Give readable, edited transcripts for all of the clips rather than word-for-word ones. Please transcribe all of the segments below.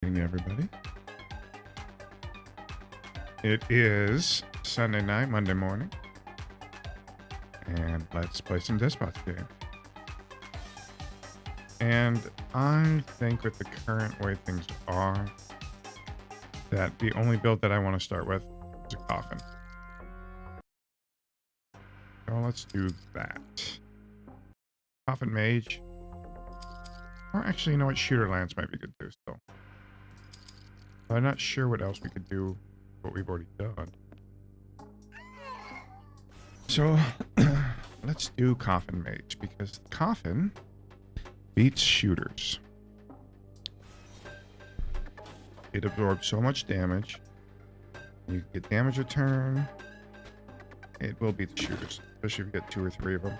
Good evening, everybody. It is Sunday night, Monday morning, and let's play some Despot game. And I think with the current way things are, that the only build that I want to start with is a coffin. So let's do that. Coffin mage. Or actually, you know what? Shooter lance might be good too, still. But I'm not sure what else we could do, what we've already done. So, let's do Coffin Mage, because the Coffin beats shooters. It absorbs so much damage. You get damage return. It will beat the shooters, especially if you get 2 or 3 of them.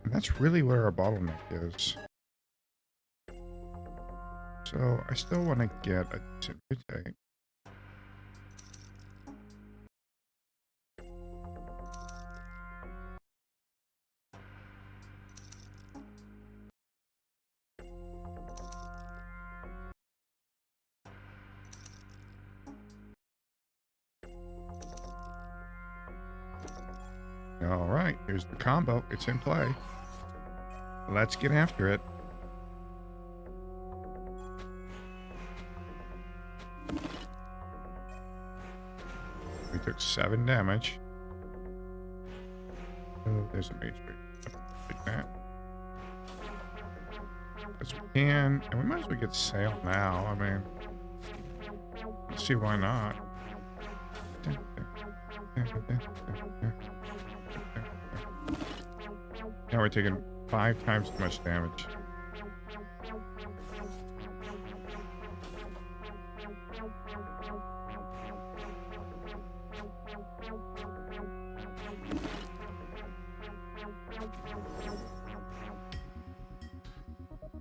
And that's really where our bottleneck is. So, I still want to get a decent mutate. All right, here's the combo. It's in play. Let's get after it. We took 7 damage. Oh, there's a mage. Like that. Because we can, and we might as well get sail now. I mean, let's see why not. Now we're taking 5 times as much damage.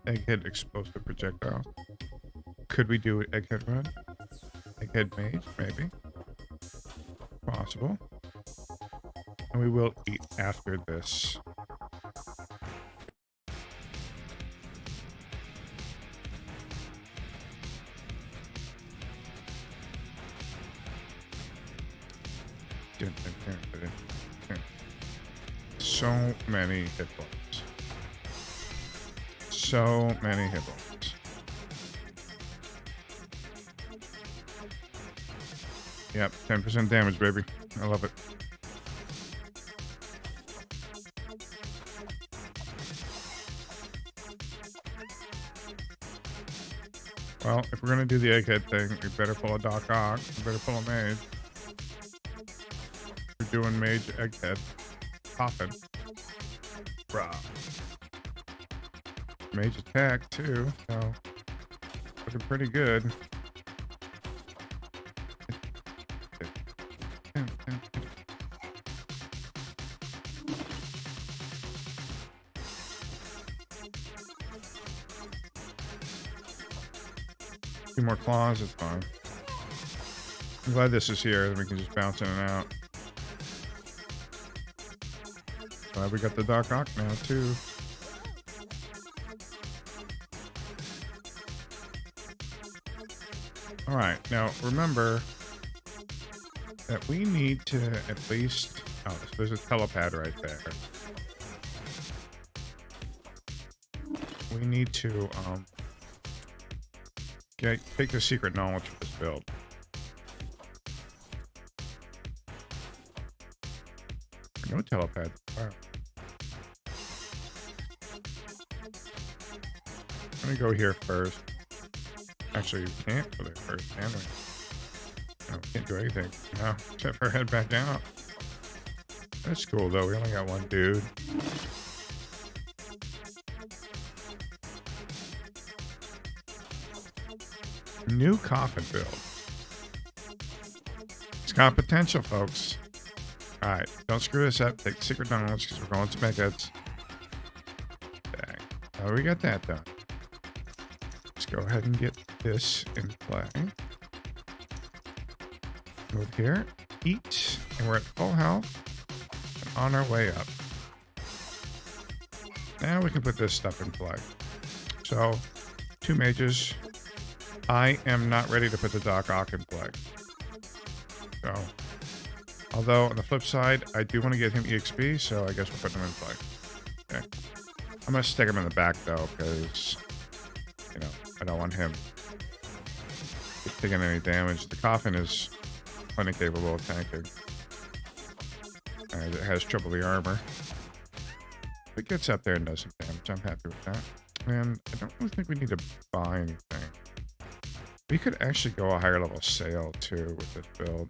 Egghead explosive projectile. Could we do egghead run? Egghead mage, maybe. Possible. And we will eat after this. So many hit points. So many hit points. Yep, 10% damage, baby. I love it. Well, if we're gonna do the egghead thing, we better pull a Doc Ock. We better pull a mage. We're doing mage egghead. Coffin. Bruh. Mage attack too, so looking pretty good. Few more claws, it's fine. I'm glad this is here, we can just bounce in and out. Glad we got the Doc Ock now too. Alright, now remember that we need to at least... Oh, there's a telepad right there. We need to take the secret knowledge for this build. No telepad. Wow. I'm gonna go here first. Actually, we can't go there first, can we? No, we can't do anything. No, except for head back out. That's cool, though. We only got one dude. New coffin build. It's got potential, folks. Alright, don't screw this up. Take the secret knowledge because we're going to megaheads. Dang. Oh, we got that done. Let's go ahead and get this in play. Move here. Eat. And we're at full health. And on our way up. Now we can put this stuff in play. So, 2 mages. I am not ready to put the Doc Ock in play. So, although on the flip side, I do want to get him EXP, so I guess we'll put him in play. Okay. I'm going to stick him in the back, though, because, you know, I don't want him taking any damage. The coffin is plenty capable of tanking. It has triple the armor. It gets up there and does some damage. I'm happy with that. And I don't really think we need to buy anything. We could actually go a higher level sail, too, with this build.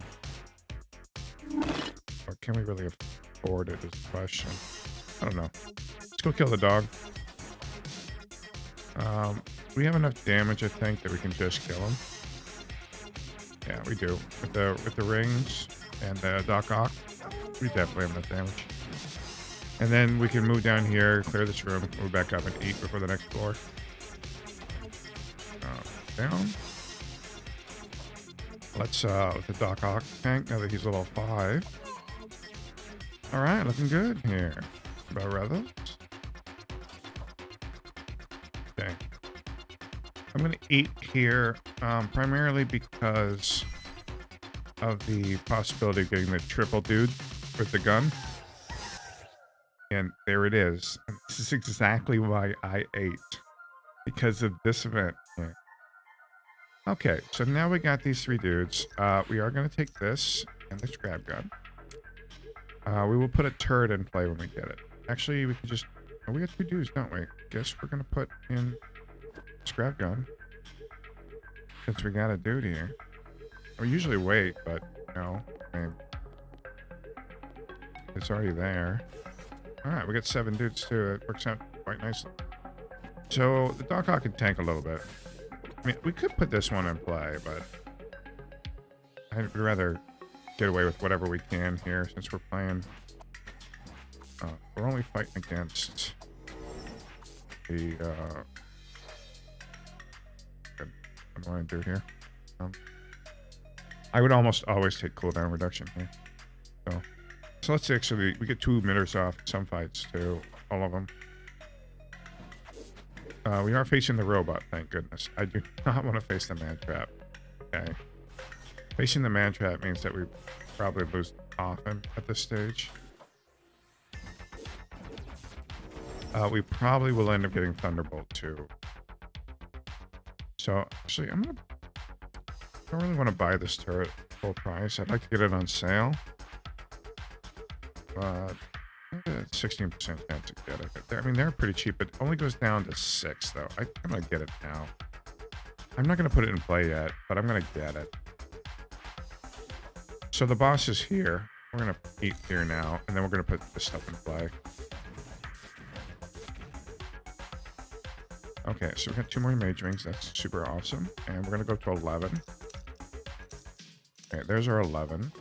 Or can we really afford it is the question. I don't know. Let's go kill the dog. We have enough damage, I think, that we can just kill him. Yeah, we do. With the rings and the Doc Ock, we definitely have enough damage. And then we can move down here, clear this room, move back up and eat before the next floor. Down. Let's let the Doc Ock tank now that he's level 5. Alright, looking good here. About Rebels. Okay. I'm going to eat here primarily because of the possibility of getting the triple dude with the gun. And there it is. And this is exactly why I ate. Because of this event. Yeah. Okay, so now we got these 3 dudes. We are going to take this and the scrap gun. We will put a turret in play when we get it. Actually, we can just... Oh, we got 2 dudes, don't we? Guess we're going to put in scrap gun. Since we got a dude here. We usually wait, but, you know, I mean, it's already there. Alright, we got 7 dudes too. It works out quite nicely. So, the Doc Ock can tank a little bit. I mean, we could put this one in play, but I'd rather get away with whatever we can here since we're playing. We're only fighting against the, what do I do here? I would almost always take cooldown reduction here. So let's actually, we get 2 emitters off some fights too, all of them. We are facing the robot, thank goodness. I do not want to face the man trap. Okay. Facing the man trap means that we probably lose often at this stage. We probably will end up getting Thunderbolt too. So actually, I don't really want to buy this turret full price. I'd like to get it on sale. But 16% chance to get it. I mean, they're pretty cheap. It only goes down to 6, though. I'm going to get it now. I'm not going to put it in play yet, but I'm going to get it. So the boss is here. We're going to eat here now, and then we're going to put this stuff in play. Okay, so we've got 2 more mage rings. That's super awesome. And we're going to go to 11. Okay, there's our 11.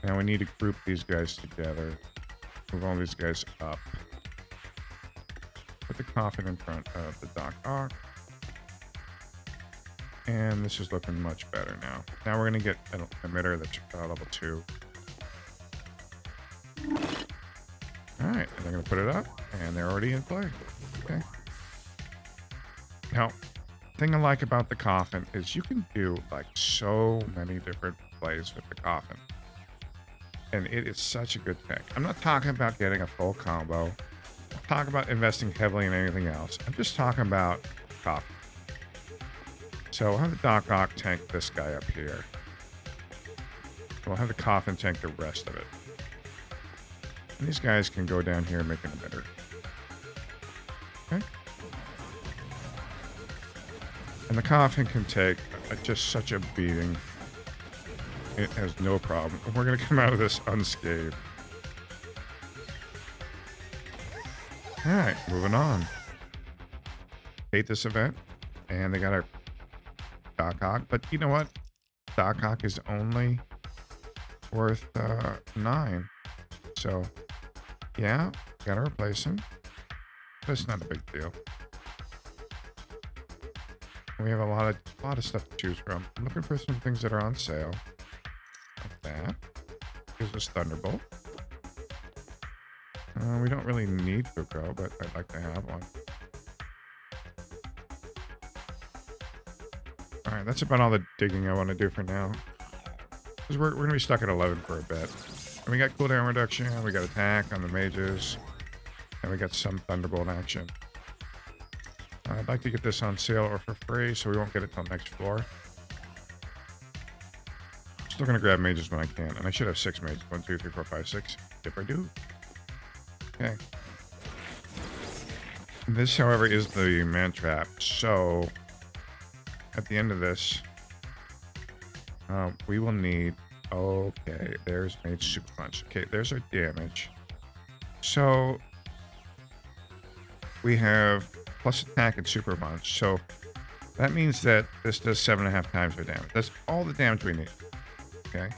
Now we need to group these guys together. Move all these guys up. Put the coffin in front of the Doc Ock. And this is looking much better now. Now we're going to get an emitter that's level 2. Alright, and they're going to put it up. And they're already in play. Okay. Now, the thing I like about the coffin is you can do like so many different plays with the coffin. And it is such a good pick. I'm not talking about getting a full combo. I'm talking about investing heavily in anything else. I'm just talking about coffin. So we'll have the Doc Ock tank this guy up here. We'll have the coffin tank the rest of it. And these guys can go down here and make an emitter. Okay. And the coffin can take just such a beating. It has no problem. We're going to come out of this unscathed. Alright, moving on. Hate this event. And they got our Doc Ock. But you know what? Doc Ock is only worth 9. So, yeah, gotta replace him. But it's not a big deal. We have a lot of stuff to choose from. I'm looking for some things that are on sale. Like that. Gives us Thunderbolt. We don't really need Fuko, but I'd like to have one. Alright, that's about all the digging I want to do for now. Because we're going to be stuck at 11 for a bit. And we got cooldown reduction, we got attack on the mages, and we got some Thunderbolt action. I'd like to get this on sale or for free, so we won't get it till next floor. Still going to grab mages when I can, and I should have 6 mages. 1, 2, 3, 4, 5, 6. If I do. Okay. This, however, is the man trap, so at the end of this, we will need... Okay, there's mage super punch. Okay, there's our damage. So we have plus attack and super punch. So that means that this does 7.5 times our damage. That's all the damage we need. Okay.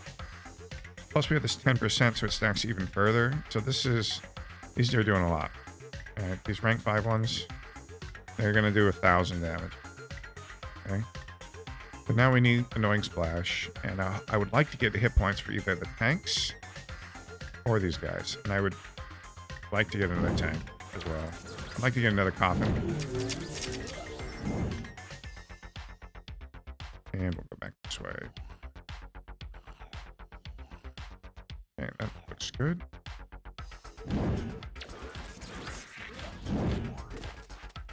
Plus we have this 10%, so it stacks even further. So this is... These are doing a lot. Alright, these rank 5 ones, they're going to do 1,000 damage. Okay. But now we need Annoying Splash, and I would like to get hit points for either the tanks or these guys. And I would like to get another tank as well. I'd like to get another coffin. And we'll go back this way. Okay, that looks good.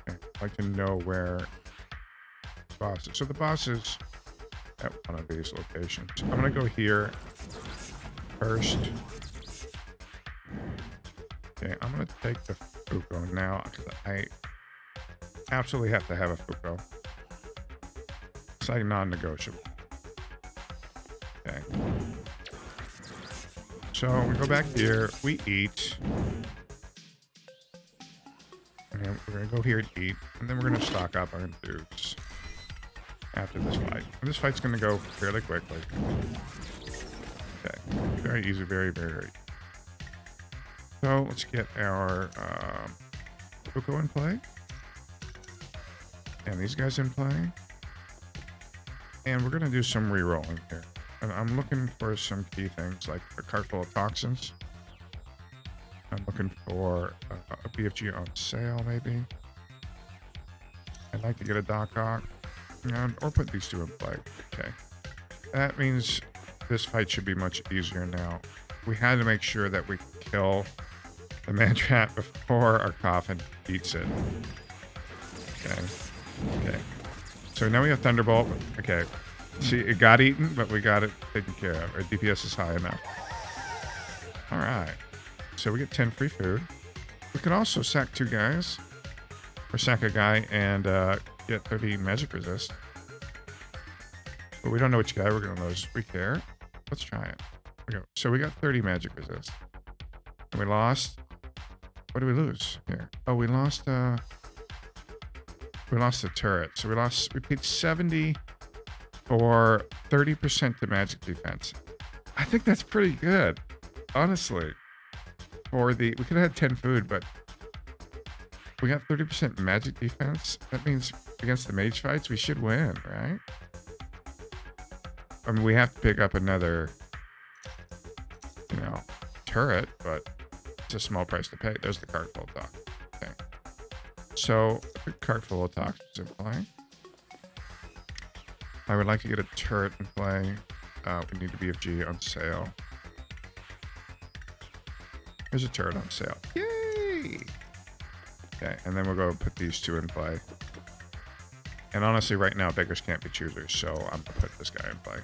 Okay, I'd like to know where the boss is. So the boss is at one of these locations. I'm going to go here first. Okay, I'm going to take the Fuko now. I absolutely have to have a Fuko. It's like non-negotiable. Okay. So we go back here, we eat. And we're going to go here and eat. And then we're going to stock up on dudes after this fight. And this fight's going to go fairly quickly. Okay. Very easy, very, very. So let's get our Fuko in play. And these guys in play. And we're going to do some re-rolling here. And I'm looking for some key things like a cart full of toxins. I'm looking for a BFG on sale, maybe. I'd like to get a Doc Hawk. Or put these two in play. Okay. That means this fight should be much easier now. We had to make sure that we kill the man trap before our coffin eats it. Okay. Okay. So now we have Thunderbolt. Okay. See, it got eaten, but we got it taken care of. Our DPS is high enough. Alright. So we get 10 free food. We could also sack 2 guys. Or sack a guy and get 30 magic resist. But we don't know which guy we're going to lose. We care. Let's try it. So we got 30 magic resist. And we lost... What did we lose here? Oh, we lost the turret. So we paid 70 for 30% to magic defense. I think that's pretty good, honestly. We could have had 10 food, but we got 30% magic defense. That means against the mage fights, we should win, right? I mean, we have to pick up another, turret, but it's a small price to pay. There's the cart full of toxins. Okay. So, a cart full of toxins in play. I would like to get a turret in play. We need a BFG on sale. There's a turret on sale. Yay! Okay, and then we'll go put these 2 in play. And honestly, right now, beggars can't be choosers, so I'm going to put this guy in play.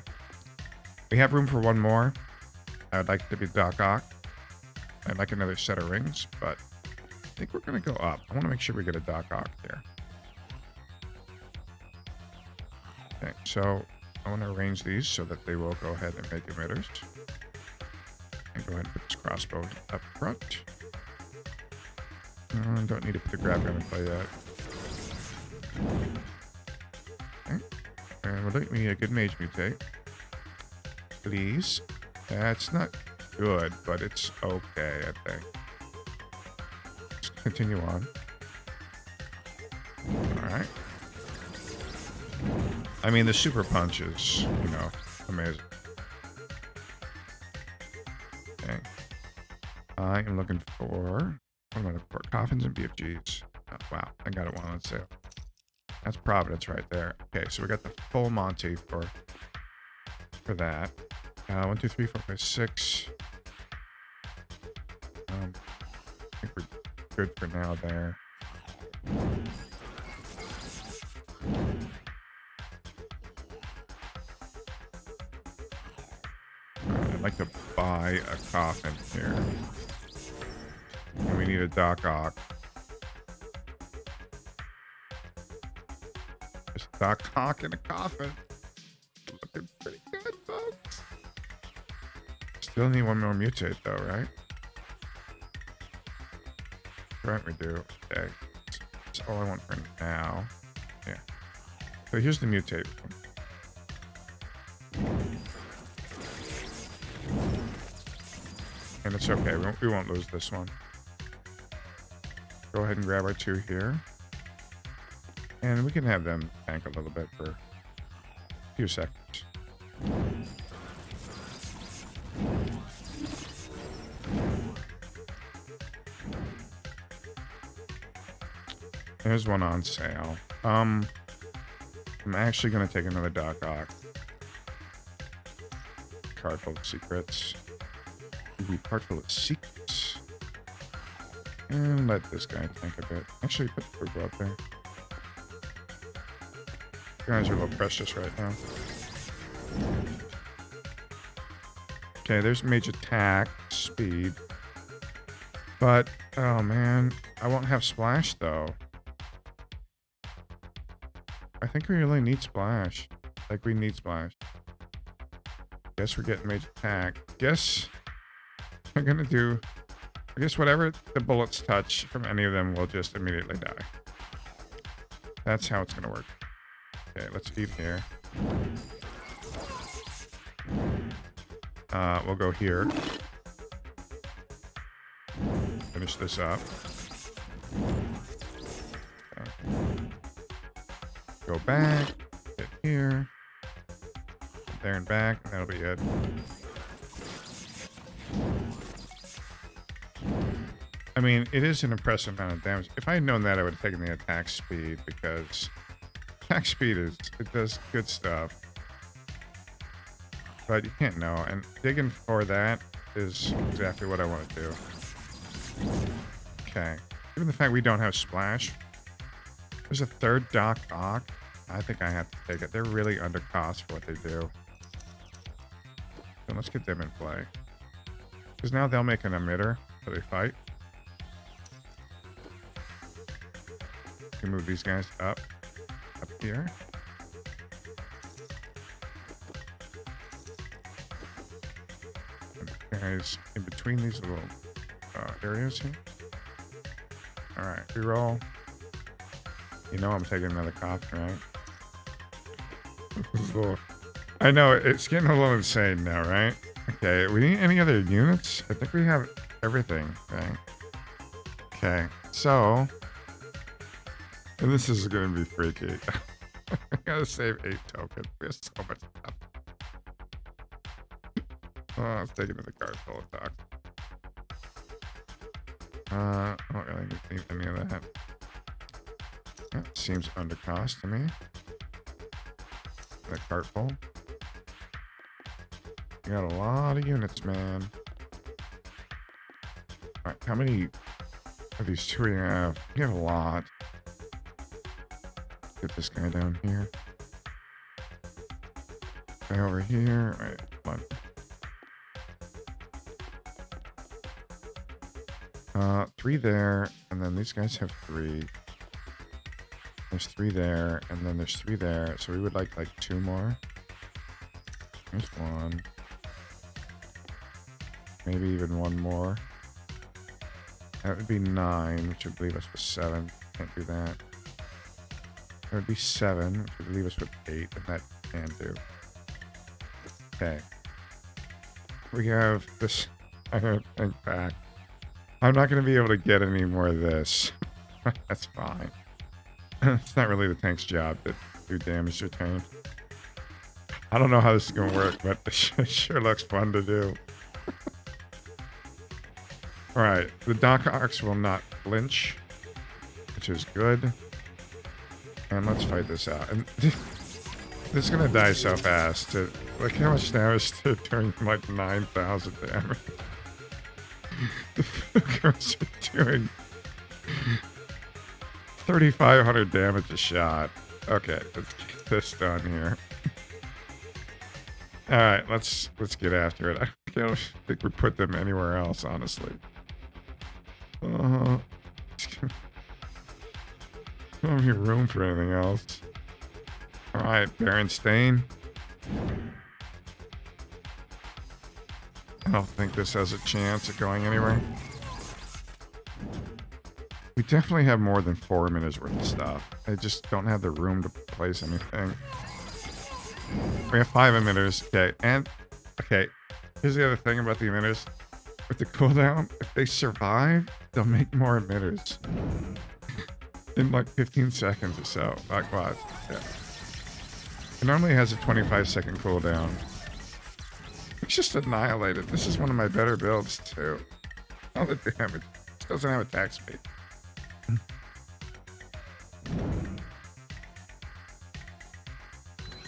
We have room for 1 more. I would like it to be Doc Ock. I'd like another set of rings, but I think we're going to go up. I want to make sure we get a Doc Ock here. Okay, so I want to arrange these so that they will go ahead and make emitters. And go ahead and put this crossbow up front. Don't need to put the grab gun in play yet. Okay. And we'll let me a good mage mutate. Please. That's not good, but it's okay, I think. Let's continue on. Alright. I mean, the super punch is, amazing. Okay. I am looking for... What am I looking for? Coffins and BFGs. Oh, wow. I got it one on sale. That's Providence right there. Okay, so we got the full Monty for that. 1, 2, 3, 4, 5, 6. I think we're good for now there. I'd like to buy a coffin here. And we need a Doc Ock. There's a Doc Ock in a coffin. Looking pretty good, folks. Still need one more mutate, though, right? Right, we do. Okay. That's all I want for now. Yeah. So here's the mutate one. And it's okay. We won't lose this one. Go ahead and grab our 2 here. And we can have them tank a little bit for a few seconds. There's one on sale. I'm actually going to take another Doc Ock. Card full of secrets. Card full of secrets. And let this guy tank a bit. Actually, put the Fugu up there. You guys are a little precious right now. Okay, there's mage attack, speed. But, oh man, I won't have splash though. I think we really need splash. Like, we need splash. Guess we're getting mage attack. Guess I'm gonna do... I guess whatever the bullets touch from any of them will just immediately die. That's how it's gonna work. Okay, let's eat here. We'll go here. Finish this up. Okay. Go back. Hit here. There and back. And that'll be it. I mean, it is an impressive amount of damage. If I had known that, I would have taken the attack speed, because attack speed it does good stuff. But you can't know, and digging for that is exactly what I want to do. Okay. Given the fact we don't have splash, there's a third Doc Ock. I think I have to take it. They're really under cost for what they do. So let's get them in play. Because now they'll make an emitter, so they fight. We can move these guys up here. And guys in between these little areas here. All right, reroll. You know I'm taking another coffin, right? I know it's getting a little insane now, right? Okay, we need any other units? I think we have everything, right? Okay, so. And this is going to be freaky. I gotta save 8 tokens. We have so much stuff. Oh, I was taking the card full of docs. I don't really need any of that. That seems under cost to me. That cart full. You got a lot of units, man. Alright, how many of these do we have? We have a lot. Get this guy down here. Guy over here. All right, come on. 3 there, and then these guys have 3. There's 3 there, and then there's 3 there. So we would like 2 more. There's 1. Maybe even 1 more. That would be 9, which would leave us with 7. Can't do that. That would be 7, which would leave us with 8, and that can do. Okay. We have this. I'm going to think back. I'm not going to be able to get any more of this. That's fine. It's not really the tank's job to do damage to turn. I don't know how this is going to work, but it sure looks fun to do. Alright, the Doc Ocks will not flinch, which is good. And let's fight this out. And this is gonna die so fast. Look how much damage they're doing, like 9,000 damage. The fuckers are doing 3,500 damage a shot. Okay, let's get this done here. All right, let's get after it. I don't think we put them anywhere else, honestly. Don't have any room for anything else. All right, Berenstain. I don't think this has a chance of going anywhere. We definitely have more than 4 minutes worth of stuff. I just don't have the room to place anything. We have 5 emitters. Okay, and okay. Here's the other thing about the emitters. With the cooldown, if they survive, they'll make more emitters. In like 15 seconds or so. Like what? Yeah. It normally has a 25-second cooldown. It's just annihilated. This is one of my better builds, too. All the damage. It doesn't have attack speed.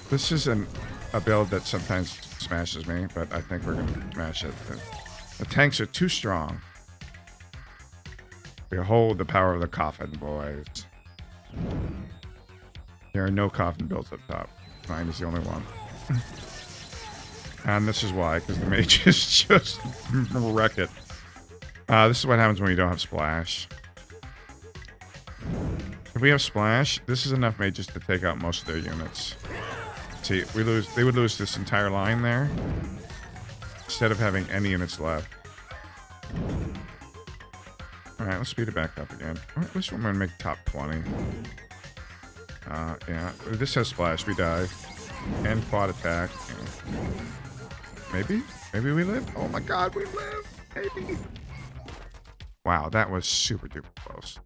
This is a build that sometimes smashes me, but I think we're going to smash it. The tanks are too strong. Behold the power of the coffin, boys. There are no coffin builds up top. Mine is the only one. And this is why, because the mages just wreck it. This is what happens when you don't have splash. If we have splash, this is enough mages to take out most of their units. See, they would lose this entire line there instead of having any units left. Alright, let's speed it back up again. This one might make top 20. Yeah, this has splash, we die. And quad attack. Yeah. Maybe? Maybe we live? Oh my god, we live! Maybe! Wow, that was super duper close.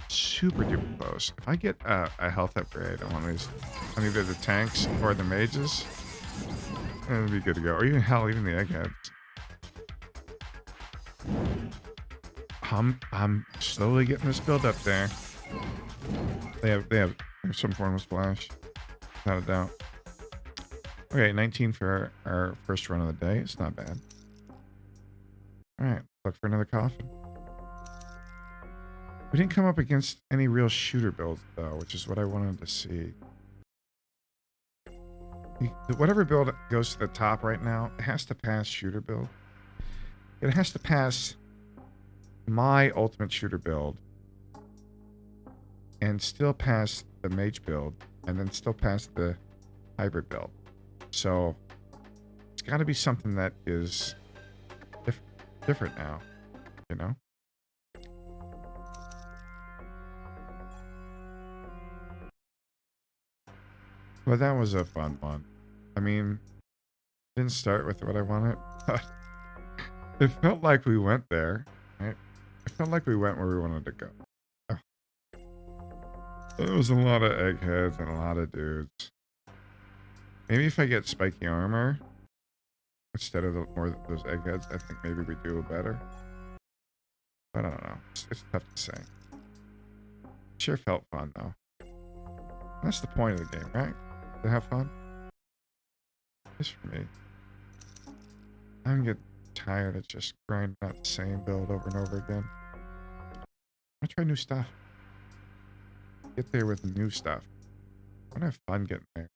Super duper close. If I get a health upgrade on one of these, on either the tanks or the mages, it'll be good to go. Or even hell, even the eggheads. I'm slowly getting this build up there. They have some form of splash, without a doubt. Okay, 19 for our first run of the day. It's not bad. All right, look for another coffin. We didn't come up against any real shooter builds though, which is what I wanted to see. Whatever build goes to the top right now, it has to pass shooter build. It has to pass my ultimate shooter build and still pass the mage build and then still pass the hybrid build. So it's got to be something that is different now, you know? But that was a fun one. I mean, didn't start with what I wanted, but it felt like we went there, right? It felt like we went where we wanted to go. Oh. There was a lot of eggheads and a lot of dudes. Maybe if I get spiky armor instead of those eggheads, I think maybe we do better. But I don't know. It's tough to say. Sure felt fun though. That's the point of the game, right? To have fun. Just for me. I'm getting tired of just grinding out the same build over and over again. I try new stuff. Get there with new stuff. I want to have fun getting there.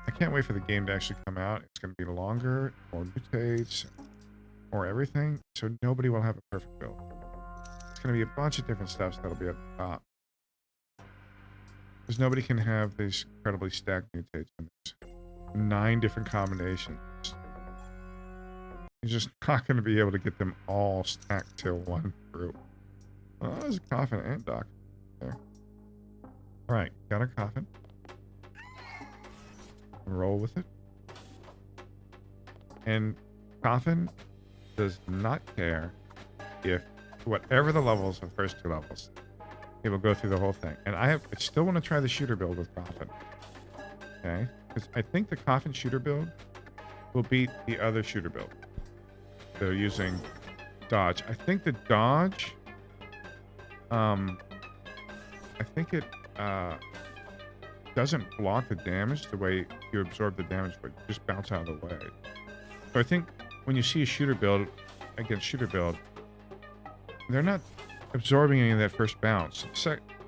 I can't wait for the game to actually come out. It's going to be longer, more mutates, more everything, so nobody will have a perfect build. It's going to be a bunch of different stuff that'll be at the top. Because nobody can have these incredibly stacked mutates. 9 different combinations. You're just not going to be able to get them all stacked to one group. Oh, there's a coffin and dock there. Alright, got a coffin. Roll with it. And coffin does not care if whatever the levels of the first 2 levels, it will go through the whole thing. And I still want to try the shooter build with coffin. Okay? Because I think the coffin shooter build will beat the other shooter build. They're using dodge. I think the dodge I think it doesn't block the damage the way you absorb the damage, but just bounce out of the way. So I think when you see a shooter build against shooter build, they're not absorbing any of that first bounce.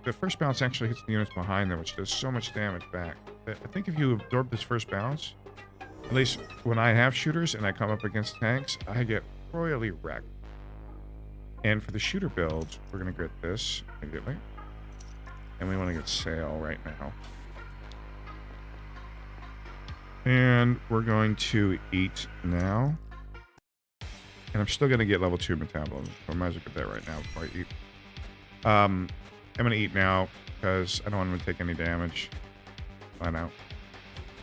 The first bounce actually hits the units behind them, which does so much damage back. I think if you absorb this first bounce, at least when I have shooters and I come up against tanks, I get royally wrecked. And for the shooter builds, we're going to grit this immediately. And we want to get sail right now. And we're going to eat now. And I'm still going to get level 2 metabolism. So I might as well get that right now before I eat. I'm going to eat now because I don't want him to take any damage. Flat out.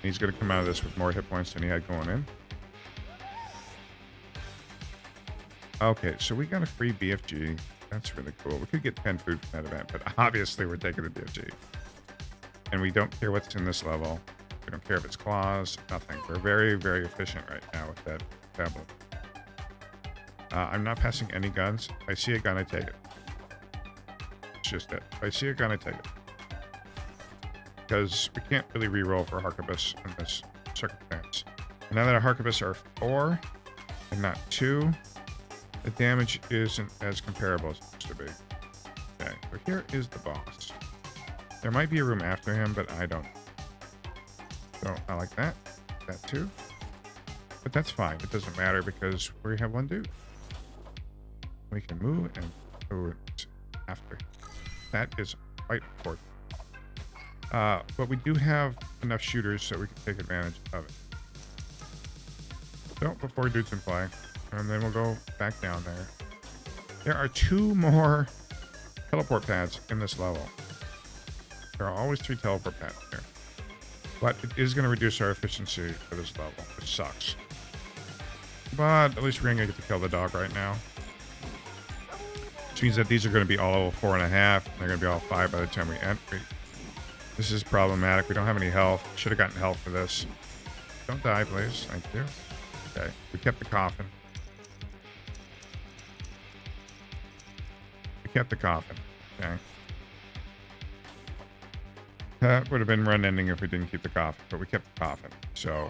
He's going to come out of this with more hit points than he had going in. Okay, so we got a free BFG. That's really cool. We could get 10 food from that event, but obviously we're taking the BFG. And we don't care what's in this level. We don't care if it's claws, nothing. We're very, very efficient right now with that tablet. I'm not passing any guns. If I see a gun, I take it. It's just it. If I see a gun, I take it. Because we can't really reroll for Harkabus in this circumstance. And now that our Harkabus are 4 and not 2, the damage isn't as comparable as it used to be. Okay, so here is the boss. There might be a room after him, but I don't. So I like that. That too. But that's fine. It doesn't matter because we have one dude. We can move and go after. That is quite important. But we do have enough shooters so we can take advantage of it. So before dudes in play, and then we'll go back down there. There are 2 more teleport pads in this level. There are always 3 teleport pads here. But it is going to reduce our efficiency for this level, which sucks. But at least we're going to get to kill the dog right now. Which means that these are going to be all level 4.5, and they're going to be all 5 by the time we enter. This is problematic. We don't have any health. Should have gotten health for this. Don't die, please. Thank you. Okay, we kept the coffin. We kept the coffin. Okay. That would have been run ending if we didn't keep the coffin, but we kept the coffin, so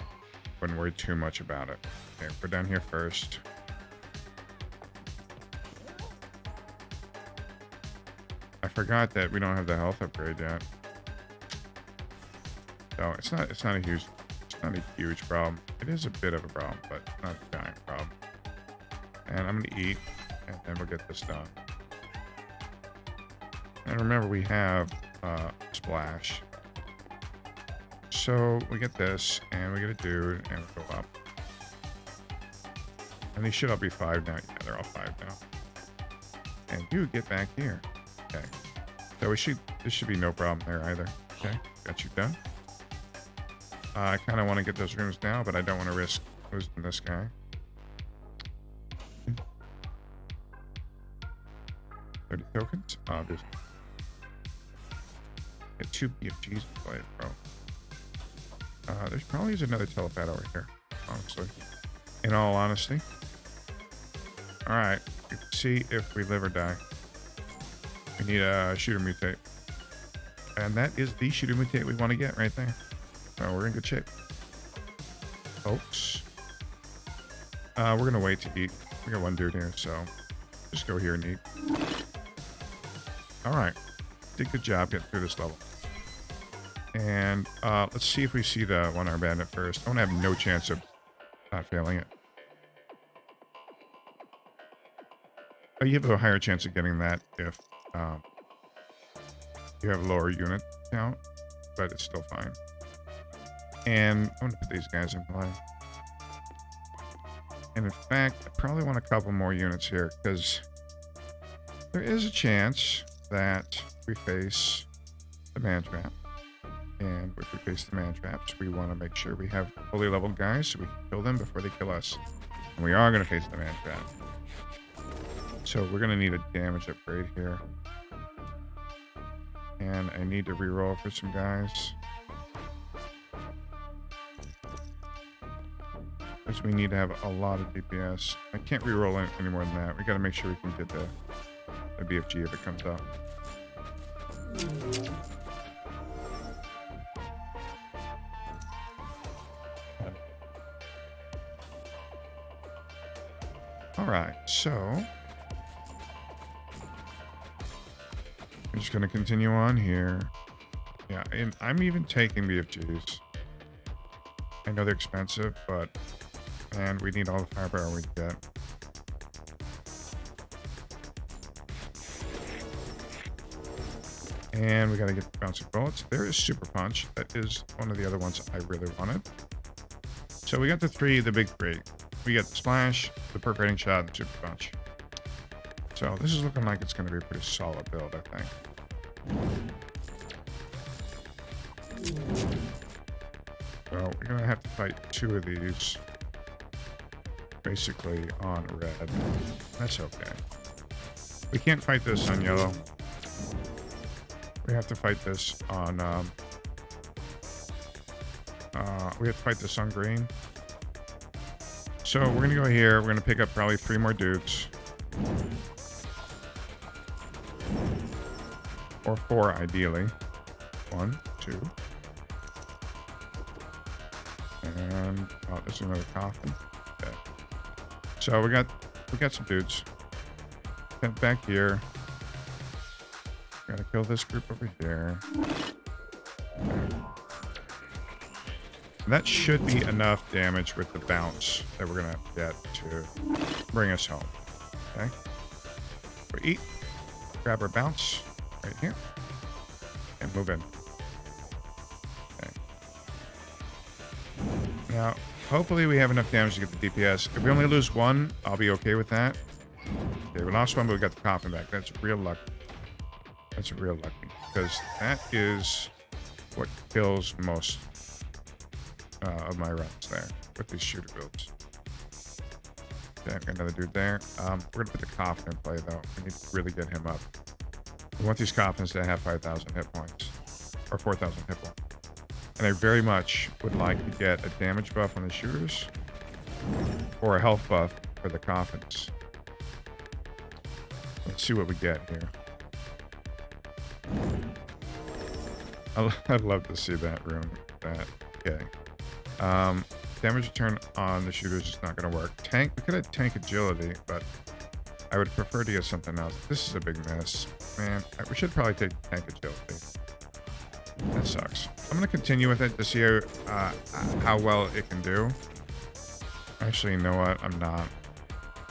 wouldn't worry too much about it. Okay, we're down here first. I forgot that we don't have the health upgrade yet. So it's not a huge problem. It is a bit of a problem, but not a giant problem. And I'm gonna eat, and then we'll get this done. And remember, we have splash. So we get this, and we get a dude, and we go up. And these should all be 5 now. Yeah, they're all 5 now. And you get back here. Okay. So this should be no problem there either. Okay, got you done. I kind of want to get those rooms now, but I don't want to risk losing this guy. 30 tokens, obviously. Get 2 BFGs to play it, bro. There's probably is another telepad over here, honestly. In all honesty. Alright, let's see if we live or die. We need a shooter mutate. And that is the shooter mutate we want to get right there. So we're in good shape. Folks. We're going to wait to eat. We got one dude here, so just go here and eat. Alright. Did a good job getting through this level. And let's see if we see the one-arm bandit first. I want to have no chance of not failing it. You have a higher chance of getting that if you have a lower unit count, but it's still fine. And I'm going to put these guys in play. And in fact, I probably want a couple more units here because there is a chance that we face the man trap. And if we face the man traps, we want to make sure we have fully leveled guys so we can kill them before they kill us. And we are going to face the man trap. So we're going to need a damage upgrade here. And I need to reroll for some guys. Because we need to have a lot of DPS. I can't reroll any more than that. We got to make sure we can get the BFG if it comes up. Alright, so I'm just going to continue on here. Yeah, and I'm even taking BFGs. I know they're expensive, but and we need all the firepower we can get. And we got to get the bouncing bullets. There is Super Punch. That is one of the other ones I really wanted. So we got the big three. We got the Splash, the Perforating Shot, and the Super Punch. So this is looking like it's going to be a pretty solid build, I think. So we're going to have to fight 2 of these. Basically on red. That's okay. We can't fight this on yellow. We have to fight this on we have to fight this on green. So we're gonna go here. We're gonna pick up probably 3 more dudes. Or 4 ideally. 1, 2. And oh, there's another coffin. Okay. So we got some dudes. Get back here. Gotta kill this group over here. Okay. That should be enough damage with the bounce that we're gonna get to bring us home. Okay. We eat. Grab our bounce right here. And move in. Okay. Now, hopefully we have enough damage to get the DPS. If we only lose 1, I'll be okay with that. Okay, we lost 1, but we got the coffin back. That's real luck. That's real lucky. Because that is what kills most of my runs there with these shooter builds. Okay, I've got another dude there. We're going to put the coffin in play, though. We need to really get him up. We want these coffins to have 5,000 hit points. Or 4,000 hit points. And I very much would like to get a damage buff on the shooters. Or a health buff for the coffins. Let's see what we get here. I'd love to see that room. Okay. Damage return on the shooters is not going to work. Tank, we could have tank agility, but I would prefer to get something else. This is a big miss. Man, we should probably take tank agility. That sucks. I'm going to continue with it to see how well it can do. Actually, you know what? I'm not.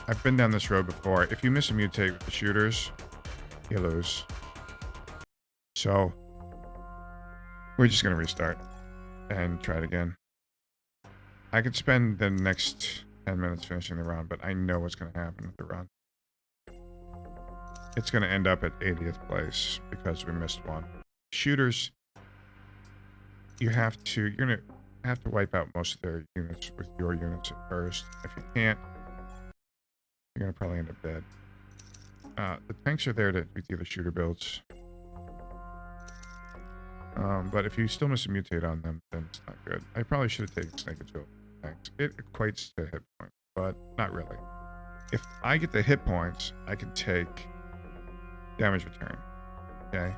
I've been down this road before. If you miss a mutate with the shooters, you lose. So, we're just going to restart and try it again. I could spend the next 10 minutes finishing the round, but I know what's going to happen with the run. It's going to end up at 80th place because we missed 1. Shooters, you're going to have to wipe out most of their units with your units at first. If you can't, you're going to probably end up dead. The tanks are there to beat the other shooter builds. But if you still miss a mutate on them, then it's not good. I probably should have taken Snake Agility. Thanks. It equates to hit points, but not really. If I get the hit points, I can take damage return. Okay?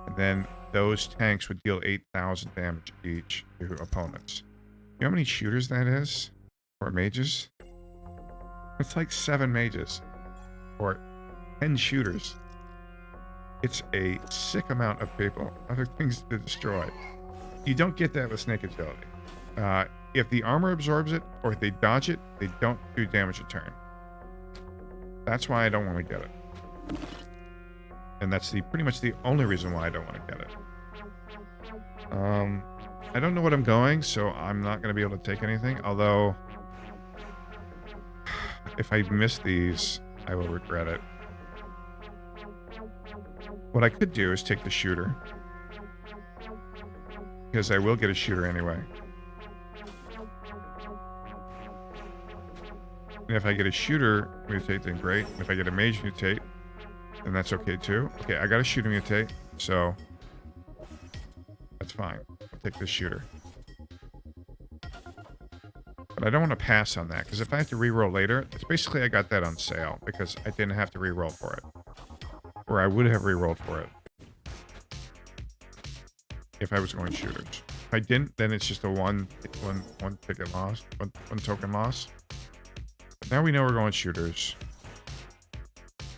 And then those tanks would deal 8,000 damage each to opponents. You know how many shooters that is? Or mages? It's like 7 mages. Or 10 shooters. It's a sick amount of people. Other things to destroy. You don't get that with Snake Agility. If the armor absorbs it, or if they dodge it, they don't do damage return. That's why I don't want to get it. And that's pretty much the only reason why I don't want to get it. I don't know what I'm going, so I'm not going to be able to take anything. Although, if I miss these, I will regret it. What I could do is take the shooter. Because I will get a shooter anyway. And if I get a shooter mutate, then great. If I get a mage mutate, then that's okay too. Okay, I got a shooter mutate, so that's fine. I'll take this shooter. But I don't want to pass on that, because if I have to reroll later, it's basically I got that on sale, because I didn't have to reroll for it. Or I would have rerolled for it. if I was going shooters. If I didn't, then it's just a one ticket loss, one token loss. But now we know we're going shooters.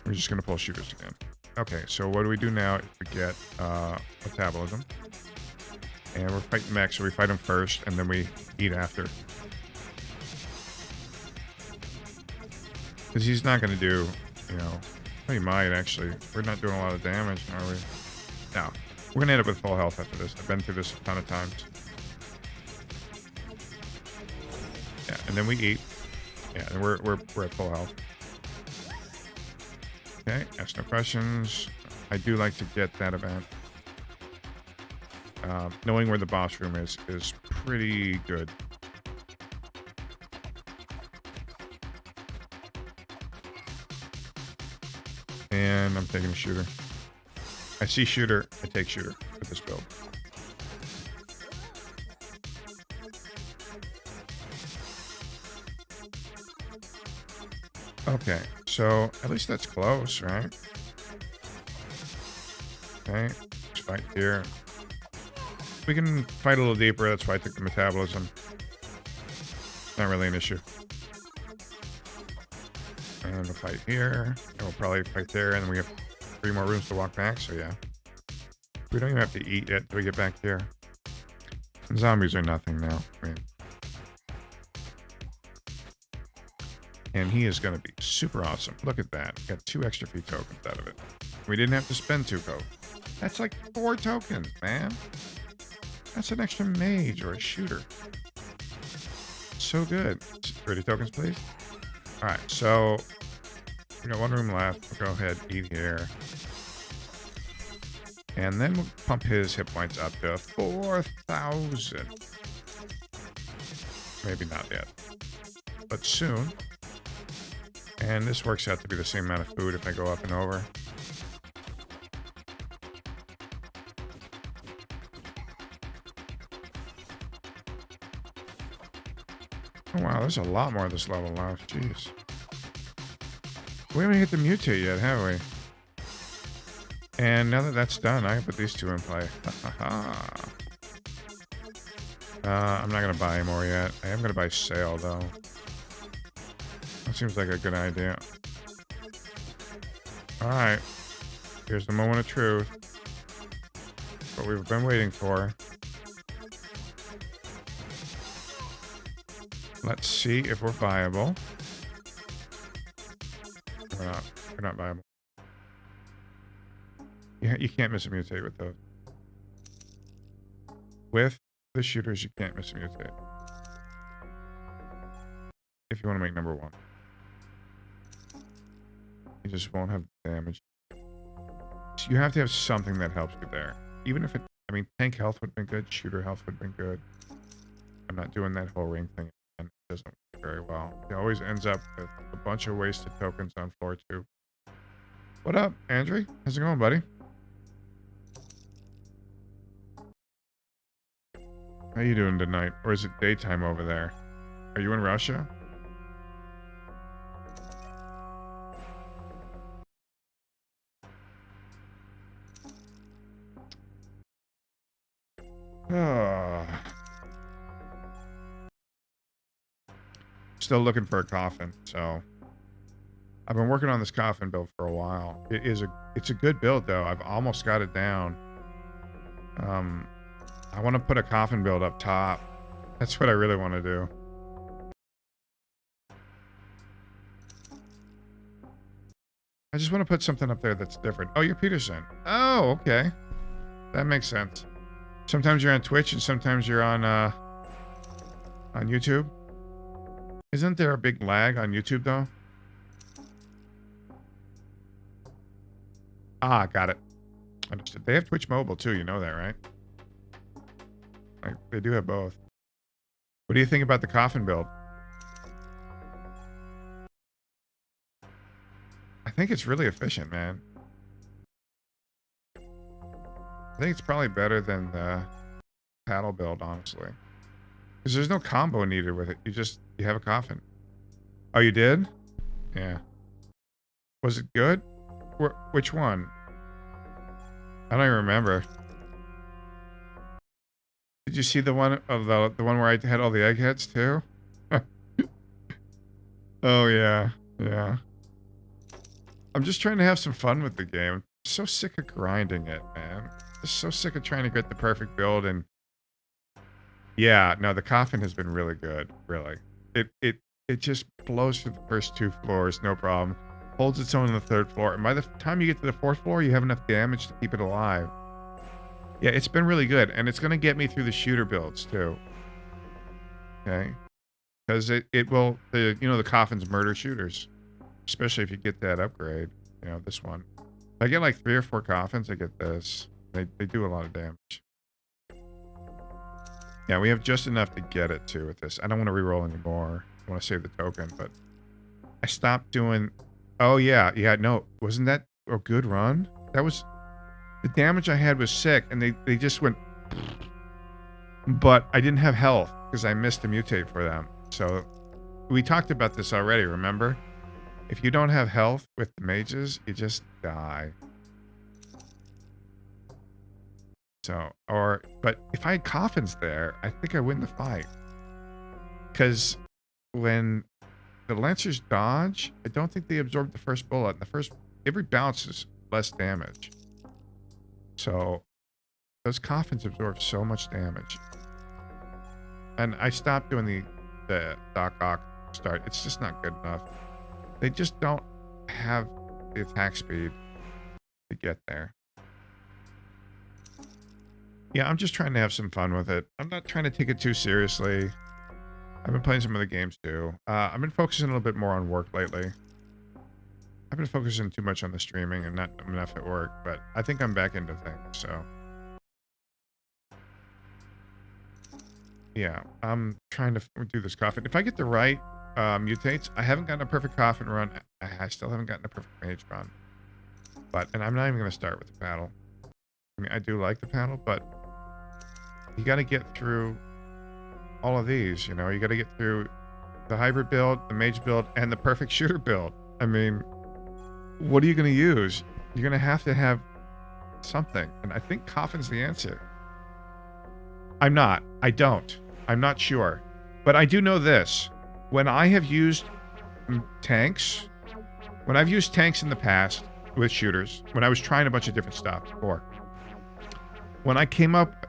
We're just gonna pull shooters again. Okay, so what do we do now is we get metabolism. And we're fighting mech, so we fight him first, and then we eat after. Because he's not going to do, you know... Well, he might, actually. We're not doing a lot of damage, are we? No. We're going to end up with full health after this. I've been through this a ton of times. Yeah, and then we eat. Yeah, and we're at full health. Okay, ask no questions. I do like to get that event. Knowing where the boss room is pretty good. And I'm taking a shooter. I see shooter, I take shooter with this build. Okay, so at least that's close, right? Okay, let's fight here. We can fight a little deeper, that's why I took the metabolism. Not really an issue. And we'll fight here, and we'll probably fight there, and then we have 3 more rooms to walk back, so yeah. We don't even have to eat yet till we get back here. And zombies are nothing now. I mean, and he is going to be super awesome. Look at that. Got 2 extra free tokens out of it. We didn't have to spend 2 tokens. That's like 4 tokens, man. That's an extra mage or a shooter. So good. 30 tokens, please. Alright, so we got 1 room left. We'll go ahead, eat here. And then we'll pump his hit points up to 4,000. Maybe not yet. But soon. And this works out to be the same amount of food if I go up and over. Oh, wow, there's a lot more of this level left. Jeez. We haven't hit the mutate yet, have we? And now that that's done, I can put these 2 in play. I'm not going to buy more yet. I am going to buy Sail, though. That seems like a good idea. Alright. Here's the moment of truth. What we've been waiting for. Let's see if we're viable. We're not viable. You can't miss a mutate with those. With the shooters, you can't miss a mutate. If you want to make number 1. You just won't have damage. So you have to have something that helps you there. Even if it... I mean, tank health would have been good. Shooter health would have been good. I'm not doing that whole ring thing. It doesn't work very well. It always ends up with a bunch of wasted tokens on floor 2. What up, Andrew? How's it going, buddy? How you doing tonight? Or is it daytime over there? Are you in Russia? Still looking for a coffin, so I've been working on this coffin build for a while. It's a good build though. I've almost got it down. I want to put a coffin build up top. That's what I really want to do. I just want to put something up there that's different. Oh, you're Peterson. Oh, okay. That makes sense. Sometimes you're on Twitch and sometimes you're on YouTube. Isn't there a big lag on YouTube though? Ah, got it. Understood. They have Twitch Mobile too, you know that, right? Like, they do have both. What do you think about the coffin build? I think it's really efficient, man. I think it's probably better than the paddle build, honestly. Because there's no combo needed with it. You have a coffin. Oh, you did? Yeah. Was it good? Which one? I don't even remember. Did you see the one of the one where I had all the eggheads too? Oh yeah, yeah. I'm just trying to have some fun with the game. I'm so sick of grinding it, man. Just so sick of trying to get the perfect build. And yeah, no, the coffin has been really good. Really, it just blows through the first 2 floors, no problem. Holds its own on the 3rd floor, and by the time you get to the 4th floor, you have enough damage to keep it alive. Yeah, it's been really good, and it's gonna get me through the shooter builds too. Okay, because it will the coffin's murder shooters, especially if you get that upgrade. This one. If I get like 3 or 4 coffins, I get this. They do a lot of damage. Yeah, we have just enough to get it too with this. I don't want to reroll anymore. I want to save the token, but I stopped doing. Oh yeah, no, wasn't that a good run? That was the damage I had was sick, and they just went. But I didn't have health because I missed a mutate for them. So we talked about this already. Remember, if you don't have health with the mages, you just die. So, but if I had coffins there, I think I win the fight. Because when the Lancers dodge, I don't think they absorb the first bullet. Every bounce is less damage. So, those coffins absorb so much damage. And I stopped doing the Doc Ock start. It's just not good enough. They just don't have the attack speed to get there. Yeah, I'm just trying to have some fun with it. I'm not trying to take it too seriously. I've been playing some other games too. I've been focusing a little bit more on work lately. I've been focusing too much on the streaming and not enough at work, but I think I'm back into things, so. Yeah, I'm trying to do this coffin. If I get the right mutates, I haven't gotten a perfect coffin run. I still haven't gotten a perfect mage run. And I'm not even going to start with the paddle. I mean, I do like the paddle, but you got to get through all of these, you got to get through the hybrid build, the mage build, and the perfect shooter build. I mean, what are you going to use? You're going to have something. And I think coffin's the answer. I'm not sure. But I do know this. When I have used tanks, when I've used tanks in the past with shooters, when I was trying a bunch of different stuff before, when I came up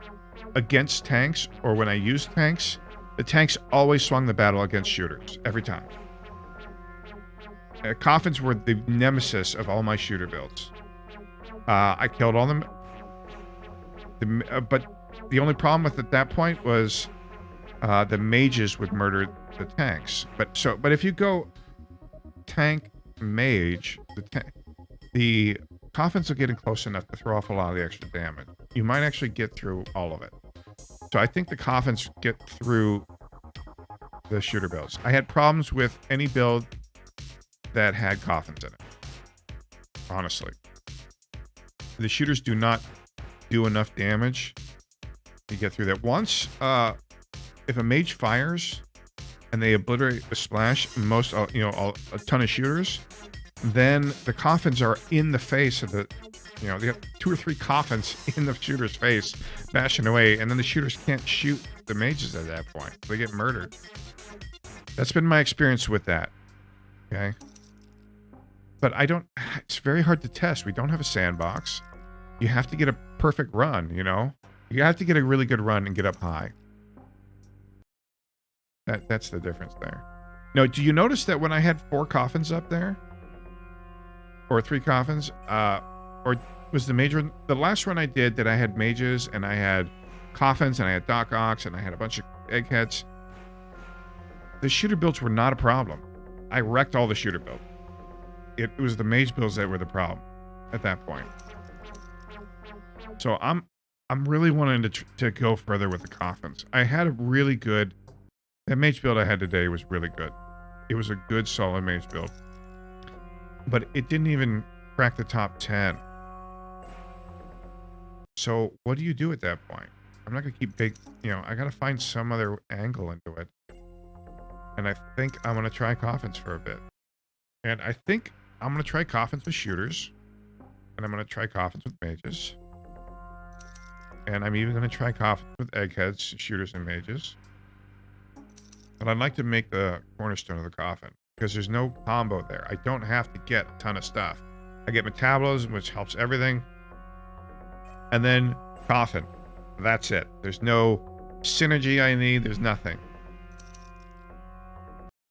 against tanks or when I used tanks, the tanks always swung the battle against shooters every time. Coffins were the nemesis of all my shooter builds. I killed all them, but the only problem with at that point was the mages would murder the tanks. But if you go tank mage, the coffins are getting close enough to throw off a lot of the extra damage. You might actually get through all of it. So I think the coffins get through the shooter builds. I had problems with any build that had coffins in it. Honestly. The shooters do not do enough damage to get through that. Once, if a mage fires and they obliterate the splash, a ton of shooters, then the coffins are in the face of the, they have 2 or 3 coffins in the shooter's face, bashing away, and then the shooters can't shoot the mages at that point. They get murdered. That's been my experience with that. Okay. But it's very hard to test. We don't have a sandbox. You have to get a perfect run, You have to get a really good run and get up high. That's the difference there. Now, do you notice that when I had 4 coffins up there? Or 3 coffins? Or was the major... The last run I did that I had mages and I had coffins and I had Doc Ox and I had a bunch of eggheads. The shooter builds were not a problem. I wrecked all the shooter builds. It was the mage builds that were the problem at that point. So I'm really wanting to go further with the coffins. I had a really good... That mage build I had today was really good. It was a good, solid mage build. But it didn't even crack the top 10. So what do you do at that point? I'm not going to keep I got to find some other angle into it. And I think I'm going to try coffins for a bit. And I think I'm going to try coffins with shooters. And I'm going to try coffins with mages. And I'm even going to try coffins with eggheads, shooters, and mages. But I'd like to make the cornerstone of the coffin because there's no combo there. I don't have to get a ton of stuff. I get metabolism, which helps everything. And then coffin. That's it. There's no synergy I need. There's nothing.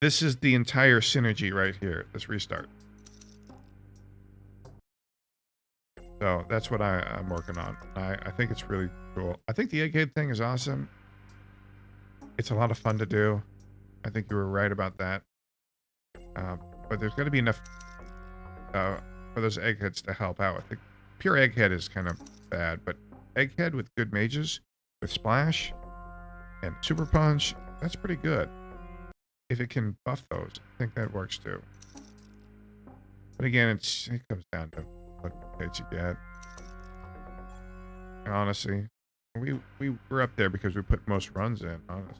This is the entire synergy right here. Let's restart. So that's what I'm working on. I think it's really cool. I think the egghead thing is awesome. It's a lot of fun to do. I think you were right about that. But there's got to be enough for those eggheads to help out. I think pure egghead is kind of bad, but egghead with good mages, with splash and super punch, that's pretty good. If it can buff those, I think that works too. But again, it comes down to what hits you get. And honestly, we were up there because we put most runs in. Honestly,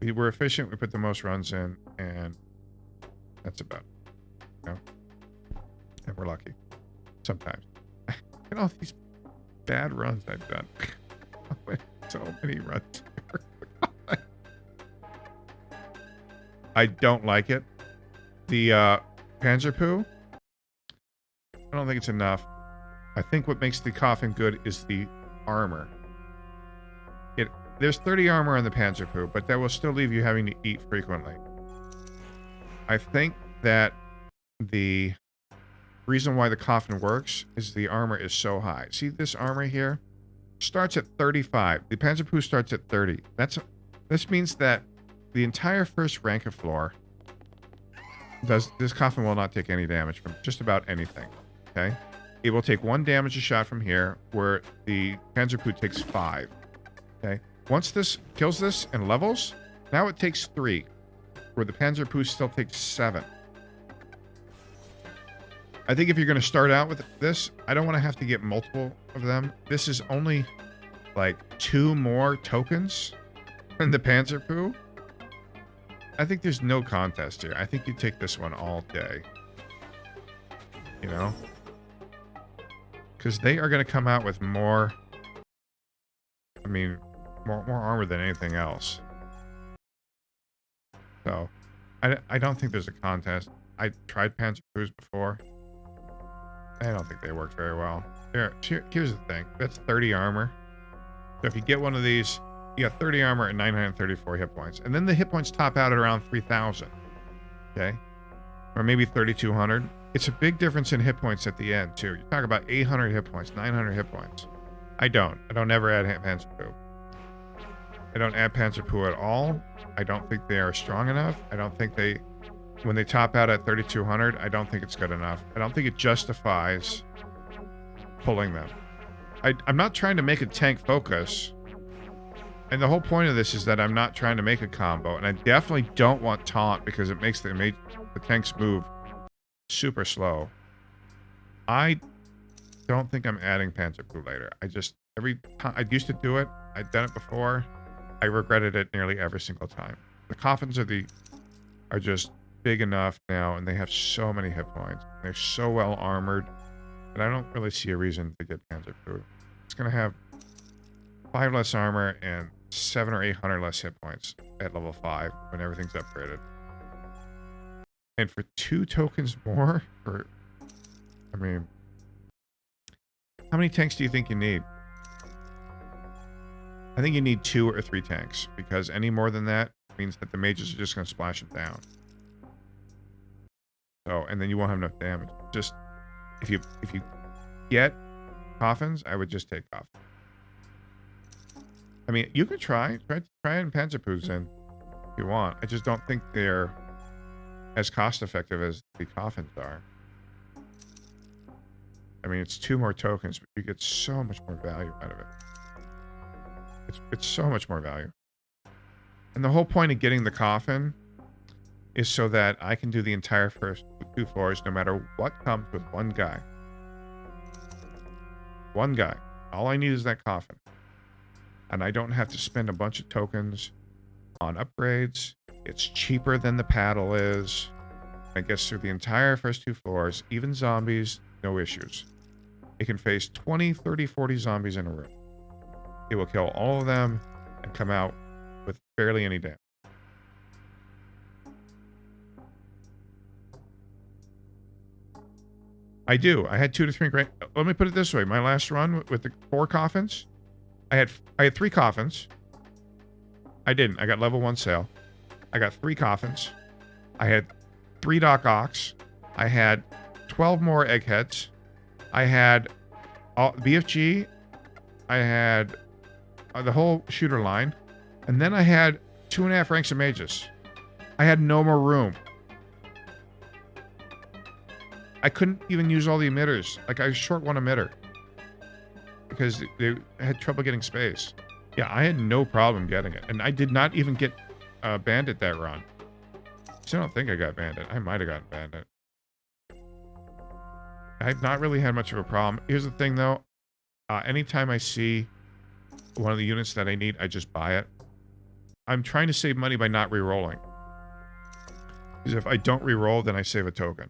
we were efficient. We put the most runs in, and that's about it. You know? And we're lucky sometimes. Look at all these bad runs I've done. So many runs. I don't like it. The Panzer Poo, I don't think it's enough. I think what makes the coffin good is the armor. There's 30 armor on the Panzer Poo, but that will still leave you having to eat frequently. I think that the reason why the coffin works is the armor is so high. See this armor here? Starts at 35. The Panzer Poo starts at 30. This means that the entire first rank of floor this coffin will not take any damage from just about anything. Okay? It will take 1 damage a shot from here, where the Panzer Poo takes 5. Okay? Once this kills this and levels, now it takes 3, where the Panzer Poo still takes 7. I think if you're going to start out with this, I don't want to have to get multiple of them. This is only like 2 more tokens than the Panzer Poo. I think there's no contest here. I think you take this one all day. You know? Because they are going to come out with more... I mean, more armor than anything else. So, I don't think there's a contest. I tried Panzer Poos before. I don't think they work very well. Here's the thing. That's 30 armor. So if you get one of these... You got 30 armor and 934 hit points. And then the hit points top out at around 3,000. Okay? Or maybe 3,200. It's a big difference in hit points at the end, too. You talk about 800 hit points, 900 hit points. I don't ever add Panzer Poo. I don't add Panzer Poo at all. I don't think they are strong enough. I don't think when they top out at 3,200, I don't think it's good enough. I don't think it justifies pulling them. I'm not trying to make a tank focus. And the whole point of this is that I'm not trying to make a combo, and I definitely don't want taunt because it makes the tanks move super slow. I don't think I'm adding Panzer Poo later. Every time I used to do it, I'd done it before. I regretted it nearly every single time. The coffins are just big enough now, and they have so many hit points. They're so well armored, and I don't really see a reason to get Panzer Poo. It's gonna have 5 less armor and 700 or 800 less hit points at level 5 when everything's upgraded. And for 2 tokens more, I mean, how many tanks do you think you need? I think you need 2 or 3 tanks, because any more than that means that the mages are just going to splash them down. So, and then you won't have enough damage. Just, if you get coffins, I would just take coffins. I mean, you could try and Panzer Poos in if you want. I just don't think they're as cost effective as the coffins are. I mean, it's 2 more tokens, but you get so much more value out of it. It's so much more value. And the whole point of getting the coffin is so that I can do the entire first 2 floors no matter what comes with 1 guy. 1 guy. All I need is that coffin. And I don't have to spend a bunch of tokens on upgrades. It's cheaper than the paddle is. It gets through the entire first 2 floors. Even zombies, no issues. it can face 20, 30, 40 zombies in a room. It will kill all of them and come out with barely any damage. I do. I had 2 to 3 grand. Let me put it this way. My last run with the 4 coffins, I had 3 coffins. I didn't. I got level 1 sale. I got 3 coffins. I had 3 Doc Ox. I had 12 more eggheads. I had BFG. I had the whole shooter line. And then I had 2.5 ranks of mages. I had no more room. I couldn't even use all the emitters. Like, I was short 1 emitter. Because they had trouble getting space. Yeah, I had no problem getting it. And I did not even get Bandit that run. I don't think I got Bandit. I might have gotten Bandit. I've not really had much of a problem. Here's the thing, though. Anytime I see one of the units that I need, I just buy it. I'm trying to save money by not re-rolling. Because if I don't re-roll, then I save a token.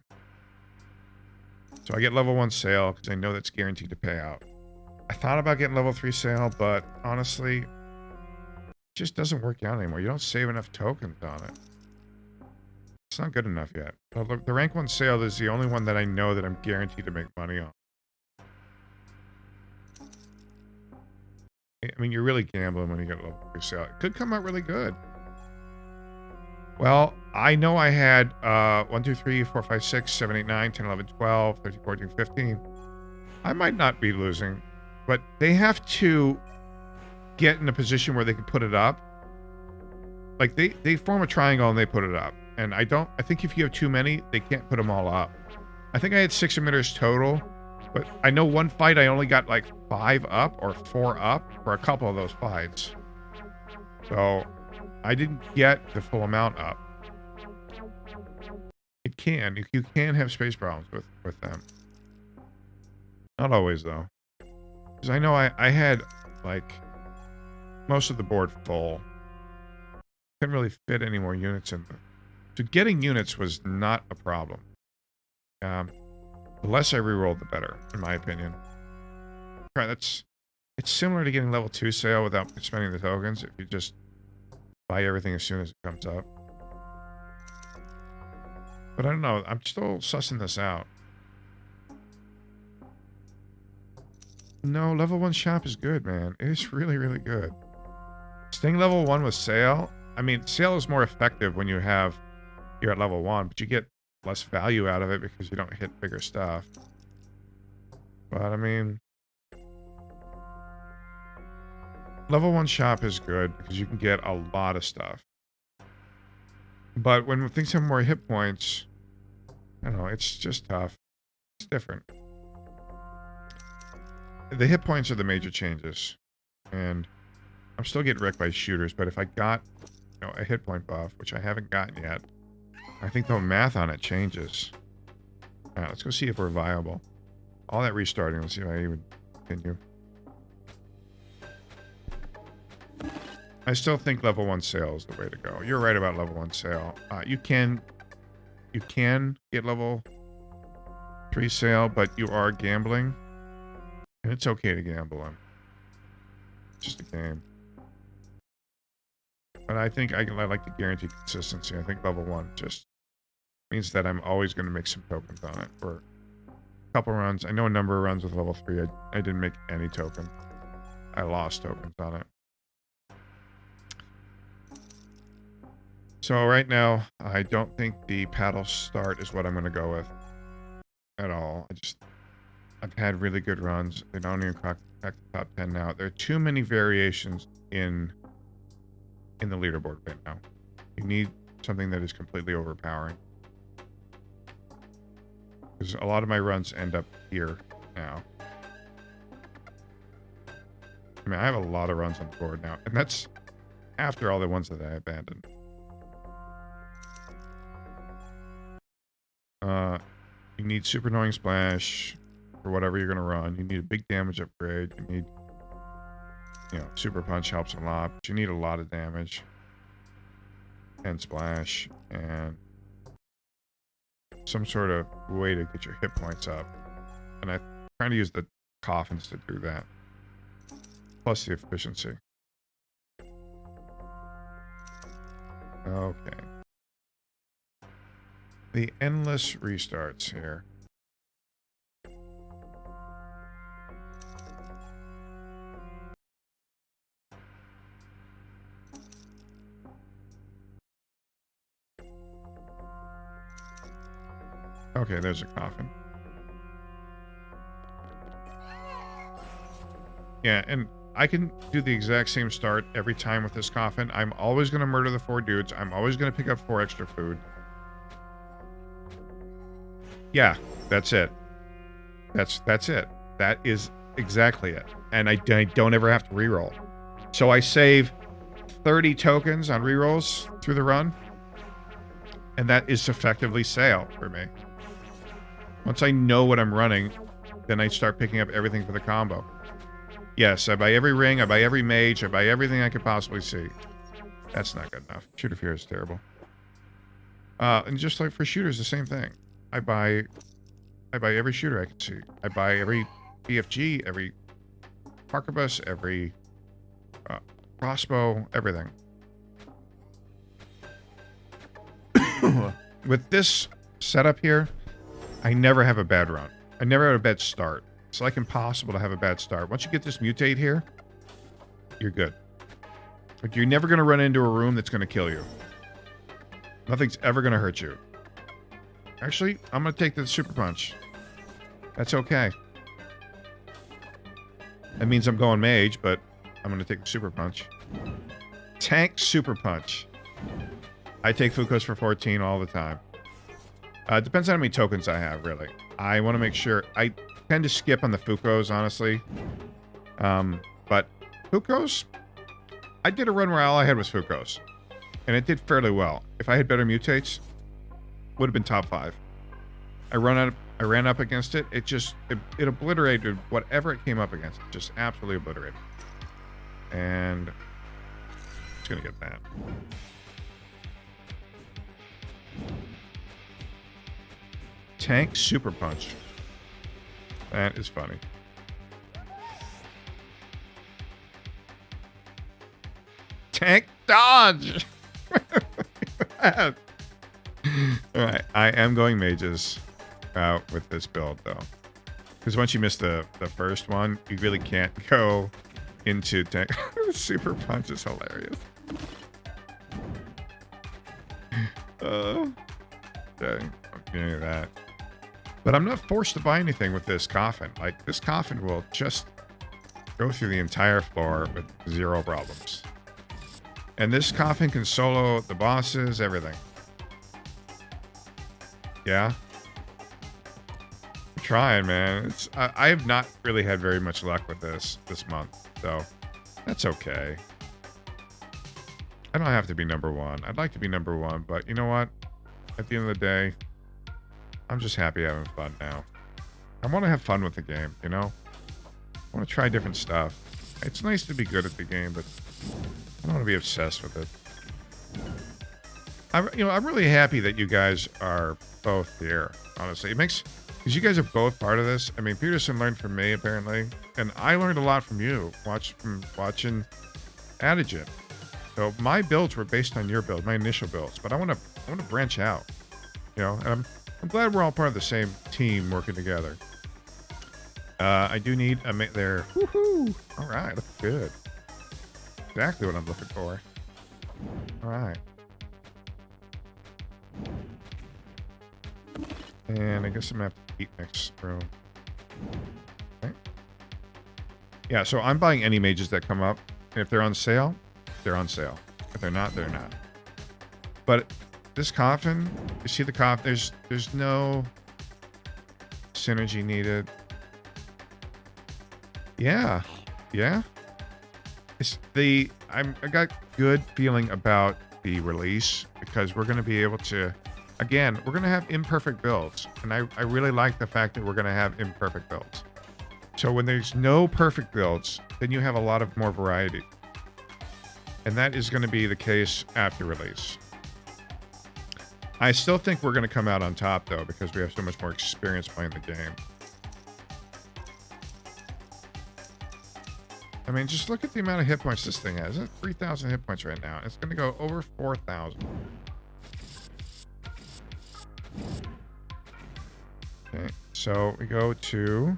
So I get level 1 sale, because I know that's guaranteed to pay out. I thought about getting level 3 sale, but honestly, it just doesn't work out anymore. You don't save enough tokens on it. It's not good enough yet. But the rank 1 sale is the only one that I know that I'm guaranteed to make money on. I mean, you're really gambling when you get level 3 sale. It could come out really good. Well, I know I had 1, 2, 3, 4, 5, 6, 7, 8, 9, 10, 11, 12, 13, 14, 15. I might not be losing, but they have to get in a position where they can put it up. Like, they form a triangle and they put it up. And I think if you have too many, they can't put them all up. I think I had 6 emitters total, but I know one fight I only got like 5 up or 4 up for a couple of those fights. So I didn't get the full amount up. It can. You can have space problems with them. Not always, though. Because I know I had, like, most of the board full. Couldn't really fit any more units in there. So getting units was not a problem. The less I rerolled, the better, in my opinion. Right, it's similar to getting level 2 sale without spending the tokens. If you just buy everything as soon as it comes up. But I don't know. I'm still sussing this out. No, level 1 shop is good, man. It's really, really good. Staying level 1 with sale. I mean, sale is more effective when you're at level 1, but you get less value out of it because you don't hit bigger stuff. But I mean, level 1 shop is good because you can get a lot of stuff. But when things have more hit points, I don't know, it's just tough. It's different. The hit points are the major changes. And I'm still getting wrecked by shooters, but if I got, a hit point buff, which I haven't gotten yet, I think the math on it changes. Alright, let's go see if we're viable. All that restarting, let's see if I even continue. I still think level 1 sale is the way to go. You're right about level 1 sale. You can get level 3 sale, but you are gambling. And it's okay to gamble on. It's just a game. But I think I like to guarantee consistency. I think level 1 just means that I'm always going to make some tokens on it for a couple runs. I know a number of runs with level 3. I didn't make any token. I lost tokens on it. So right now, I don't think the paddle start is what I'm going to go with at all. I've had really good runs. They don't even crack the top 10 now. There are too many variations in the leaderboard right now. You need something that is completely overpowering. Because a lot of my runs end up here now. I mean, I have a lot of runs on the board now. And that's after all the ones that I abandoned. You need super annoying splash for whatever you're going to run. You need a big damage upgrade. You need, super punch helps a lot, but you need a lot of damage. And splash. And some sort of way to get your hit points up. And I'm trying to use the coffins to do that. Plus the efficiency. Okay. The endless restarts here. Okay, there's a coffin. Yeah, and I can do the exact same start every time with this coffin. I'm always going to murder the 4 dudes. I'm always going to pick up 4 extra food. Yeah, that's it. That's it. That is exactly it. And I don't ever have to reroll. So I save 30 tokens on rerolls through the run. And that is effectively sale for me. Once I know what I'm running, then I start picking up everything for the combo. Yes, I buy every ring, I buy every mage, I buy everything I could possibly see. That's not good enough. Shooter fear is terrible. And just like for shooters, the same thing. I buy every shooter I can see. I buy every BFG, every arquebus, every crossbow, everything. With this setup here, I never have a bad run. I never have a bad start. It's like impossible to have a bad start. Once you get this mutate here, you're good. Like you're never going to run into a room that's going to kill you. Nothing's ever going to hurt you. Actually, I'm going to take the super punch. That's okay. That means I'm going mage, but I'm going to take the super punch. Tank super punch. I take Fukos for 14 all the time. It depends on how many tokens I have, really. I want to make sure... I tend to skip on the Fukos, honestly. But Fukos... I did a run where all I had was Fukos. And it did fairly well. If I had better mutates, would have been top 5. I ran up against it. It obliterated whatever it came up against. It just absolutely obliterated. And... it's going to get that. Tank super punch. That is funny. Tank dodge. Alright, I am going mages with this build though. Because once you miss the first one, you really can't go into tank. Super punch is hilarious. Dang, I'm getting that. But I'm not forced to buy anything with this coffin. Like, this coffin will just go through the entire floor with 0 problems. And this coffin can solo the bosses, everything. Yeah? I'm trying, man. I have not really had very much luck with this month, so that's okay. I don't have to be number 1. I'd like to be number 1, but you know what? At the end of the day, I'm just happy having fun now. I want to have fun with the game, you know? I want to try different stuff. It's nice to be good at the game, but I don't want to be obsessed with it. I'm really happy that you guys are both here, honestly. It makes... because you guys are both part of this. I mean, Peterson learned from me, apparently. And I learned a lot from you, from watching Adagent. So my builds were based on your build, my initial builds. But I want to branch out, you know? And I'm glad we're all part of the same team working together. I do need a mate there. Woohoo! All right, looks good. Exactly what I'm looking for. All right. And I guess I'm gonna have to eat next room. Okay. Yeah, so I'm buying any mages that come up. And if they're on sale, they're on sale. If they're not, they're not. But this coffin, you see the coffin, there's no synergy needed. Yeah. Yeah. I got good feeling about the release because we're going to be able to, again, we're going to have imperfect builds. And I really like the fact that we're going to have imperfect builds. So when there's no perfect builds, then you have a lot of more variety. And that is going to be the case after release. I still think we're going to come out on top, though, because we have so much more experience playing the game. I mean, just look at the amount of hit points this thing has. It's 3,000 hit points right now. It's going to go over 4,000. Okay, so we go to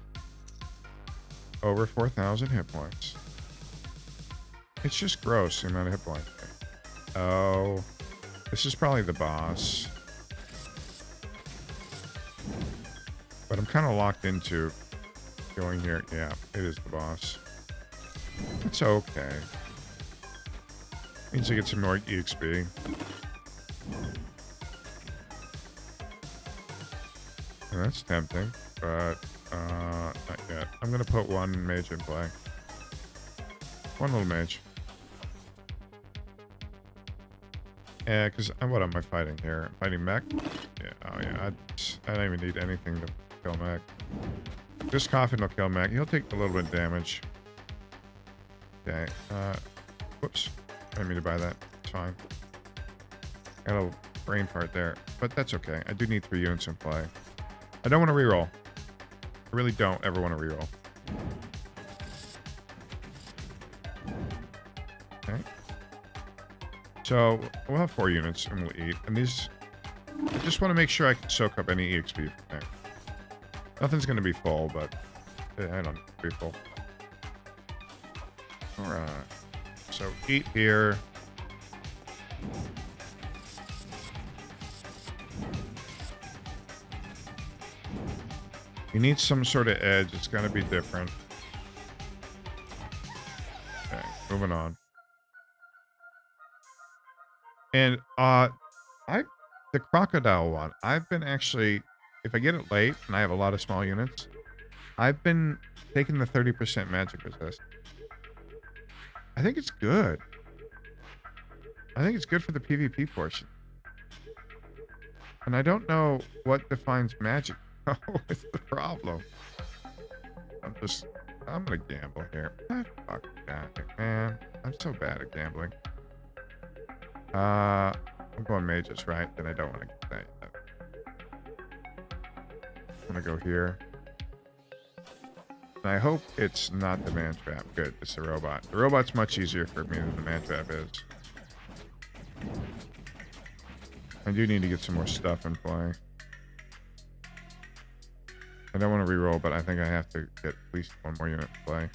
over 4,000 hit points. It's just gross, the amount of hit points. Oh, this is probably the boss. But I'm kind of locked into going here. Yeah, it is the boss. It's okay. Means I get some more EXP. Well, that's tempting, but not yet. I'm going to put one mage in play. One little mage. Yeah, because what am I fighting here? Fighting mech? Yeah, oh yeah, I don't even need anything to kill mech. This coffin will kill mech. He'll take a little bit of damage. Okay, whoops. I didn't mean to buy that. It's fine. Got a brain part there, but that's okay. I do need 3 units in play. I don't want to reroll. I really don't ever want to reroll. Okay. So we'll have 4 units and we'll eat. And these, I just want to make sure I can soak up any EXP from there. Nothing's going to be full, but I don't need to be full. Alright. So eat here. You need some sort of edge. It's going to be different. Okay, moving on. And the crocodile one, I've been actually, if I get it late and I have a lot of small units, I've been taking the 30% magic resist. I think it's good. I think it's good for the PvP portion. And I don't know what defines magic. Oh, it's the problem. I'm gonna gamble here. Fuck that, man. I'm so bad at gambling. I'm going mages, right? Then I don't want to get that yet. I'm gonna go here. And I hope it's not the man trap. Good, it's the robot. The robot's much easier for me than the man trap is. I do need to get some more stuff in play. I don't want to reroll, but I think I have to get at least 1 more unit in play.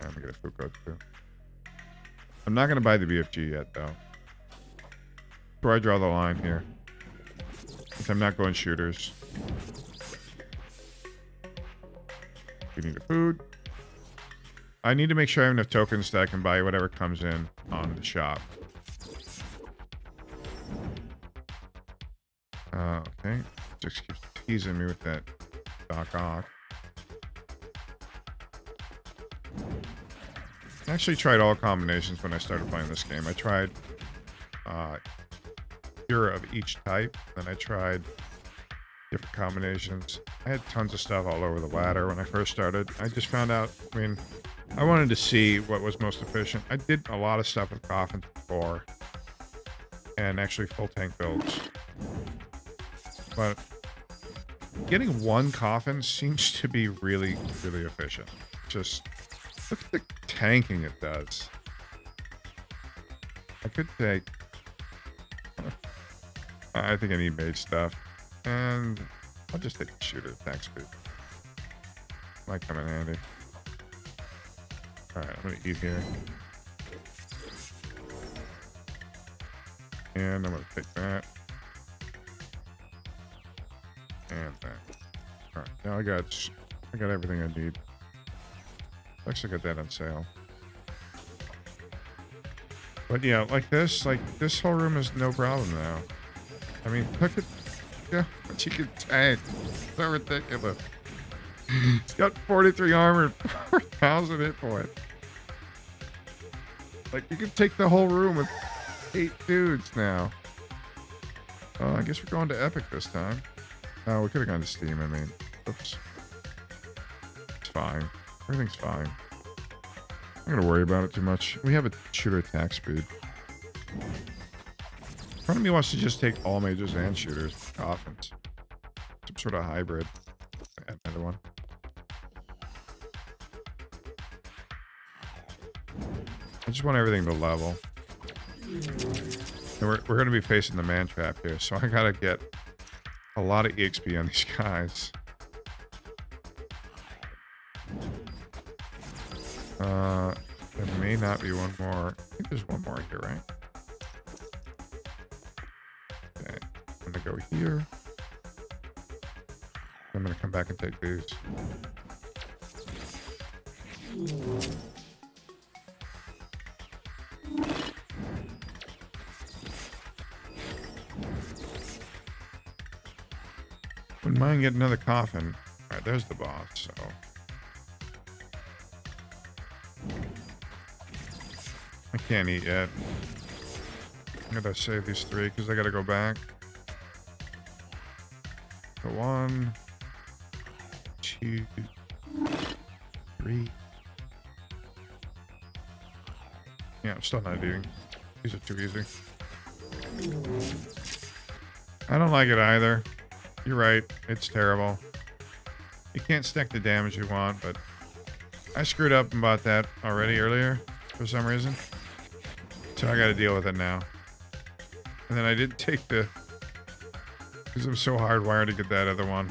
I'm gonna get a food code too. I'm not gonna buy the BFG yet, though. Before I draw the line here, because I'm not going shooters. We need a food. I need to make sure I have enough tokens that I can buy whatever comes in on the shop. Okay. Just keeps teasing me with that Doc Ock. I actually tried all combinations when I started playing this game. I tried Cure of each type, then I tried different combinations. I had tons of stuff all over the ladder when I first started. I just found out, I mean, I wanted to see what was most efficient. I did a lot of stuff with coffins before, and actually full tank builds. But getting 1 coffin seems to be really, really efficient. Just look at the tanking it does. I could take... I think I need mage stuff. And I'll just take a shooter attack speed. Might come in handy. Alright, I'm gonna eat here. And I'm gonna take that. And that. Alright, now I got everything I need. Actually got that on sale. But yeah, like this whole room is no problem now. I mean, look at what you can tank. It's so ridiculous. It's got 43 armor, 4,000 hit points. Like, you can take the whole room with 8 dudes now. Oh, I guess we're going to Epic this time. Oh, we could have gone to Steam, I mean. Oops. It's fine. Everything's fine. I'm gonna worry about it too much. We have a shooter attack speed. Part of me wants to just take all mages and shooters, coffins. Some sort of hybrid. Add another one. I just want everything to level. And we're going to be facing the man trap here, so I got to get a lot of EXP on these guys. There may not be one more. I think there's one more here, right? Okay, I'm going to go here. I'm going to come back and take these. Wouldn't mind getting another coffin. Alright, there's the boss, so. I can't eat yet. I'm gonna save these 3 because I gotta go back. So 1, 2, 3. Yeah, I'm still not eating. These are too easy. I don't like it either. You're right. It's terrible. You can't stack the damage you want, but I screwed up about that already earlier for some reason. So I got to deal with it now. And then I did take the... because I'm so hardwired to get that other one.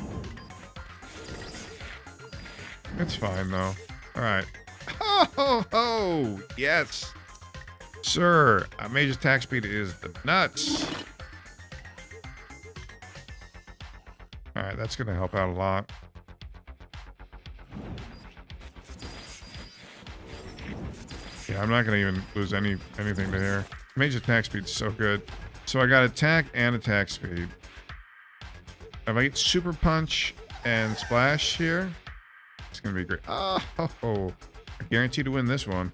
It's fine, though. Alright. Oh, ho! Yes! Sir, a mage attack speed is the nuts. Alright, that's going to help out a lot. Yeah, I'm not going to even lose anything to here. Mage attack speed's so good. So I got attack and attack speed. If I get super punch and splash here, it's going to be great. Oh, I guarantee to win this one.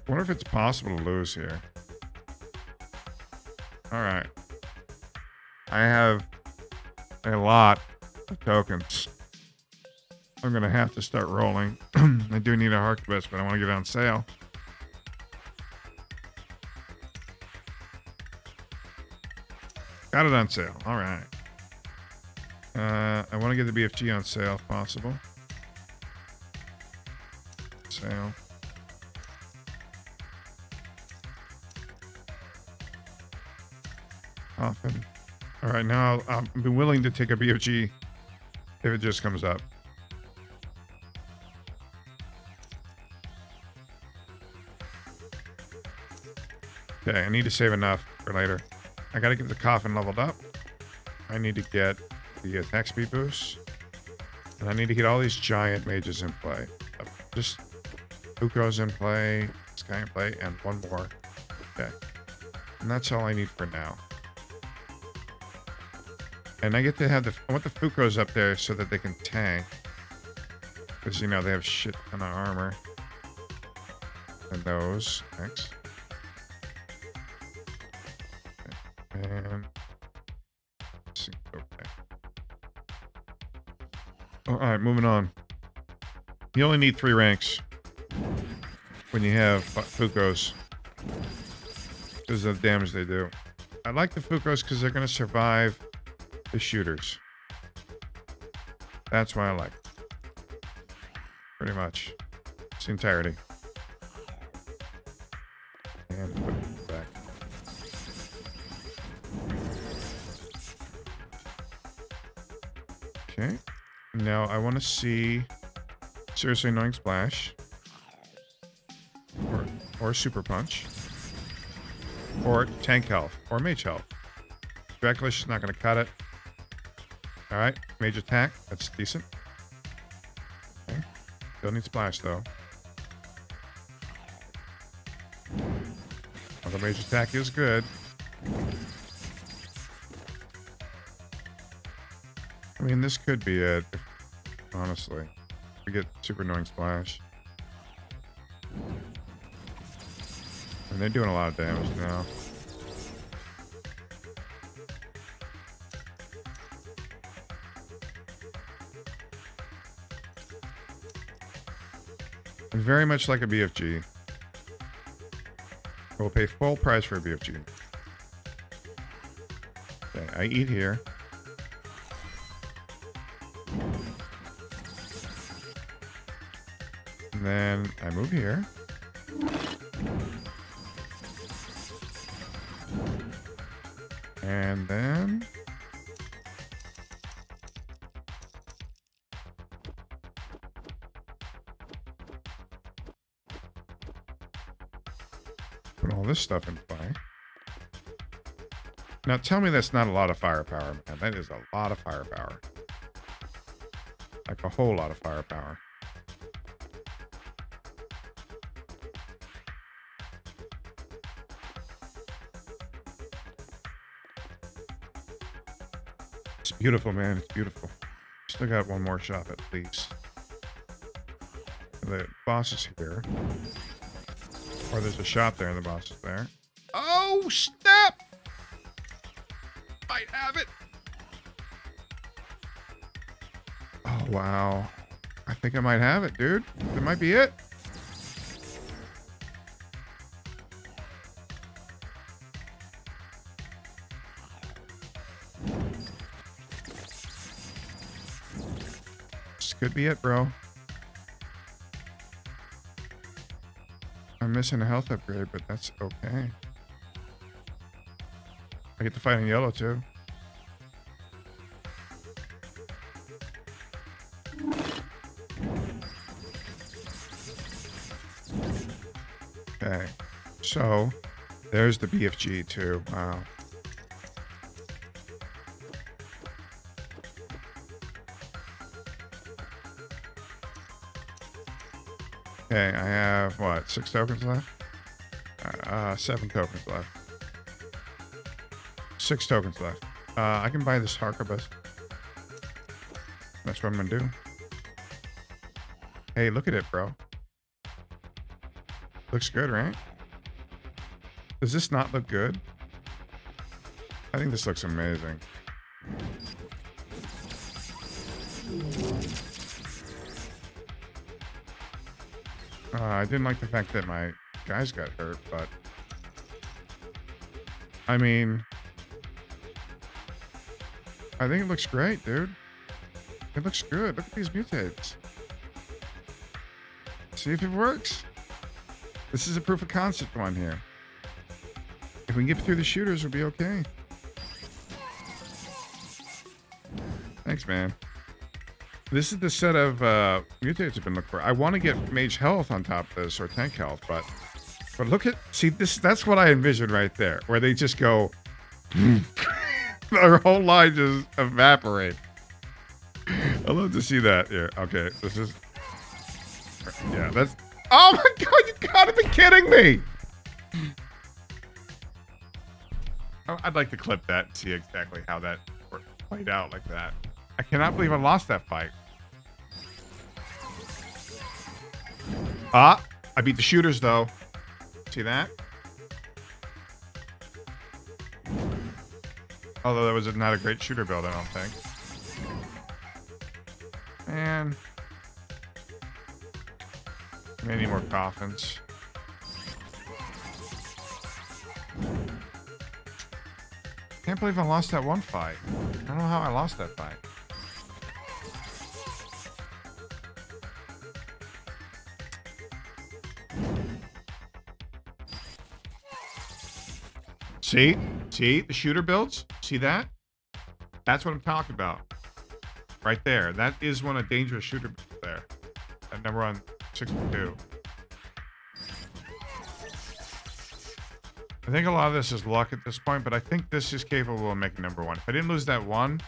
I wonder if it's possible to lose here. Alright. I have a lot of tokens. I'm going to have to start rolling. I do need a harquebus, but I want to get it on sale. Got it on sale. Alright. I want to get the BFG on sale if possible. Sale. Often. All right, now I'll be willing to take a BFG if it just comes up. Okay, I need to save enough for later. I got to get the coffin leveled up. I need to get the attack speed boost. And I need to get all these giant mages in play. Just Uko's in play, this guy in play, and one more. Okay. And that's all I need for now. And I get to have I want the Fucos up there so that they can tank. Because, you know, they have shit ton of armor. And those. Thanks. Okay. And... let's see. Okay. Alright, moving on. You only need 3 ranks when you have Fucos. Because of the damage they do. I like the Fucos because they're going to survive the shooters. That's why I like it. Pretty much. It's the entirety. And put it back. Okay. Now I want to see seriously annoying splash. Or super punch. Or tank health. Or mage health. Reckless is not going to cut it. Alright, mage attack. That's decent. Okay. Still need splash, though. Well, the mage attack is good. I mean, this could be it, honestly. We get super annoying splash. And they're doing a lot of damage now. Very much like a BFG. We'll pay full price for a BFG. Okay, I eat here. then I move here. And then put all this stuff in play. Now tell me that's not a lot of firepower, man. That is a lot of firepower. Like a whole lot of firepower. It's beautiful, man. It's beautiful. Still got one more shop at least. The boss is here. Or there's a shop there and the boss is there. Oh, snap! Might have it. Oh, wow. I think I might have it, dude. That might be it. This could be it, bro. I'm missing a health upgrade, but that's okay. I get to fight in yellow, too. Okay. So, there's the BFG, too. Wow. Okay, I have, what, 6 tokens left? 7 tokens left. 6 tokens left. I can buy this harquebus. That's what I'm gonna do. Hey, look at it, bro. Looks good, right? Does this not look good? I think this looks amazing. I didn't like the fact that my guys got hurt, but I mean, I think it looks great, dude. It looks good. Look at these mutates. See if it works. This is a proof of concept one here. If we can get through the shooters, we'll be okay. Thanks, man. This is the set of mutates I've been looking for. I want to get mage health on top of this, or tank health, but look at, see this, that's what I envisioned right there, where they just go, their whole line just evaporate. I love to see that. Yeah, okay, this is, yeah, that's, oh my god, you gotta be kidding me! I'd like to clip that and see exactly how that played out like that. I cannot believe I lost that fight. Ah, I beat the shooters though. See that? Although that was not a great shooter build, I don't think. And I need more coffins. Can't believe I lost that one fight. I don't know how I lost that fight. See? See the shooter builds? See that? That's what I'm talking about. Right there. That is one of dangerous shooter builds there. At number on 62. I think a lot of this is luck at this point, but I think this is capable of making number one. If I didn't lose that one,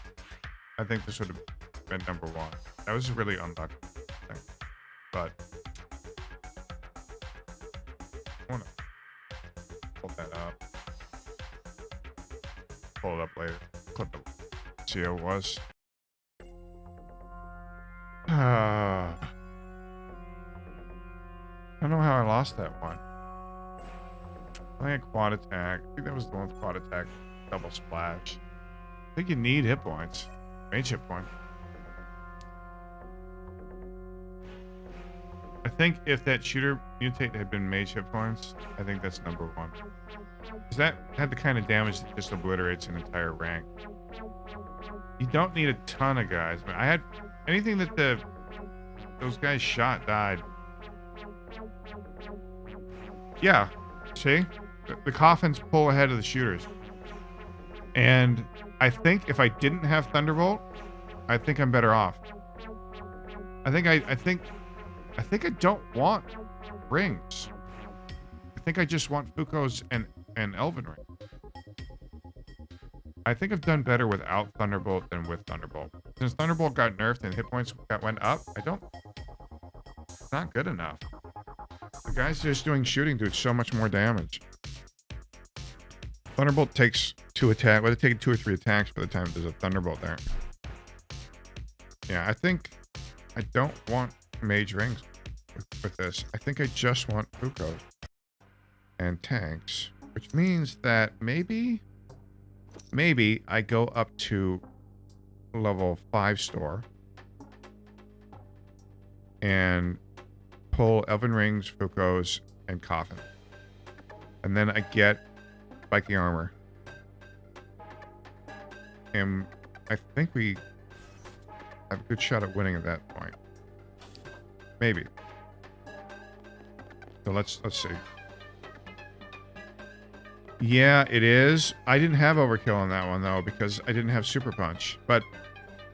I think this would have been number one. That was really unlucky. But I want to pull that up. Pull it up later. Clip it. See how it was. I don't know how I lost that one. I think a quad attack. I think that was the one with quad attack. Double splash. I think you need hit points. Mage hit point. I think if that shooter mutate had been mage hit points, I think that's number one. Because that had the kind of damage that just obliterates an entire rank. You don't need a ton of guys. I had anything that those guys shot died. Yeah. See? The coffins pull ahead of the shooters. And I think if I didn't have Thunderbolt, I think I'm better off. I think I don't want rings. I think I just want Fuko's and Elven Ring. I think I've done better without Thunderbolt than with Thunderbolt. Since Thunderbolt got nerfed and hit points went up, it's not good enough. The guys just doing shooting do so much more damage. Thunderbolt takes 2 attacks. Well, it takes 2 or 3 attacks by the time there's a Thunderbolt there. Yeah, I think I don't want mage rings with this. I think I just want Fuko's and tanks, which means that maybe I go up to level 5 store and pull Elven Rings, Fuko's, and Coffin. And then I get Viking armor. And I think we have a good shot at winning at that point. Maybe. So let's see. Yeah, it is. I didn't have overkill on that one though because I didn't have super punch. But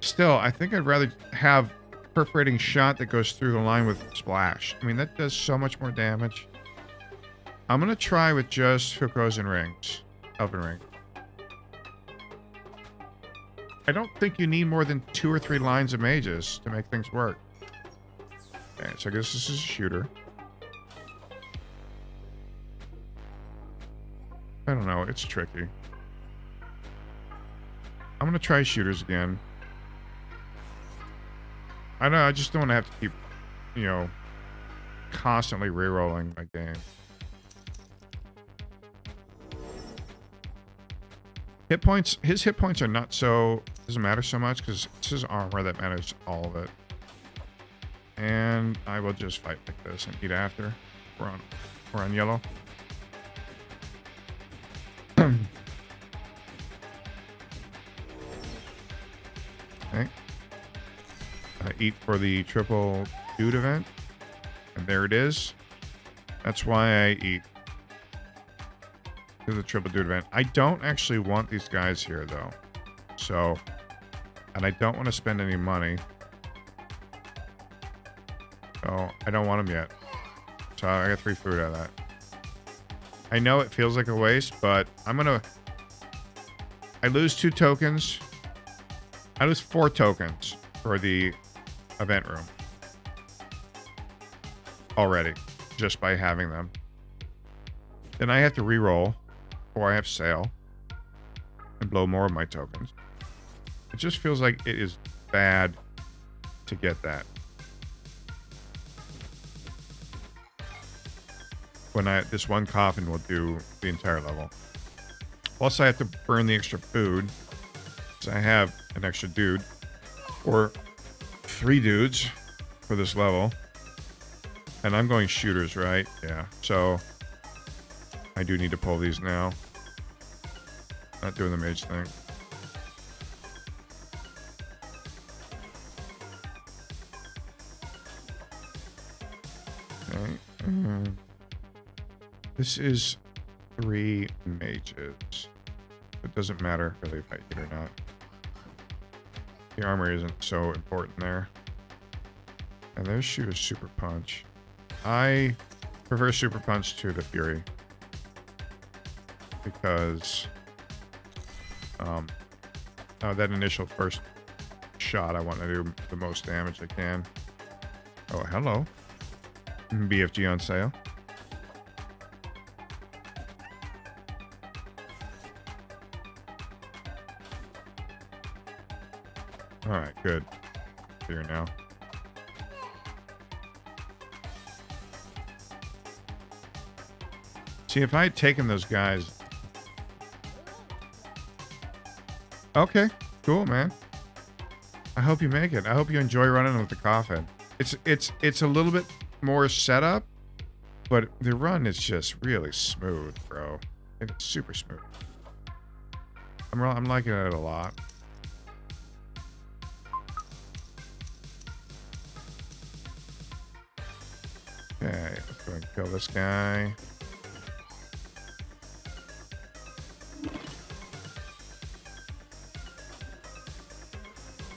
still, I think I'd rather have perforating shot that goes through the line with splash. I mean, that does so much more damage. I'm gonna try with just Fuko's and rings. Elven ring. I don't think you need more than 2 or 3 lines of mages to make things work. Okay, so I guess this is a shooter. I don't know, it's tricky. I'm gonna try shooters again. I know, I just don't want to have to keep, you know, constantly re-rolling my game. Hit points, his hit points are not so, doesn't matter so much because it's his armor that matters all of it. And I will just fight like this and eat after. We're on yellow. Okay. I eat for the triple dude event. And there it is. That's why I eat. To the triple dude event. I don't actually want these guys here though. So, and I don't want to spend any money. So, I don't want them yet. So, I got 3 food out of that. I know it feels like a waste, but I'm gonna... I lose 2 tokens. I lose 4 tokens for the event room. Already. Just by having them. Then I have to re-roll. Or I have sale. And blow more of my tokens. It just feels like it is bad to get that. When this one coffin will do the entire level. Plus I have to burn the extra food. So I have an extra dude. Or 3 dudes for this level. And I'm going shooters, right? Yeah. So I do need to pull these now. Not doing the mage thing. Okay. This is 3 mages. It doesn't matter really if I hit or not. The armor isn't so important there. And there's Shooter's Super Punch. I prefer Super Punch to the Fury. Because that initial first shot, I want to do the most damage I can. Oh, hello. BFG on sale. Alright, good. Here now. See, if I had taken those guys... Okay, cool, man. I hope you make it. I hope you enjoy running with the coffin. It's a little bit more setup, but the run is just really smooth, bro. It's super smooth. I'm liking it a lot. Okay, let's go and kill this guy.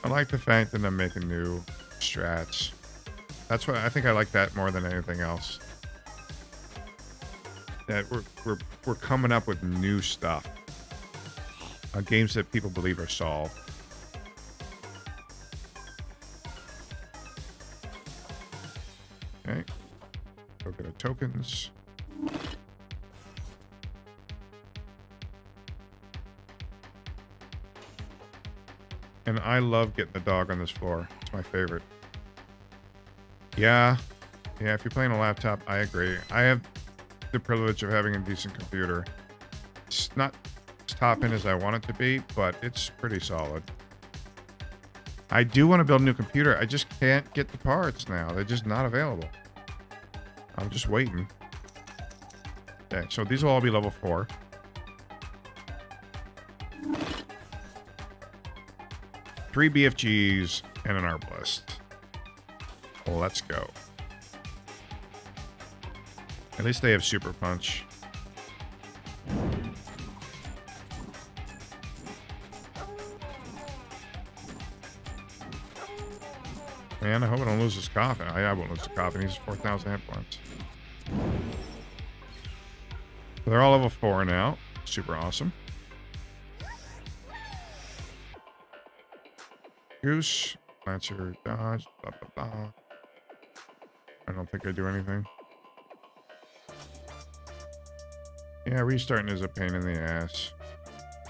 I like the fact that I'm making new strats. That's what I think. I like that more than anything else. That we're coming up with new stuff on games that people believe are solved. Okay, go get our tokens. And I love getting the dog on this floor. It's my favorite. Yeah, if you're playing a laptop, I agree. I have the privilege of having a decent computer. It's not as top end as I want it to be, but it's pretty solid. I do want to build a new computer. I just can't get the parts now. They're just not available. I'm just waiting. Okay, so these will all be level 4. Three BFGs and an Arbalest. Well, let's go. At least they have Super Punch. Man, I hope I don't lose this coffin. I won't lose the coffin. He's 4,000 hit points. So they're all level 4 now. Super awesome. Goose, Lancer, dodge, blah, blah, blah. I don't think I do anything. Yeah, restarting is a pain in the ass.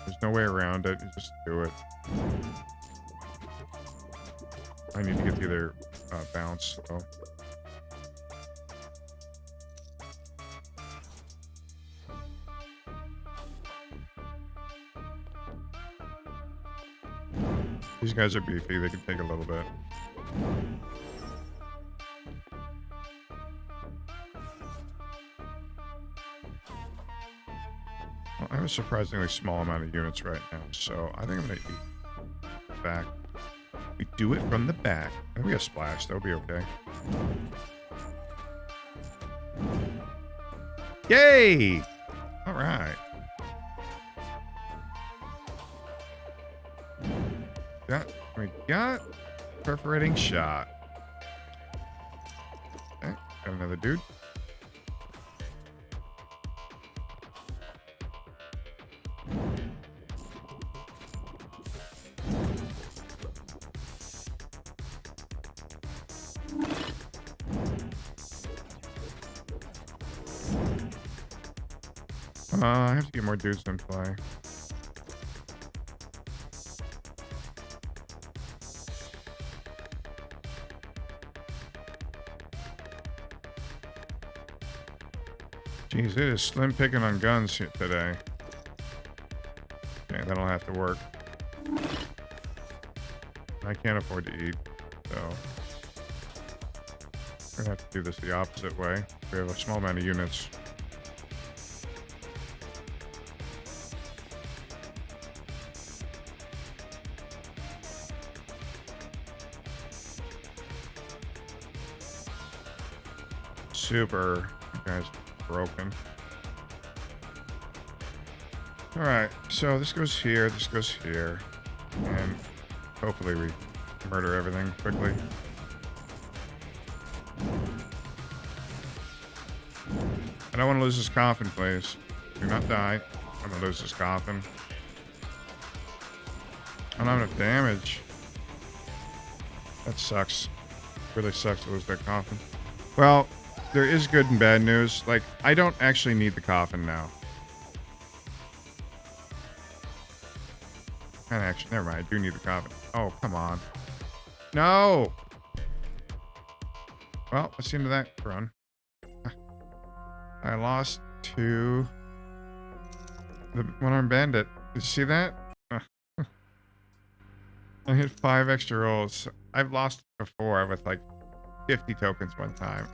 There's no way around it. You just do it. I need to get the other bounce, though. These guys are beefy. They can take a little bit. Well, I have a surprisingly small amount of units right now, so I think I'm going to eat back. We do it from the back. And we got splash. That'll be okay. Yay! All right. We got perforating shot. Okay, got another dude. I have to get more dudes in play. Jeez, it is slim picking on guns here today. Okay, that'll have to work. I can't afford to eat, so we're gonna have to do this the opposite way. We have a small amount of units. Super, you guys broken. All right, so this goes here, and hopefully we murder everything quickly. I don't want to lose this coffin, please. Do not die. I'm gonna lose this coffin. I don't have enough damage. That sucks. Really sucks to lose that coffin. Well, there is good and bad news. Like, I don't actually need the coffin now. And actually, never mind. I do need the coffin. Oh, come on. No! Well, let's see into that run. I lost to the one-armed bandit. Did you see that? I hit 5 extra rolls. I've lost before with like 50 tokens one time.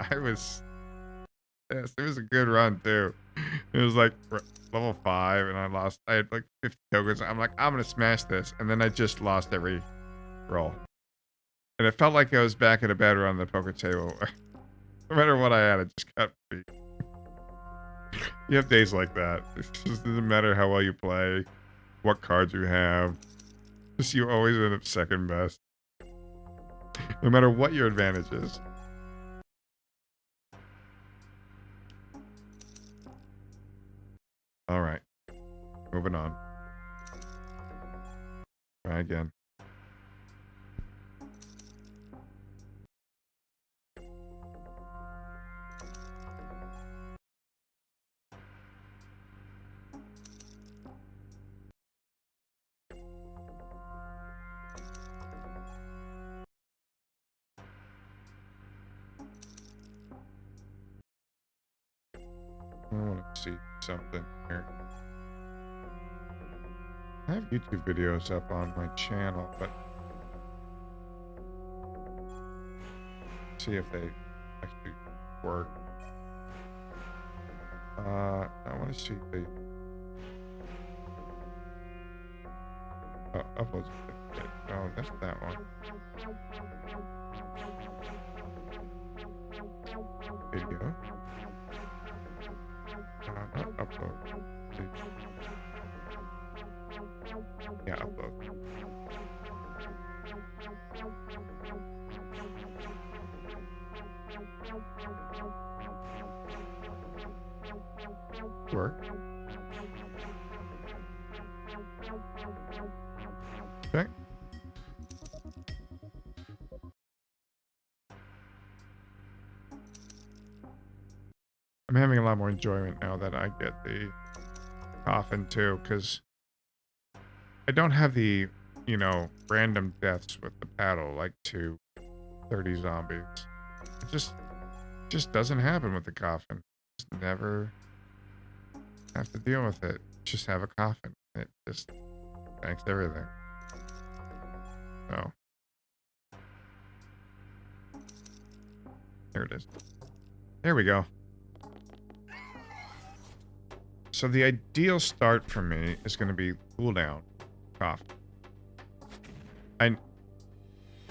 Yes, it was a good run too. It was like level 5 and I had like 50 tokens. I'm like, I'm gonna smash this. And then I just lost every roll. And it felt like I was back at a bad run on the poker table. No matter what I had, I just got beat. You have days like that. It just doesn't matter how well you play, what cards you have. Just you always end up second best. No matter what your advantage is. All right. Moving on. Try again. I want to see something here. I have YouTube videos up on my channel, but see if they actually work. I want to see if they uploads. Oh, that's that one. Video. Not upload. Yeah, upload. Work. Okay. I'm having a lot more enjoyment now that I get the coffin too, because I don't have the, you know, random deaths with the paddle like to 30 zombies. It just doesn't happen with the coffin. Just never have to deal with it. Just have a coffin. It just thanks everything. So there it is. There we go. So the ideal start for me is going to be cooldown, coffin.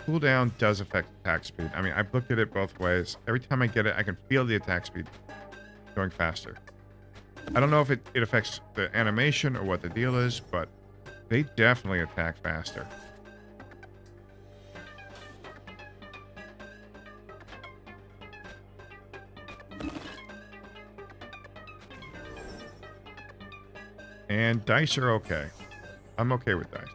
Cooldown does affect attack speed. I mean, I've looked at it both ways. Every time I get it, I can feel the attack speed going faster. I don't know if it affects the animation or what the deal is, but they definitely attack faster. And dice are okay. I'm okay with dice.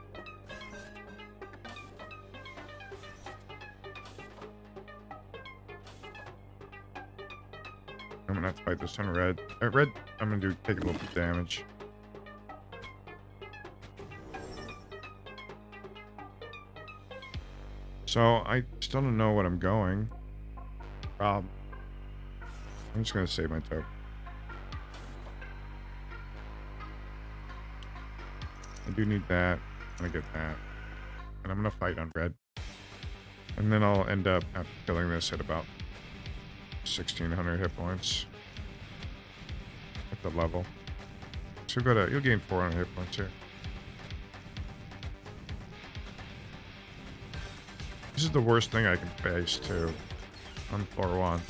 I'm gonna have to fight this on red. Red, I'm gonna take a little bit of damage. So I still don't know what I'm going. I'm just gonna save my token. I do need that. I'm gonna get that. And I'm gonna fight on red. And then I'll end up after killing this at about 1600 hit points. At the level. So you'll gain 400 hit points here. This is the worst thing I can face too. On floor 1.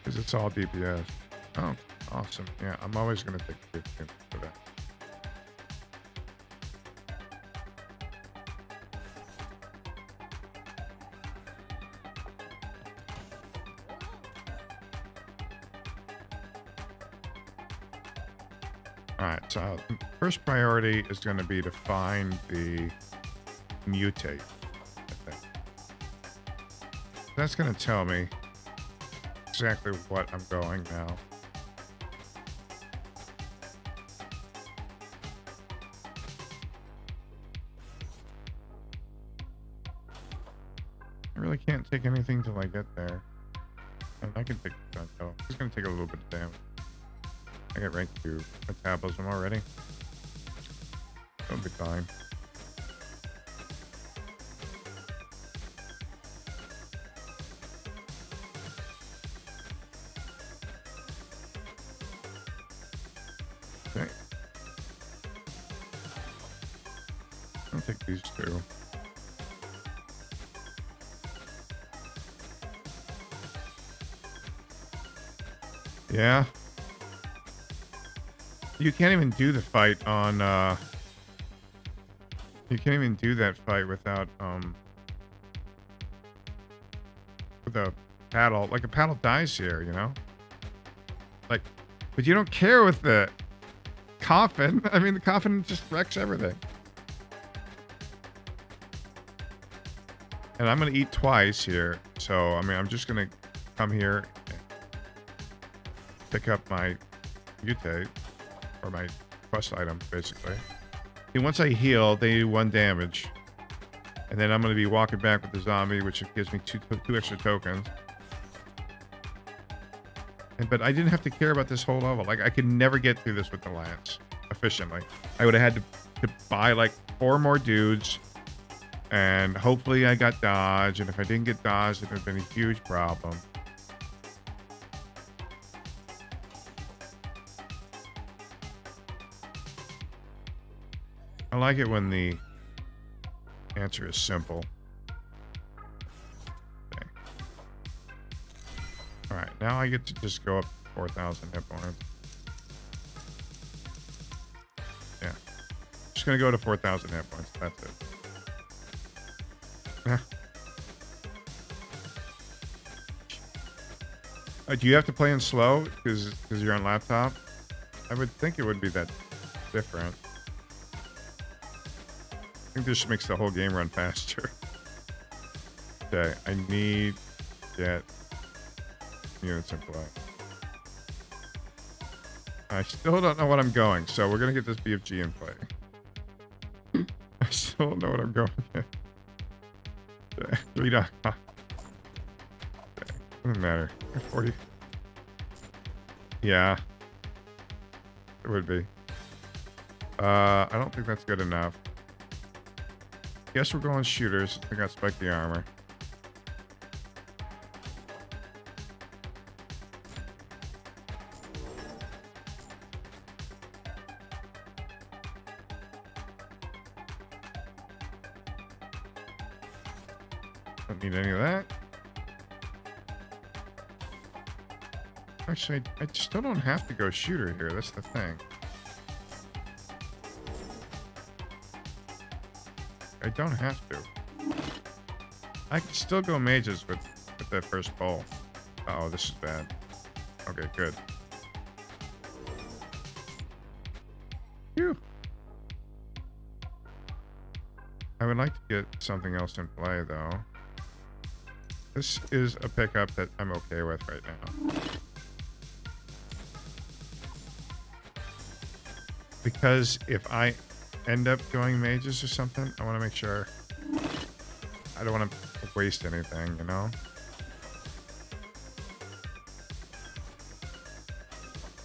Because it's all DPS. Oh. Awesome. Yeah, I'm always going to take 15 for that. Alright, so first priority is going to be to find the mutate, I think. That's going to tell me exactly what I'm going now. I really can't take anything till I get there. And I can take the gun though. It's gonna take a little bit of damage. I got rank 2 metabolism already. That'll be fine. Okay. I'll take these 2. Yeah. You can't even do the fight on You can't even do that fight without with a paddle. Like a paddle dies here, you know? Like, but you don't care with the coffin. I mean, the coffin just wrecks everything. And I'm going to eat twice here. So, I mean, I'm just going to come here and pick up my mutate, or my quest item, basically. And once I heal, they do 1 damage. And then I'm going to be walking back with the zombie, which gives me two extra tokens. But I didn't have to care about this whole level. Like, I could never get through this with the lance efficiently. I would have had to buy like 4 more dudes, and hopefully I got dodge. And if I didn't get dodge, it would have been a huge problem. I like it when the answer is simple. Okay. All right, now I get to just go up to 4,000 hit points. Yeah, just gonna go to 4,000 hit points. That's it. Yeah. Do you have to play in slow because you're on laptop? I would think it would be that different. I think this makes the whole game run faster. Okay, I need to get units in play. I still don't know what I'm going, so we're gonna get this BFG in play. I still don't know what I'm going in. 3 down. Okay. Doesn't matter. 40. Yeah. It would be. I don't think that's good enough. Guess we're going shooters. I got spike the armor. Don't need any of that. Actually, I still don't have to go shooter here. That's the thing. I don't have to. I can still go mages with that first bowl. Oh, this is bad. Okay, good. Phew. I would like to get something else in play, though. This is a pickup that I'm okay with right now. Because if I end up going mages or something, I want to make sure I don't want to waste anything, you know?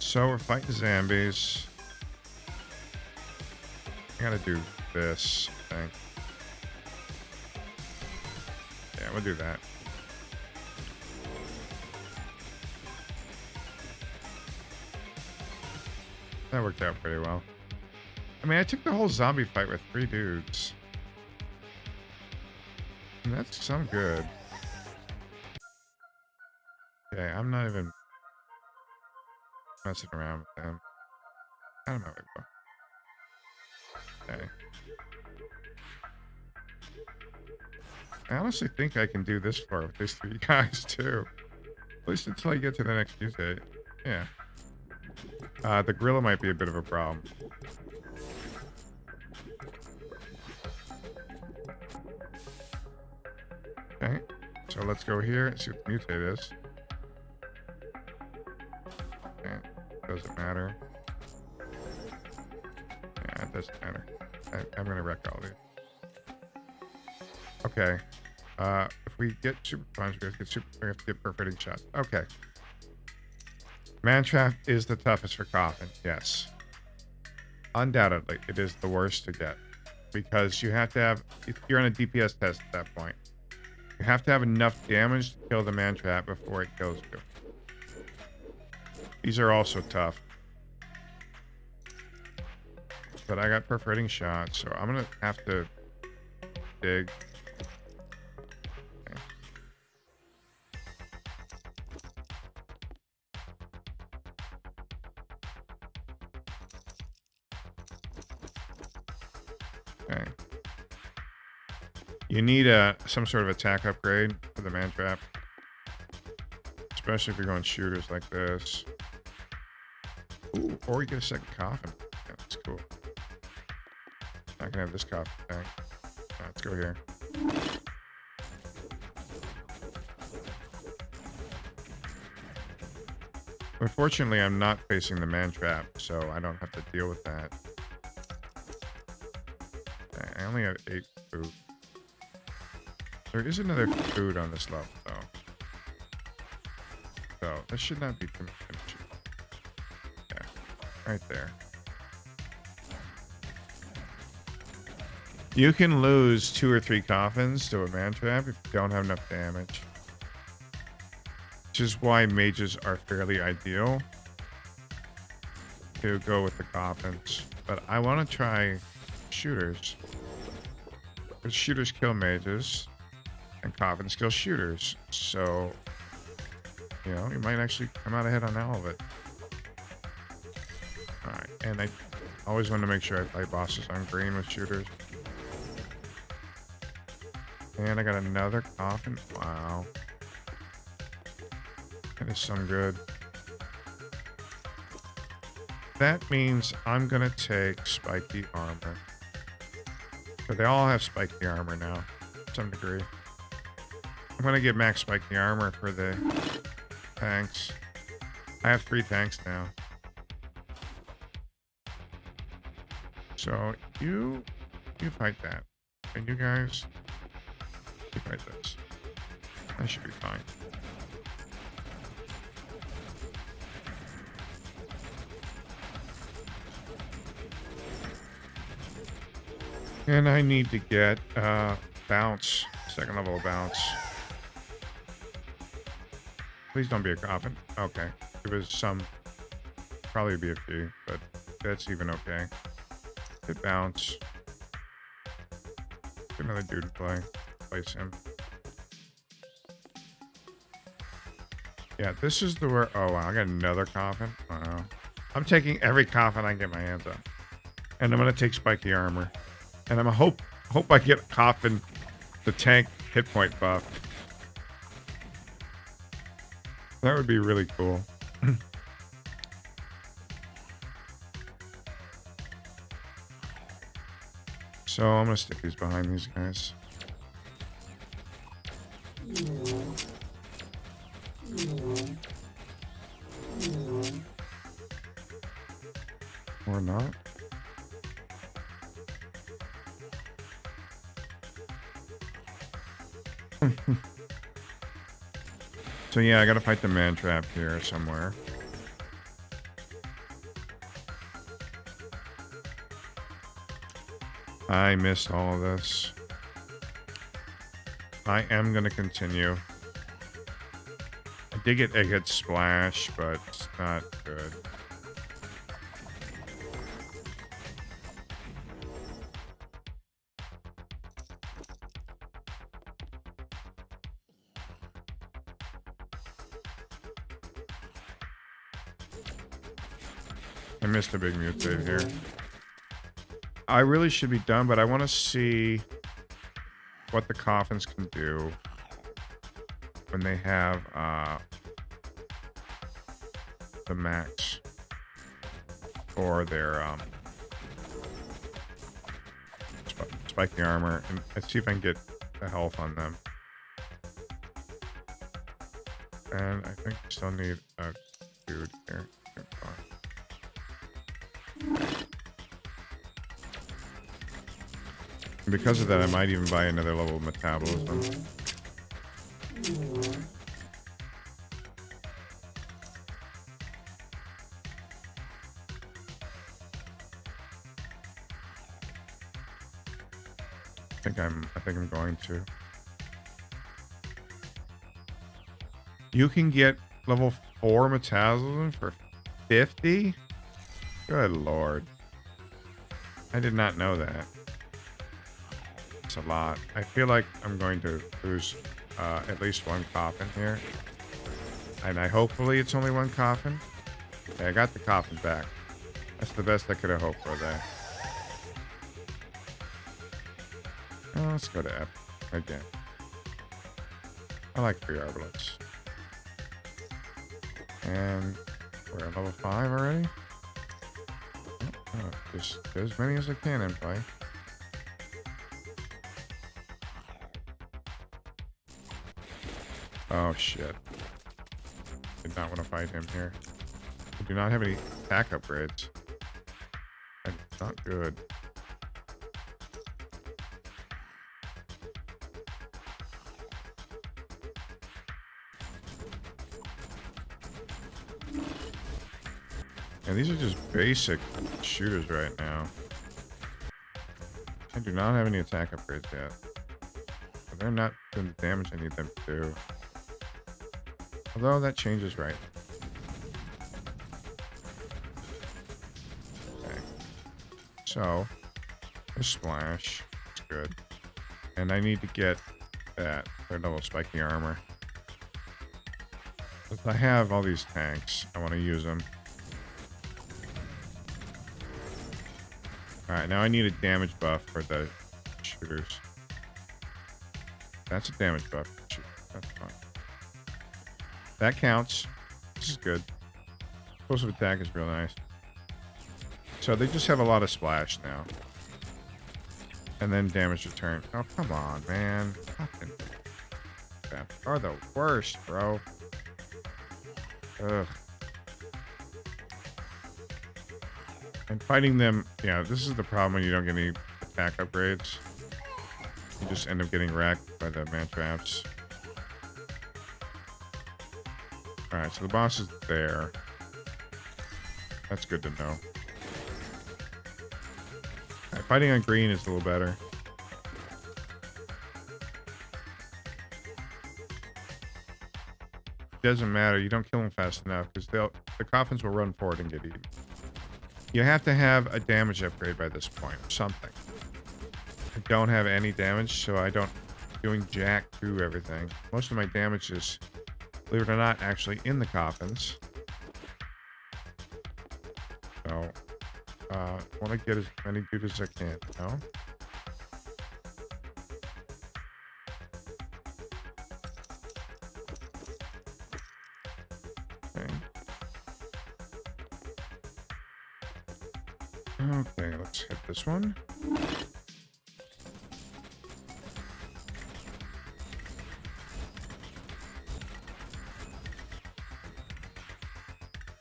So we're fighting zombies. I gotta do this thing. Yeah, we'll do that. That worked out pretty well. I mean, I took the whole zombie fight with 3 dudes. And that's some good. Okay, I'm not even messing around with them. Out of my way, bro. Okay. I honestly think I can do this far with these 3 guys, too. At least until I get to the next mutate. Yeah. The gorilla might be a bit of a problem. Okay, so let's go here and see what the mutate is. Okay, doesn't matter. Yeah, it doesn't matter. I'm gonna wreck all these. Okay, if we get super punch, we have to get perforating shots. Okay. Mantrap is the toughest for coffin, yes. Undoubtedly, it is the worst to get. Because you have to have, if you're on a DPS test at that point, you have to have enough damage to kill the mantrap before it kills you. These are also tough. But I got perforating shots, so I'm gonna have to dig. Okay. Okay. You need some sort of attack upgrade for the man trap. Especially if you're going shooters like this. Ooh, or you get a second coffin. Yeah, that's cool. I can have this coffin tank. Let's go here. Unfortunately, I'm not facing the man trap, so I don't have to deal with that. I only have 8 food. There is another food on this level, though. So, that should not be too much. Yeah, right there. You can lose 2 or 3 coffins to a man trap if you don't have enough damage. Which is why mages are fairly ideal to go with the coffins. But I want to try shooters. Because shooters kill mages, and coffins kill shooters. So, you know, you might actually come out ahead on all of it. Alright, and I always want to make sure I fight bosses on green with shooters. And I got another coffin. Wow. That is some good. That means I'm going to take spiky armor. So they all have spiky armor now, to some degree. I'm going to get max spiky armor for the tanks. I have 3 tanks now. So you fight that. And you guys, you fight this. That should be fine. And I need to get bounce, 2nd level of bounce. Please don't be a coffin. Okay. It was some, probably be a few, but that's even okay. Get bounce. Get another dude to play. Place him. Yeah, this is the where. Oh wow, I got another coffin. Wow. I'm taking every coffin I can get my hands on. And I'm gonna take spiky armor. And I'm hope I get a coffin the tank hit point buff. That would be really cool. So I'm gonna stick these behind these guys. Or not. So yeah, I gotta fight the man trap here somewhere. I missed all of this. I am gonna continue. I did get Egghead Splash, but it's not good. I missed a big mutate here. I really should be done, but I want to see what the coffins can do when they have the max for their spiky armor, and let's see if I can get the health on them. And I think we still need a dude here. Because of that, I might even buy another level of metabolism. I think I'm going to. You can get level 4 metabolism for 50? Good lord. I did not know that. It's a lot. I feel like I'm going to lose at least 1 coffin here. And hopefully it's only 1 coffin. Okay, I got the coffin back. That's the best I could have hoped for there. Oh, let's go to F. Again. I like 3 arbalets. And we're at level 5 already? Oh, just get as many as I can in play. Oh shit. Did not want to fight him here. I do not have any attack upgrades. That's not good. And these are just basic shooters right now. I do not have any attack upgrades yet. But they're not doing the damage I need them to do. Although that changes right. Okay. So, a splash. It's good. And I need to get that third level spiky armor. If I have all these tanks, I want to use them. Alright, now I need a damage buff for the shooters. That's a damage buff for the shooters. That's fine. That counts. This is good. Explosive attack is real nice. So they just have a lot of splash now. And then damage return. Oh, come on, man. Fucking that are the worst, bro. Ugh. And fighting them, yeah, this is the problem when you don't get any attack upgrades. You just end up getting wrecked by the man traps. Alright, so the boss is there. That's good to know. Right, fighting on green is a little better. It doesn't matter, you don't kill them fast enough because the coffins will run forward and get eaten. You have to have a damage upgrade by this point, or something. I don't have any damage, so I don't doing jack through everything. Most of my damage is, believe it or not, actually in the coffins. So, I want to get as many dudes as I can, you know? Okay, let's hit this one.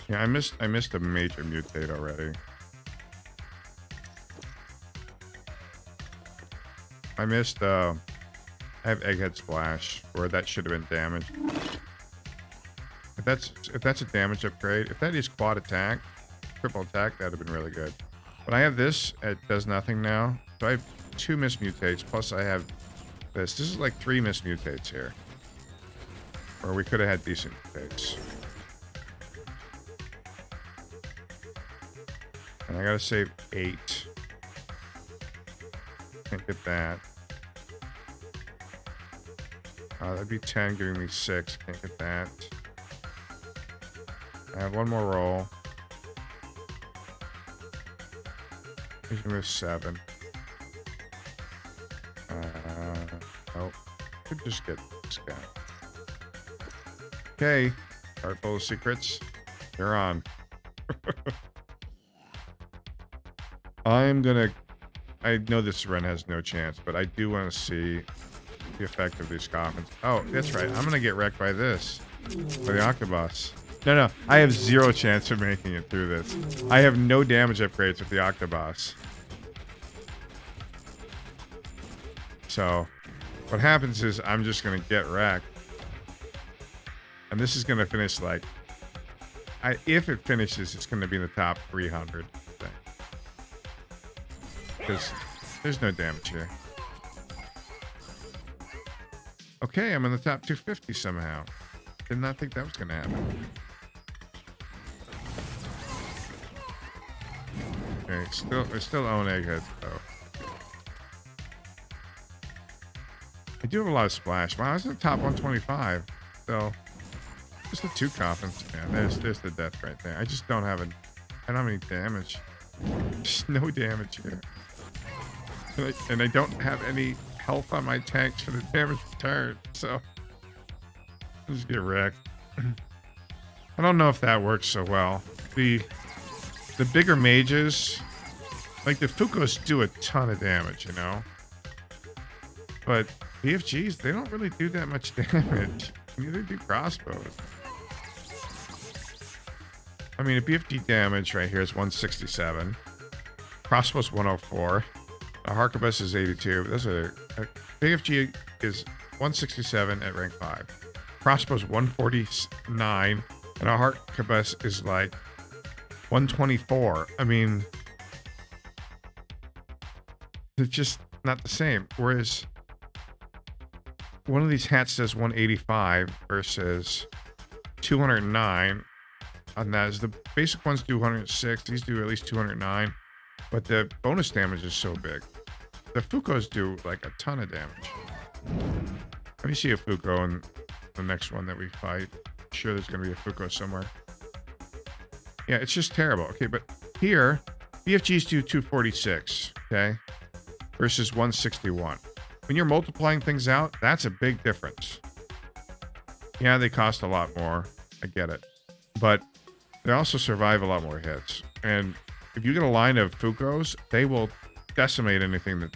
Yeah, I missed a major mutate already. I missed I have egghead splash where that should have been damaged. If that's a damage upgrade, if that is quad attack, triple attack, that'd have been really good. But I have this, it does nothing now. So I have 2 mismutates, plus I have this. This is like 3 mismutates here. Or we could have had decent mutates. And I gotta save 8. Can't get that. That'd be 10, giving me 6. Can't get that. I have one more roll. He's gonna move 7. Oh, could just get this guy. Okay, card full of secrets. You're on. I know this run has no chance, but I do want to see the effect of these coffins. Oh, that's right. I'm gonna get wrecked by this, by the Octobus. No, I have 0 chance of making it through this. I have no damage upgrades with the Octobus. So, what happens is I'm just gonna get wrecked, and this is gonna finish like, if it finishes, it's gonna be in the top 300 thing, because there's no damage here. Okay, I'm in the top 250 somehow. Did not think that was gonna happen. Okay, I still own eggheads though. I do have a lot of splash. Wow, I was in the top 125. So just the 2 coffins. Yeah, there's the death right there. I just don't have I don't have any damage. There's no damage here. And I don't have any health on my tanks for the damage return, so I'll just get wrecked. I don't know if that works so well. The bigger mages, like the Fukos, do a ton of damage, you know? But BFGs, they don't really do that much damage. Neither do crossbows. I mean, a BFG damage right here is 167. Crossbow's 104. A Harquebus is 82. That's a BFG is 167 at rank 5. Crossbow's 149. And a Harquebus is like 124. I mean, it's just not the same. Whereas one of these hats does 185 versus 209. And that is the basic ones do 106. These do at least 209. But the bonus damage is so big. The Fukos do like a ton of damage. Let me see a Fuko in the next one that we fight. I'm sure there's going to be a Fuko somewhere. Yeah, it's just terrible. Okay, but here, BFGs do 246, okay, versus 161. When you're multiplying things out, that's a big difference. Yeah, they cost a lot more. I get it. But they also survive a lot more hits. And if you get a line of Fukos, they will decimate anything that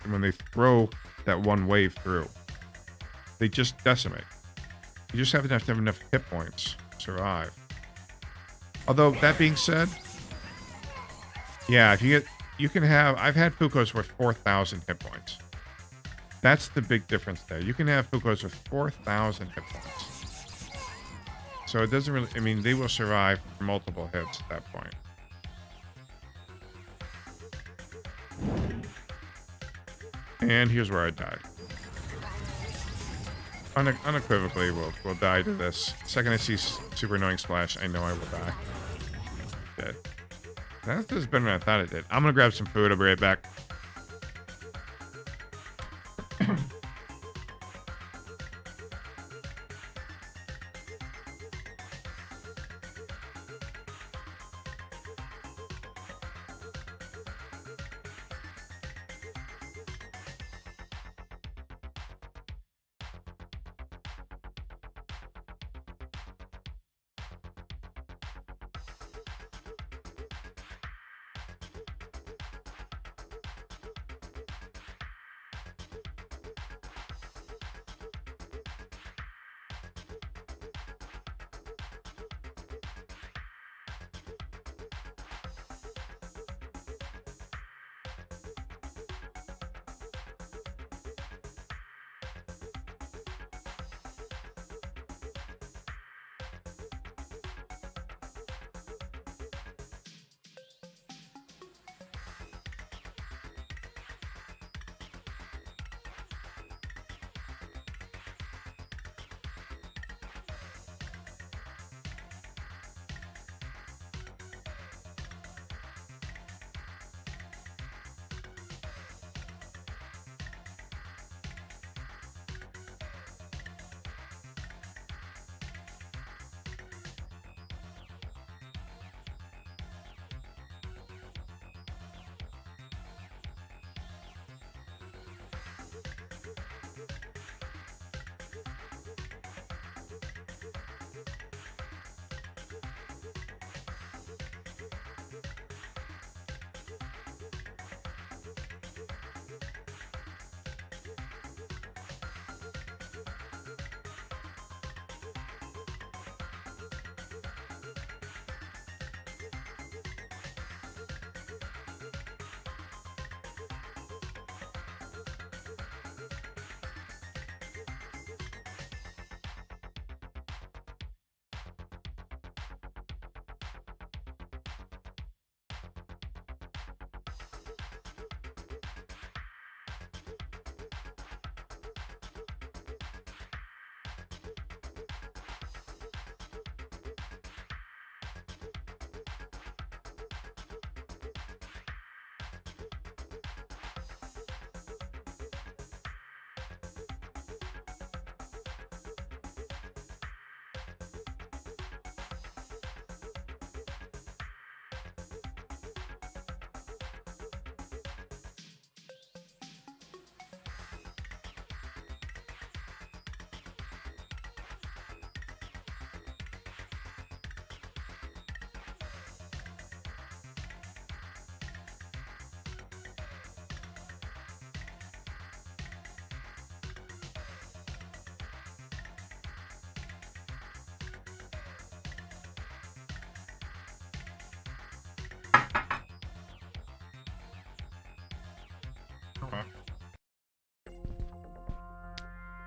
when they throw that one wave through. They just decimate. You just have to have enough hit points to survive. Although, that being said, yeah, if you can have, I've had Fukos with 4,000 hit points. That's the big difference there. You can have Fukos with 4,000 hit points. So it doesn't really, I mean, they will survive multiple hits at that point. And here's where I die. Unequivocally, we'll die to this. Second I see super annoying splash, I know I will die. Dead. That does better than I thought it did. I'm gonna grab some food. I'll be right back.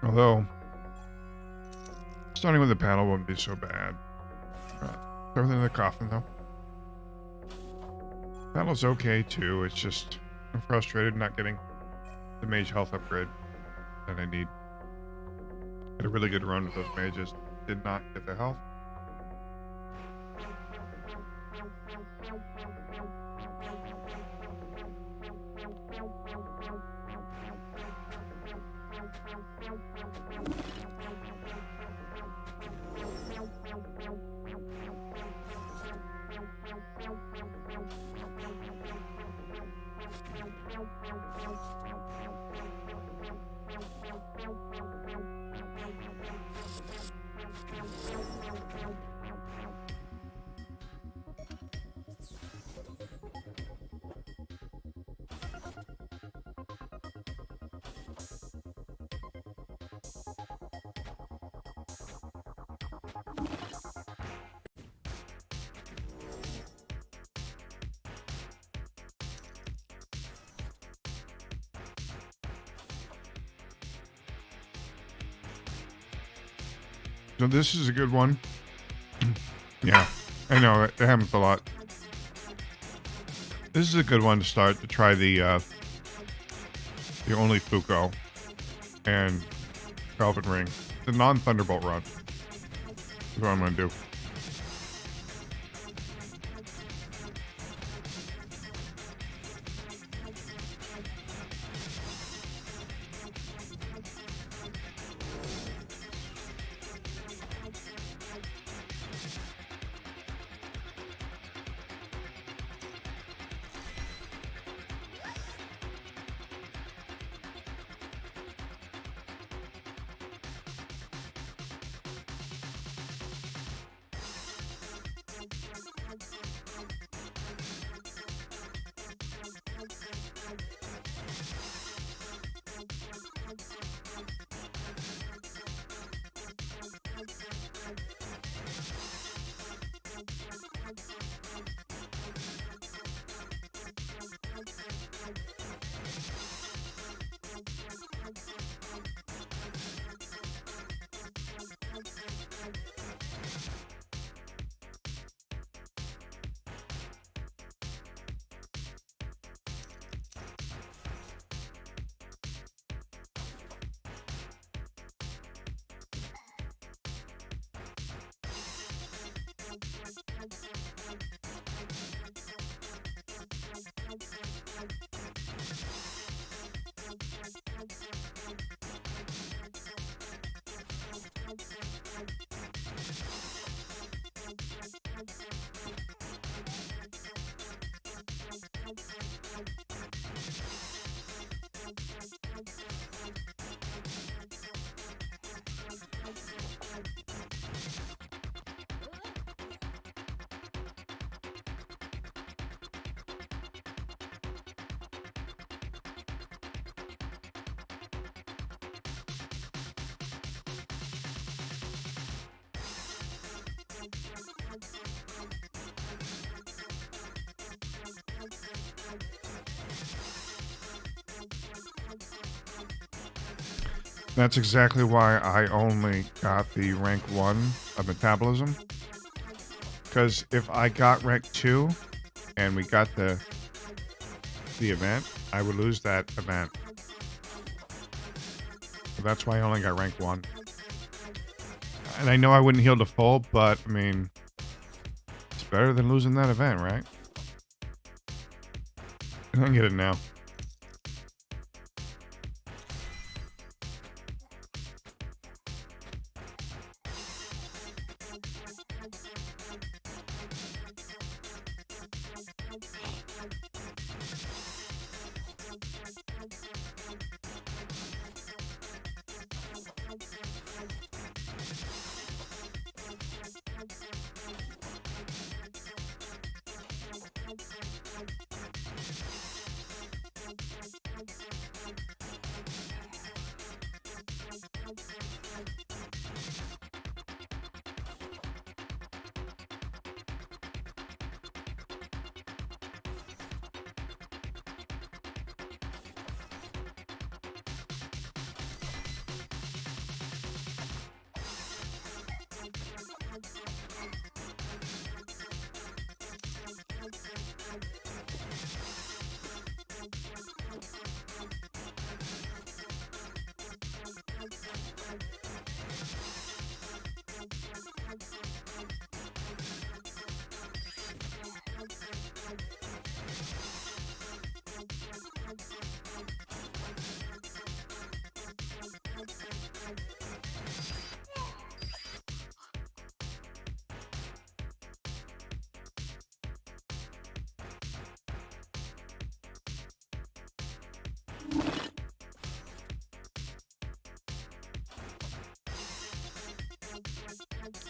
Although, starting with the panel wouldn't be so bad. Everything in the coffin, though. Panel's okay, too. It's just, I'm frustrated not getting the mage health upgrade that I need. Had a really good run with those mages. Did not get the health. So this is a good one. Yeah, I know, it happens a lot. This is a good one to start to try the only Fuko and Velvet Ring. The non-Thunderbolt run is what I'm going to do. That's exactly why I only got the rank 1 of metabolism. Because if I got rank 2 and we got the event, I would lose that event. So that's why I only got rank 1. And I know I wouldn't heal to full, but I mean, it's better than losing that event, right? I can get it now.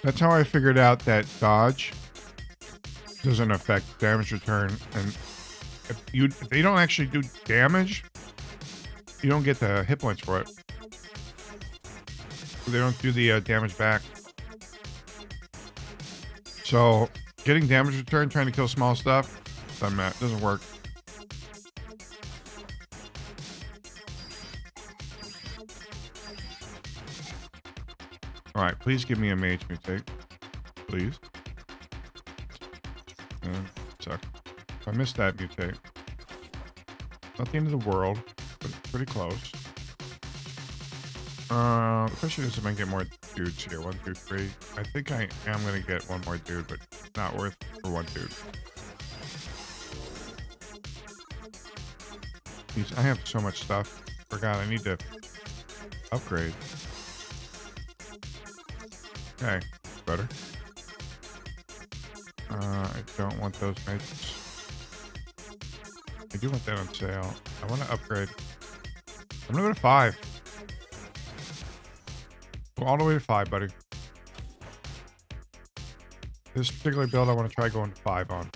That's how I figured out that dodge doesn't affect damage return. And if they don't actually do damage, you don't get the hit points for it. They don't do the damage back. So getting damage return, trying to kill small stuff, doesn't work. All right, please give me a mage mutate, please. Suck. If I missed that mutate, not the end of the world, but pretty close. The question is if I can get more dudes here. 1, 2, 3. I think I am gonna get one more dude, but not worth for one dude. I have so much stuff. Forgot I need to upgrade. Okay, better. I don't want those mates. I do want that on sale. I want to upgrade. I'm gonna go to 5. Go all the way to 5, buddy. This particular build I want to try going to 5 on.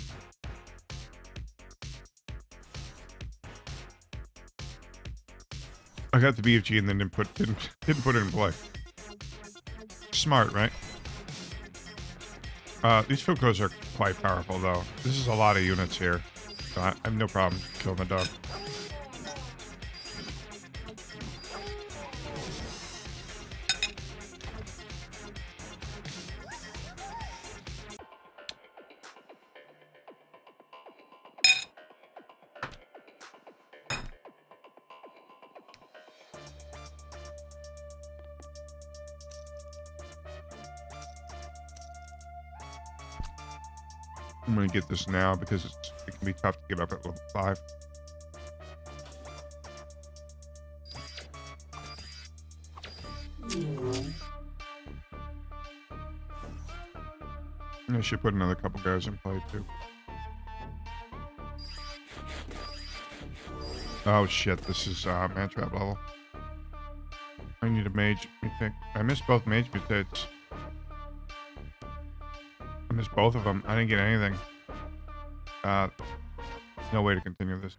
I got the BFG and then didn't put it in play. Smart, right? These Fukos are quite powerful, though. This is a lot of units here. So I have no problem killing the dog. I'm going to get this now because it can be tough to get up at level 5. I should put another couple guys in play too. Oh shit, this is man trap level. I need a mage mutate. I missed both mage mutates. I missed both of them. I didn't get anything. No way to continue this.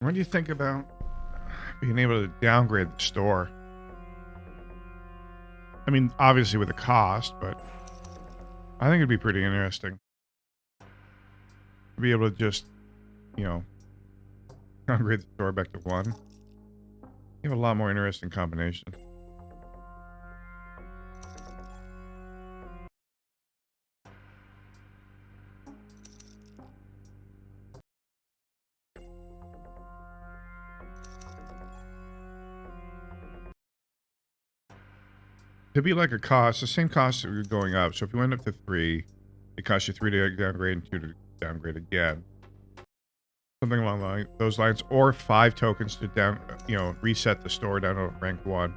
What do you think about being able to downgrade the store? I mean, obviously with the cost, but I think it'd be pretty interesting to be able to just, you know, Downgrade the store back to 1. You have a lot more interesting combinations. To be like a cost, the same cost that you're going up. So if you went up to 3, it costs you 3 to downgrade and 2 to downgrade again. Something along those lines, or 5 tokens to reset the store down to rank 1.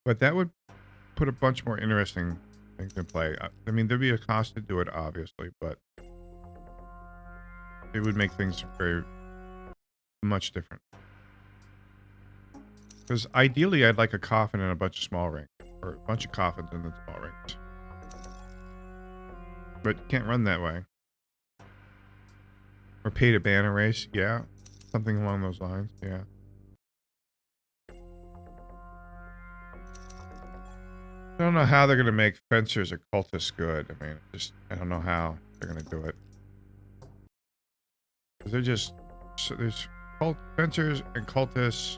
But that would put a bunch more interesting things in play. I mean, there'd be a cost to do it, obviously, but it would make things very much different. Because ideally, I'd like a coffin and a bunch of small rings, or a bunch of coffins and then small rings. But you can't run that way. Or pay to ban a race, yeah. Something along those lines, yeah. I don't know how they're going to make fencers or cultists good. I mean, I don't know how they're going to do it. They're just, there's fencers and cultists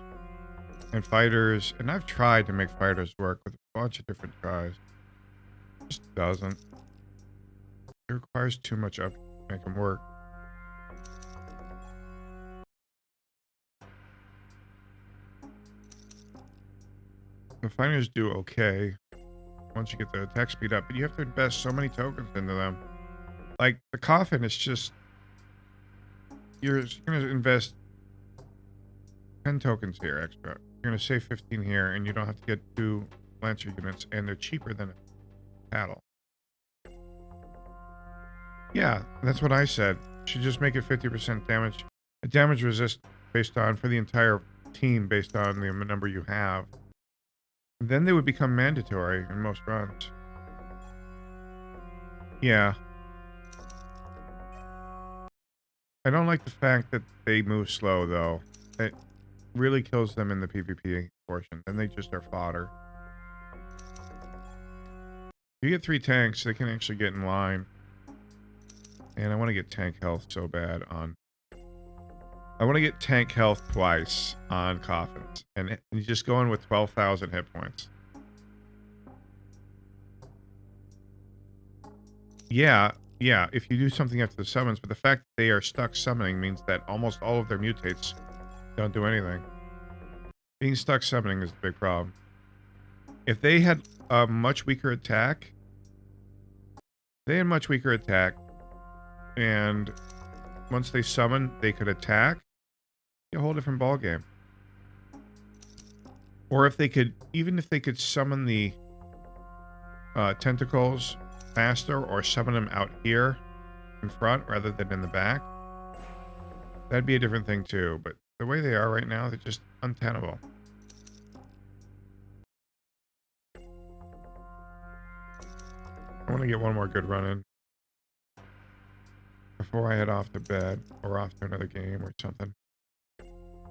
and fighters, and I've tried to make fighters work with a bunch of different tries. It just doesn't. It requires too much up to make them work. The fighters do okay once you get the attack speed up, but you have to invest so many tokens into them. Like the coffin, it's just you're going to invest 10 tokens here extra. You're going to save 15 here, and you don't have to get 2 Lancer units, and they're cheaper than a paddle. Yeah, that's what I said. You should just make it 50% damage. A damage resist based on, for the entire team, based on the number you have. And then they would become mandatory in most runs. Yeah. I don't like the fact that they move slow, though. It really kills them in the PvP portion. Then they just are fodder. If you get 3 tanks, they can actually get in line. And I want to get tank health so bad on... I want to get tank health twice on coffins. And you just go in with 12,000 hit points. Yeah, if you do something after the summons, but the fact that they are stuck summoning means that almost all of their mutates don't do anything. Being stuck summoning is the big problem. If they had a much weaker attack, and once they summon, they could attack, a whole different ballgame. Or if they could, even if they could summon the tentacles faster, or summon them out here in front rather than in the back, that'd be a different thing too. But the way they are right now, they're just untenable. I want to get one more good run in before I head off to bed or off to another game or something.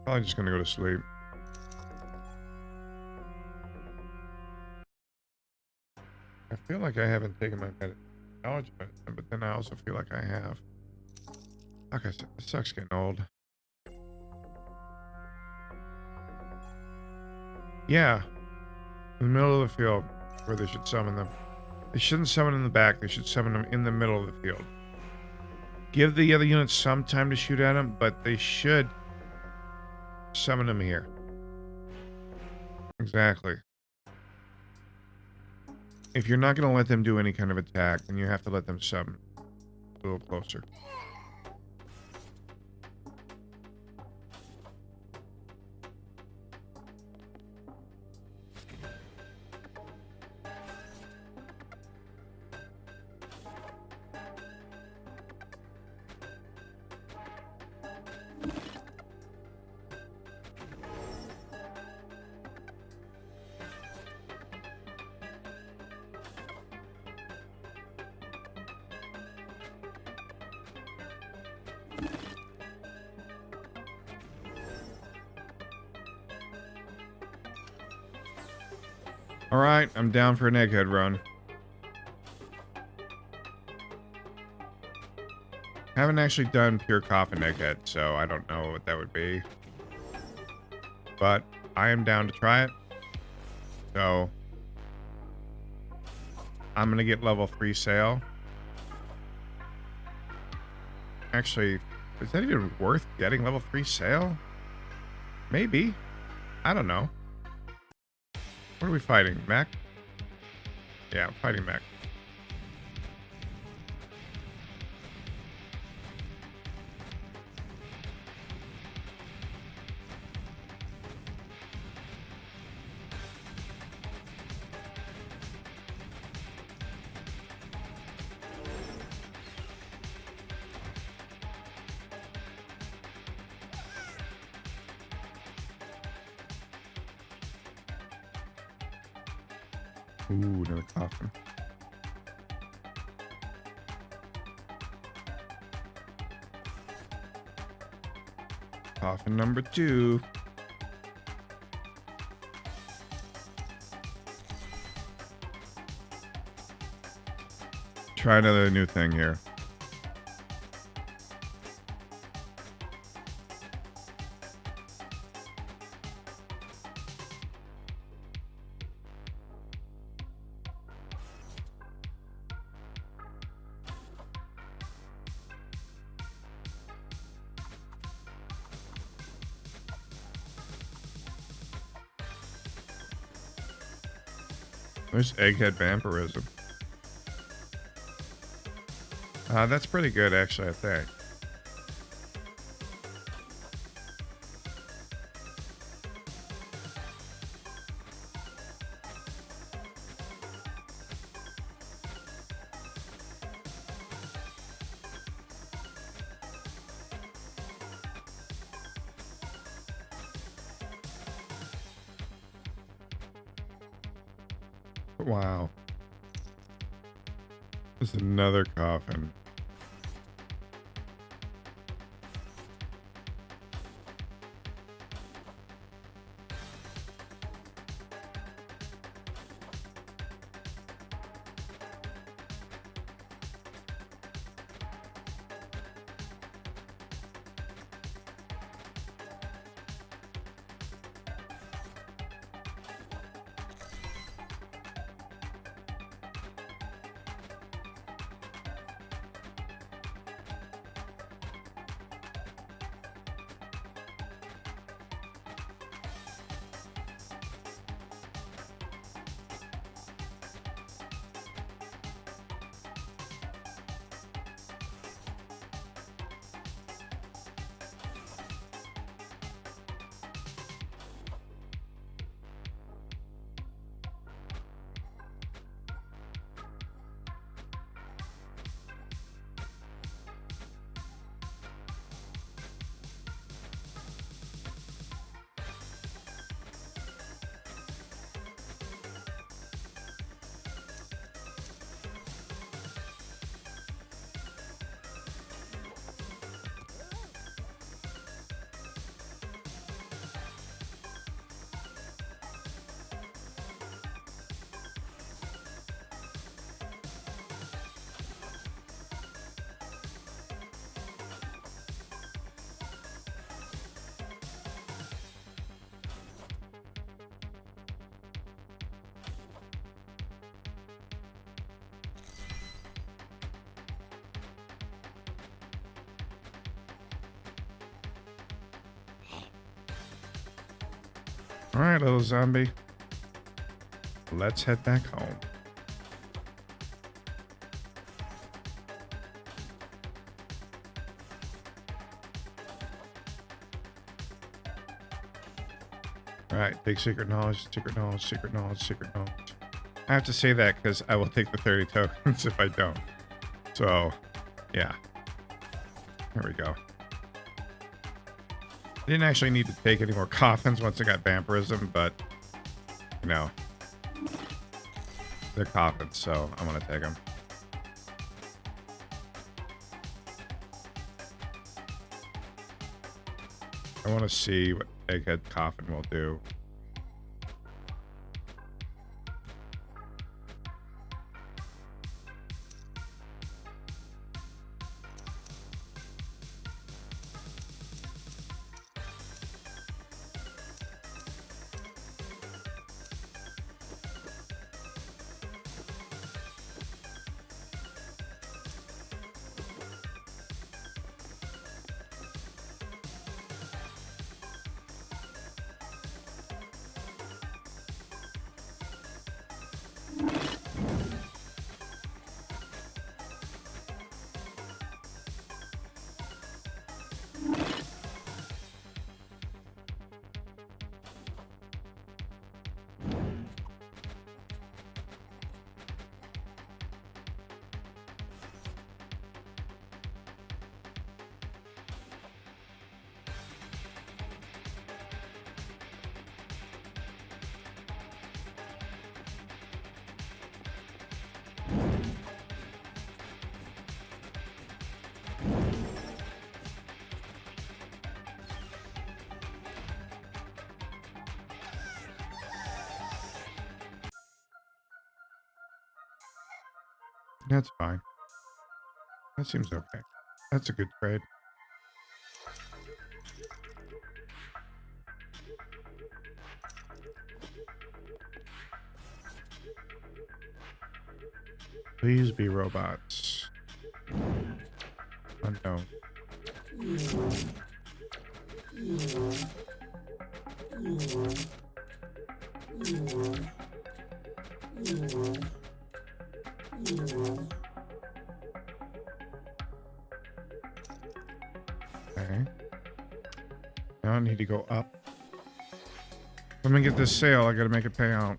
Probably just gonna go to sleep. I feel like I haven't taken my knowledge medicine, but then I also feel like I have. Like I said, it sucks getting old. Yeah. In the middle of the field where they should summon them. They shouldn't summon in the back, they should summon them in the middle of the field. Give the other units some time to shoot at them, but they should summon them here. Exactly. If you're not going to let them do any kind of attack, then you have to let them summon a little closer. Alright, I'm down for an egghead run. Haven't actually done pure coffin egghead, so I don't know what that would be. But I am down to try it. So I'm going to get level 3 sail. Actually, is that even worth getting level 3 sail? Maybe. I don't know. What are we fighting? Mech? Yeah, I'm fighting mech. Ooh, another coffin. Coffin number 2. Try another new thing here. There's egghead vampirism. That's pretty good, actually, I think. Wow. There's another coffin. All right, little zombie. Let's head back home. All right, big secret knowledge, secret knowledge, secret knowledge, secret knowledge. I have to say that because I will take the 30 tokens if I don't. So, yeah. There we go. I didn't actually need to take any more coffins once I got vampirism, but, you know, they're coffins, so I'm going to take them. I want to see what egghead coffin will do. That's fine. That seems okay. That's a good trade. Please be robots. Unknown. Okay. Now I need to go up. Let me get this sale. I gotta make it pay out.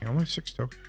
Yeah, only 6 tokens.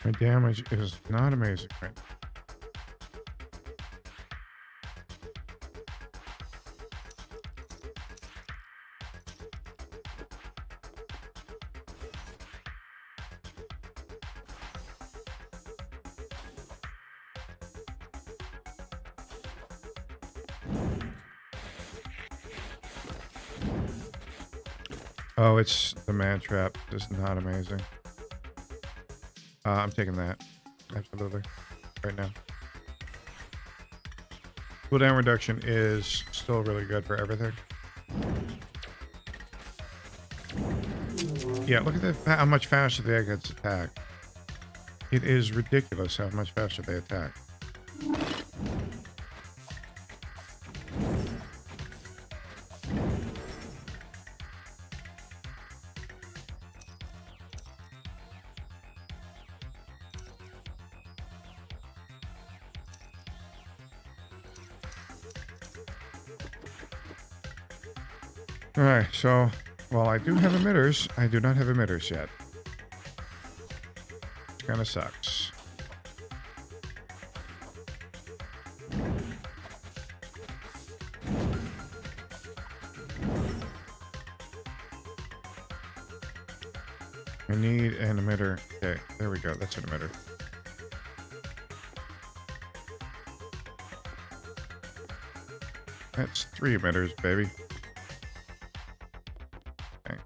My damage is not amazing right now. Oh, it's the man trap. It's not amazing. I'm taking that. Absolutely. Right now. Cooldown reduction is still really good for everything. Yeah, look at that, how much faster the egg gets attacked. It is ridiculous how much faster they attack. Alright, so while I do have emitters, I do not have emitters yet. Which kind of sucks. I need an emitter. Okay, there we go. That's an emitter. That's 3 emitters, baby. Okay.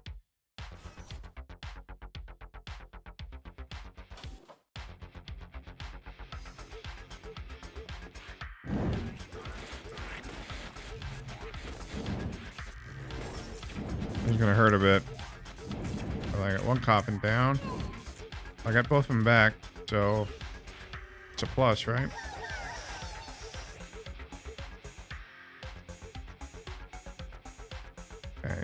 It's gonna hurt a bit. I got one coffin down. I got both of them back, so it's a plus, right? Okay.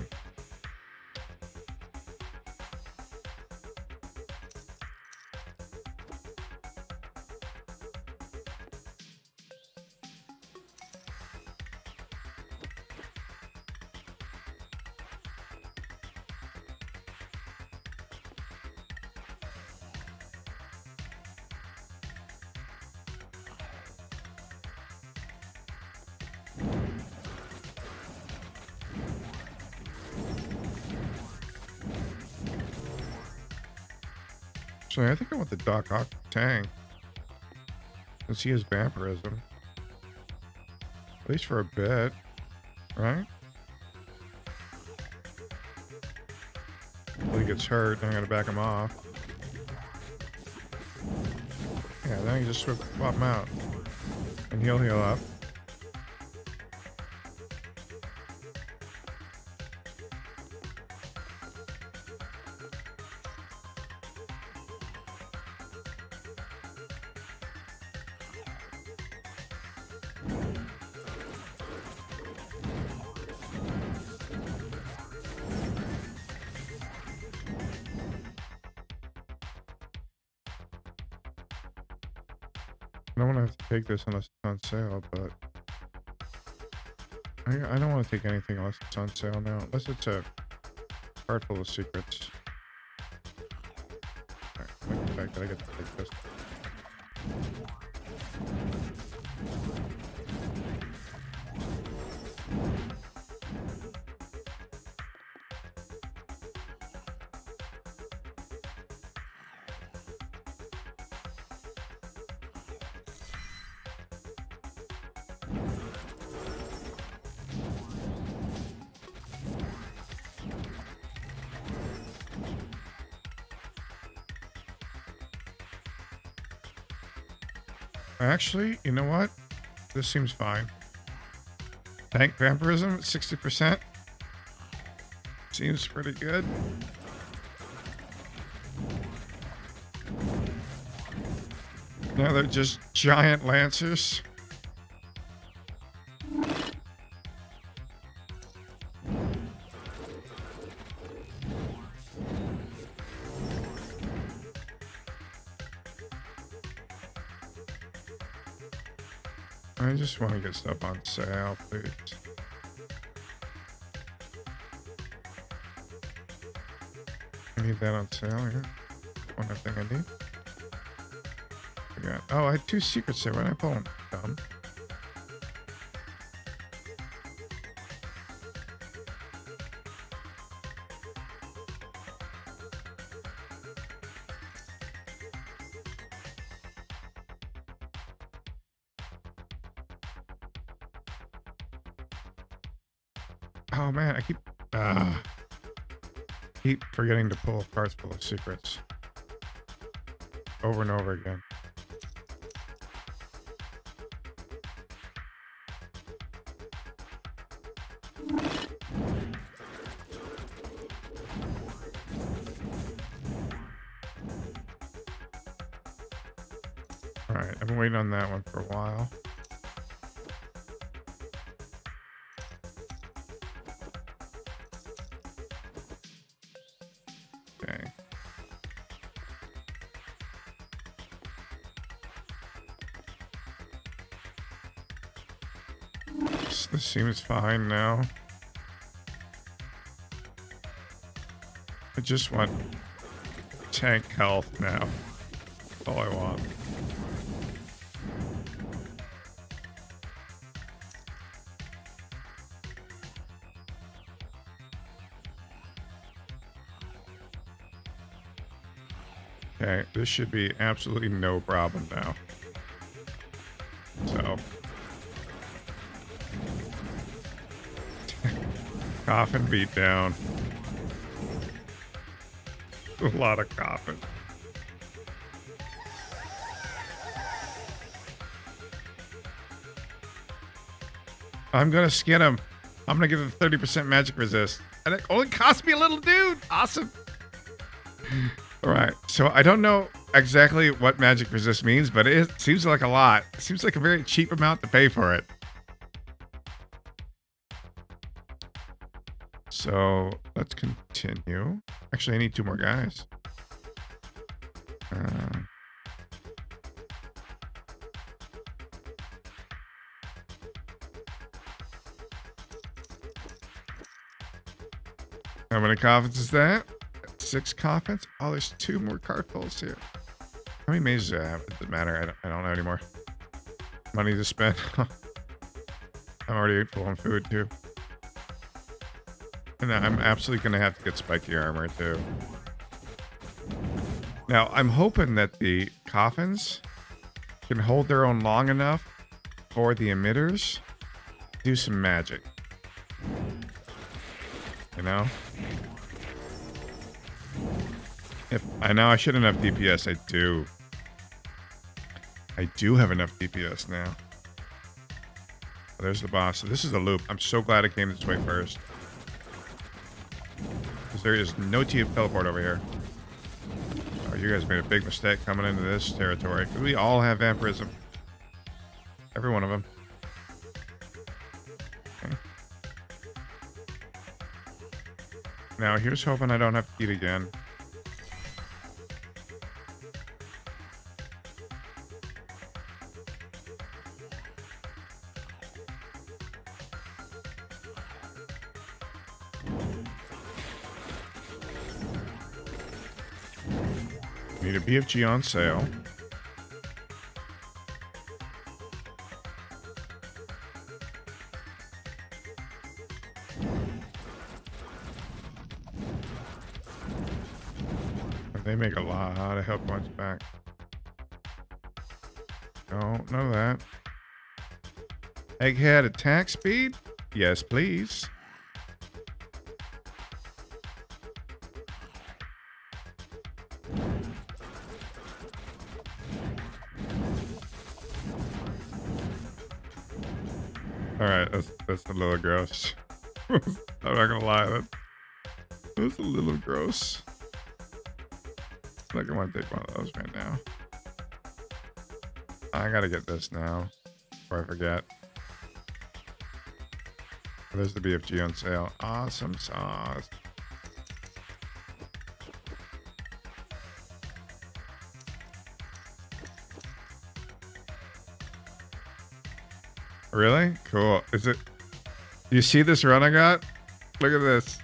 So I think I want the Doc Ock tank. Since he has vampirism. At least for a bit. Right? Until he gets hurt, then I gotta back him off. Yeah, then you just swap him out. And he'll heal up. I don't want to have to take this unless it's on sale, but I don't want to take anything unless it's on sale now. Unless it's a card full of secrets. Alright, in fact, I get to take this. Actually, you know what? This seems fine. Tank vampirism, 60%. Seems pretty good. Now they're just giant lancers. I just want to get stuff on sale, please. I need that on sale here. One other thing I need. Forgot. Oh, I had 2 secrets there. Why did I pull them? Dumb. Oh man, I keep forgetting to pull cards full of secrets. Over and over again. Alright, I've been waiting on that one for a while. Okay. This seems fine now. I just want tank health now. That's all I want. Okay, this should be absolutely no problem now. So. Coffin beat down. A lot of coffin. I'm gonna skin him. I'm gonna give him 30% magic resist. And it only cost me a little dude. Awesome. Alright, so I don't know exactly what magic resist means, but it seems like a lot. It seems like a very cheap amount to pay for it. So let's continue. Actually, I need 2 more guys. How many coffins is that? 6 coffins? Oh, there's 2 more card pulls here. How many mazes do I have? It doesn't matter. I don't know anymore. Money to spend. I'm already full on food, too. And I'm absolutely going to have to get spiky armor, too. Now, I'm hoping that the coffins can hold their own long enough for the emitters to do some magic. You know? I know I should have enough DPS. I do. I do have enough DPS now. There's the boss. So this is the loop. I'm so glad I came this way first. Because there is no teleport over here. Oh, you guys made a big mistake coming into this territory. We all have vampirism. Every one of them. Okay. Now, here's hoping I don't have to eat again. Need a BFG on sale. They make a lot of health points back. Don't know that. Egghead attack speed? Yes, please. Alright, that's a little gross. I'm not gonna lie, that's a little gross. Like I want to take one of those right now. I gotta get this now before I forget. There's the BFG on sale. Awesome sauce. Really? Cool. Is it? You see this run I got? Look at this.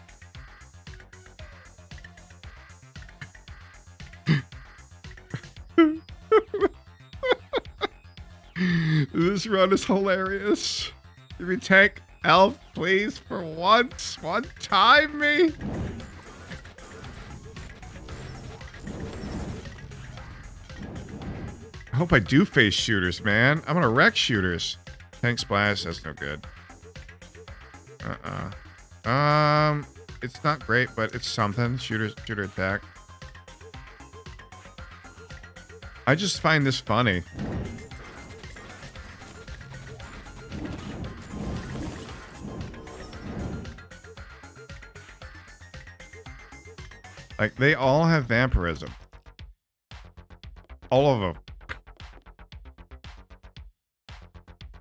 This run is hilarious. Give me tank elf, please, for once. One time, me. I hope I do face shooters, man. I'm gonna wreck shooters. Tank splash, that's no good. It's not great, but it's something. Shooter attack. I just find this funny. Like, they all have vampirism. All of them.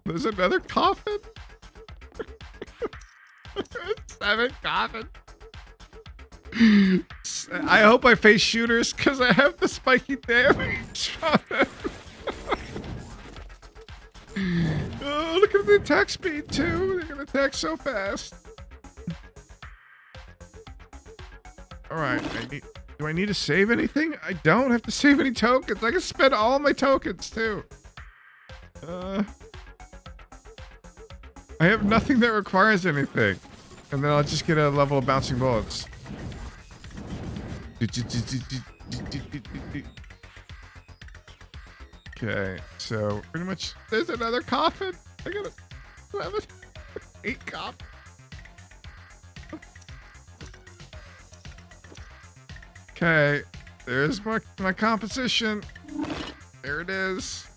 There's another coffin? 7 coffins. I hope I face shooters because I have the spiky damage on them. Oh, look at the attack speed too. They're gonna attack so fast. Alright, do I need to save anything? I don't have to save any tokens. I can spend all my tokens too. I have nothing that requires anything. And then I'll just get a level of bouncing bullets. Okay, so pretty much there's another coffin. I got 8 coffins. Okay, there's my composition. There it is.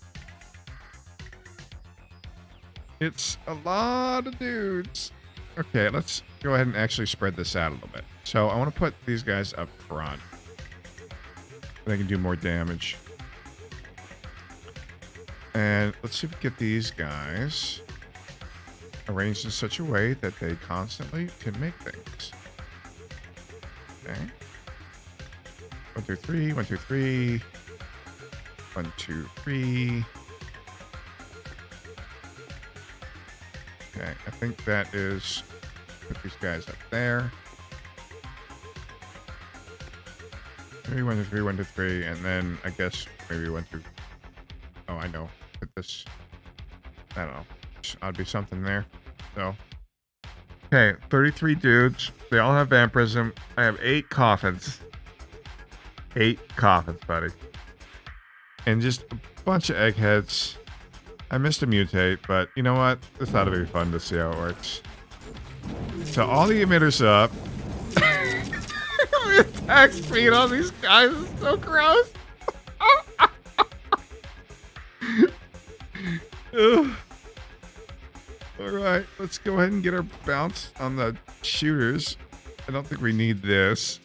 It's a lot of dudes. Okay, let's go ahead and actually spread this out a little bit. So I want to put these guys up front. They can do more damage. And let's see if we can get these guys arranged in such a way that they constantly can make things. Okay. 1, 2, 3, 1, 2, 3. 1, 2, 3. Okay, I think that is, put these guys up there. 3, 1, 2, 3, 1, 2, 3, and then I guess maybe 1, 2. Oh, I know. Put this. I don't know. Ought to be something there. So, okay, 33 dudes. They all have vampirism. I have 8 coffins. 8 coffins, buddy. And just a bunch of eggheads. I missed a mutate, but you know what? This ought to be fun to see how it works. So all the emitters up. The attack speed on these guys is so gross. Alright, let's go ahead and get our bounce on the shooters. I don't think we need this.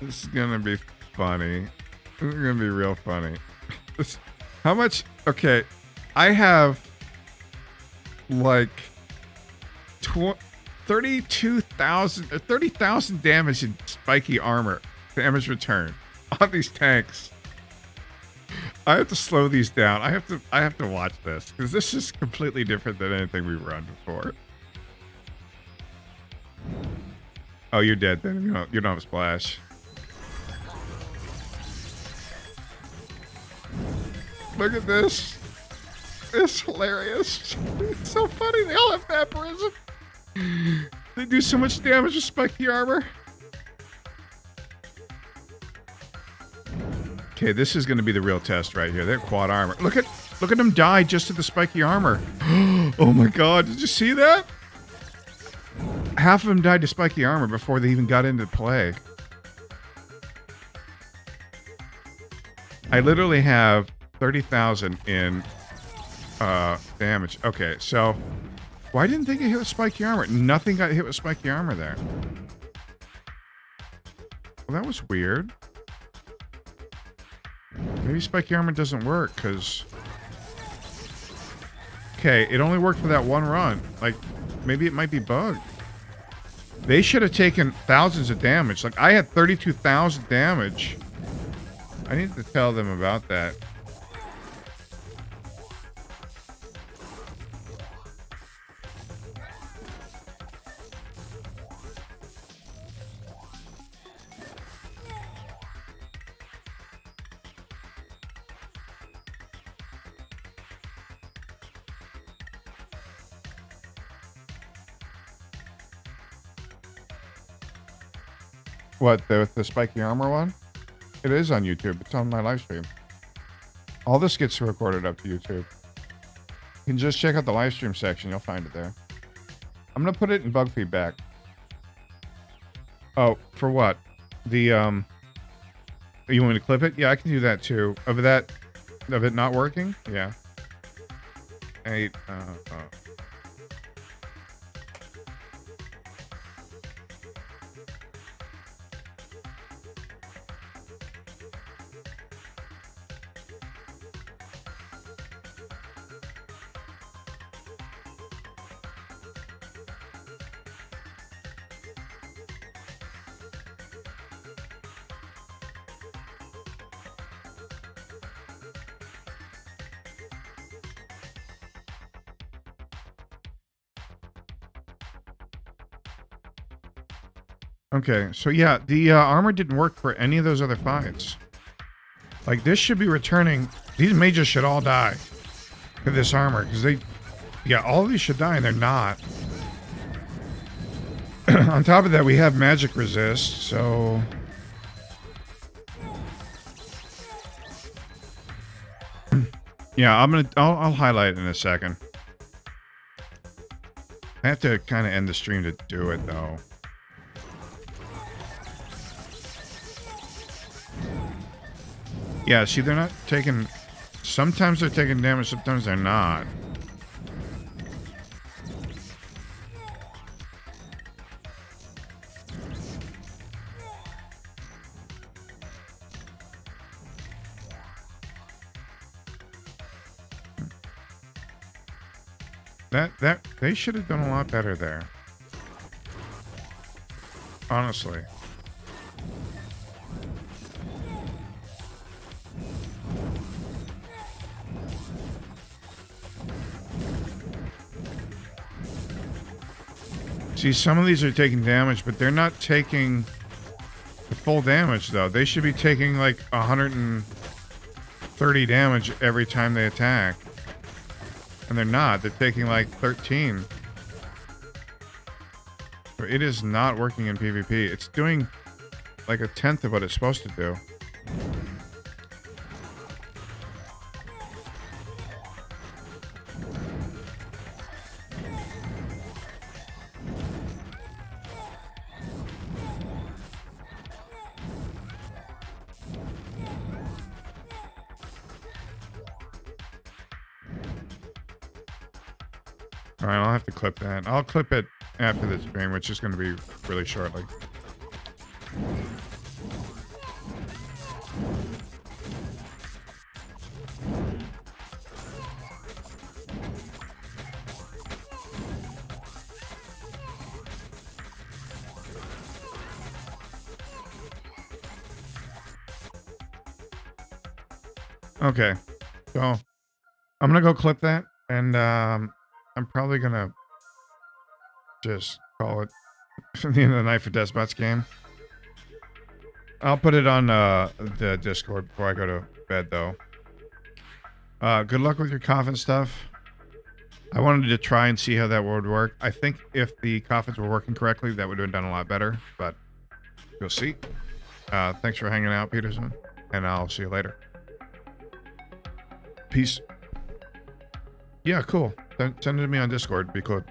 This is gonna be funny. This is gonna be real funny. How much? Okay, I have like 32,000 or 30,000 damage in spiky armor, damage return on these tanks. I have to slow these down. I have to watch this because this is completely different than anything we've run before. Oh, you're dead then. You don't have a splash. Look at this. It's hilarious. It's so funny. They all have vampirism. They do so much damage with spiky armor. Okay, this is going to be the real test right here. They're quad armor. Look at them die just at the spiky armor. Oh my god, did you see that? Half of them died to spiky armor before they even got into play. I literally have 30,000 in damage. Okay, so why didn't they get hit with spiky armor? Nothing got hit with spiky armor there. Well, that was weird. Maybe spiky armor doesn't work, because... Okay, it only worked for that one run. Like, maybe it might be bugged. They should have taken thousands of damage. Like, I had 32,000 damage. I need to tell them about that. What, the spiky armor one? It is on YouTube. It's on my live stream. All this gets recorded up to YouTube. You can just check out the live stream section. You'll find it there. I'm going to put it in bug feedback. Oh, for what? The, you want me to clip it? Yeah, I can do that too. Of it not working? Yeah. Okay, so yeah, the armor didn't work for any of those other fights. Like, this should be returning... These mages should all die for this armor, because they... Yeah, all of these should die, and they're not. On top of that, we have magic resist, so... Yeah, I'll highlight it in a second. I have to kind of end the stream to do it, though. Yeah, see, they're not taking... Sometimes they're taking damage, sometimes they're not. They should have done a lot better there. Honestly. See, some of these are taking damage, but they're not taking the full damage, though. They should be taking, like, 130 damage every time they attack. And they're not. They're taking, like, 13. So it is not working in PvP. It's doing, like, 1/10 of what it's supposed to do. Alright, I'll have to clip that. I'll clip it after the stream, which is going to be really shortly. Okay, so I'm going to go clip that, and I'm probably going to just call it the end of the night for Despot's game. I'll put it on the Discord before I go to bed, though. Good luck with your coffin stuff. I wanted to try and see how that would work. I think if the coffins were working correctly, that would have been done a lot better, but you'll see. Thanks for hanging out, Peterson, and I'll see you later. Peace. Yeah, cool. Send it to me on Discord. Be cool.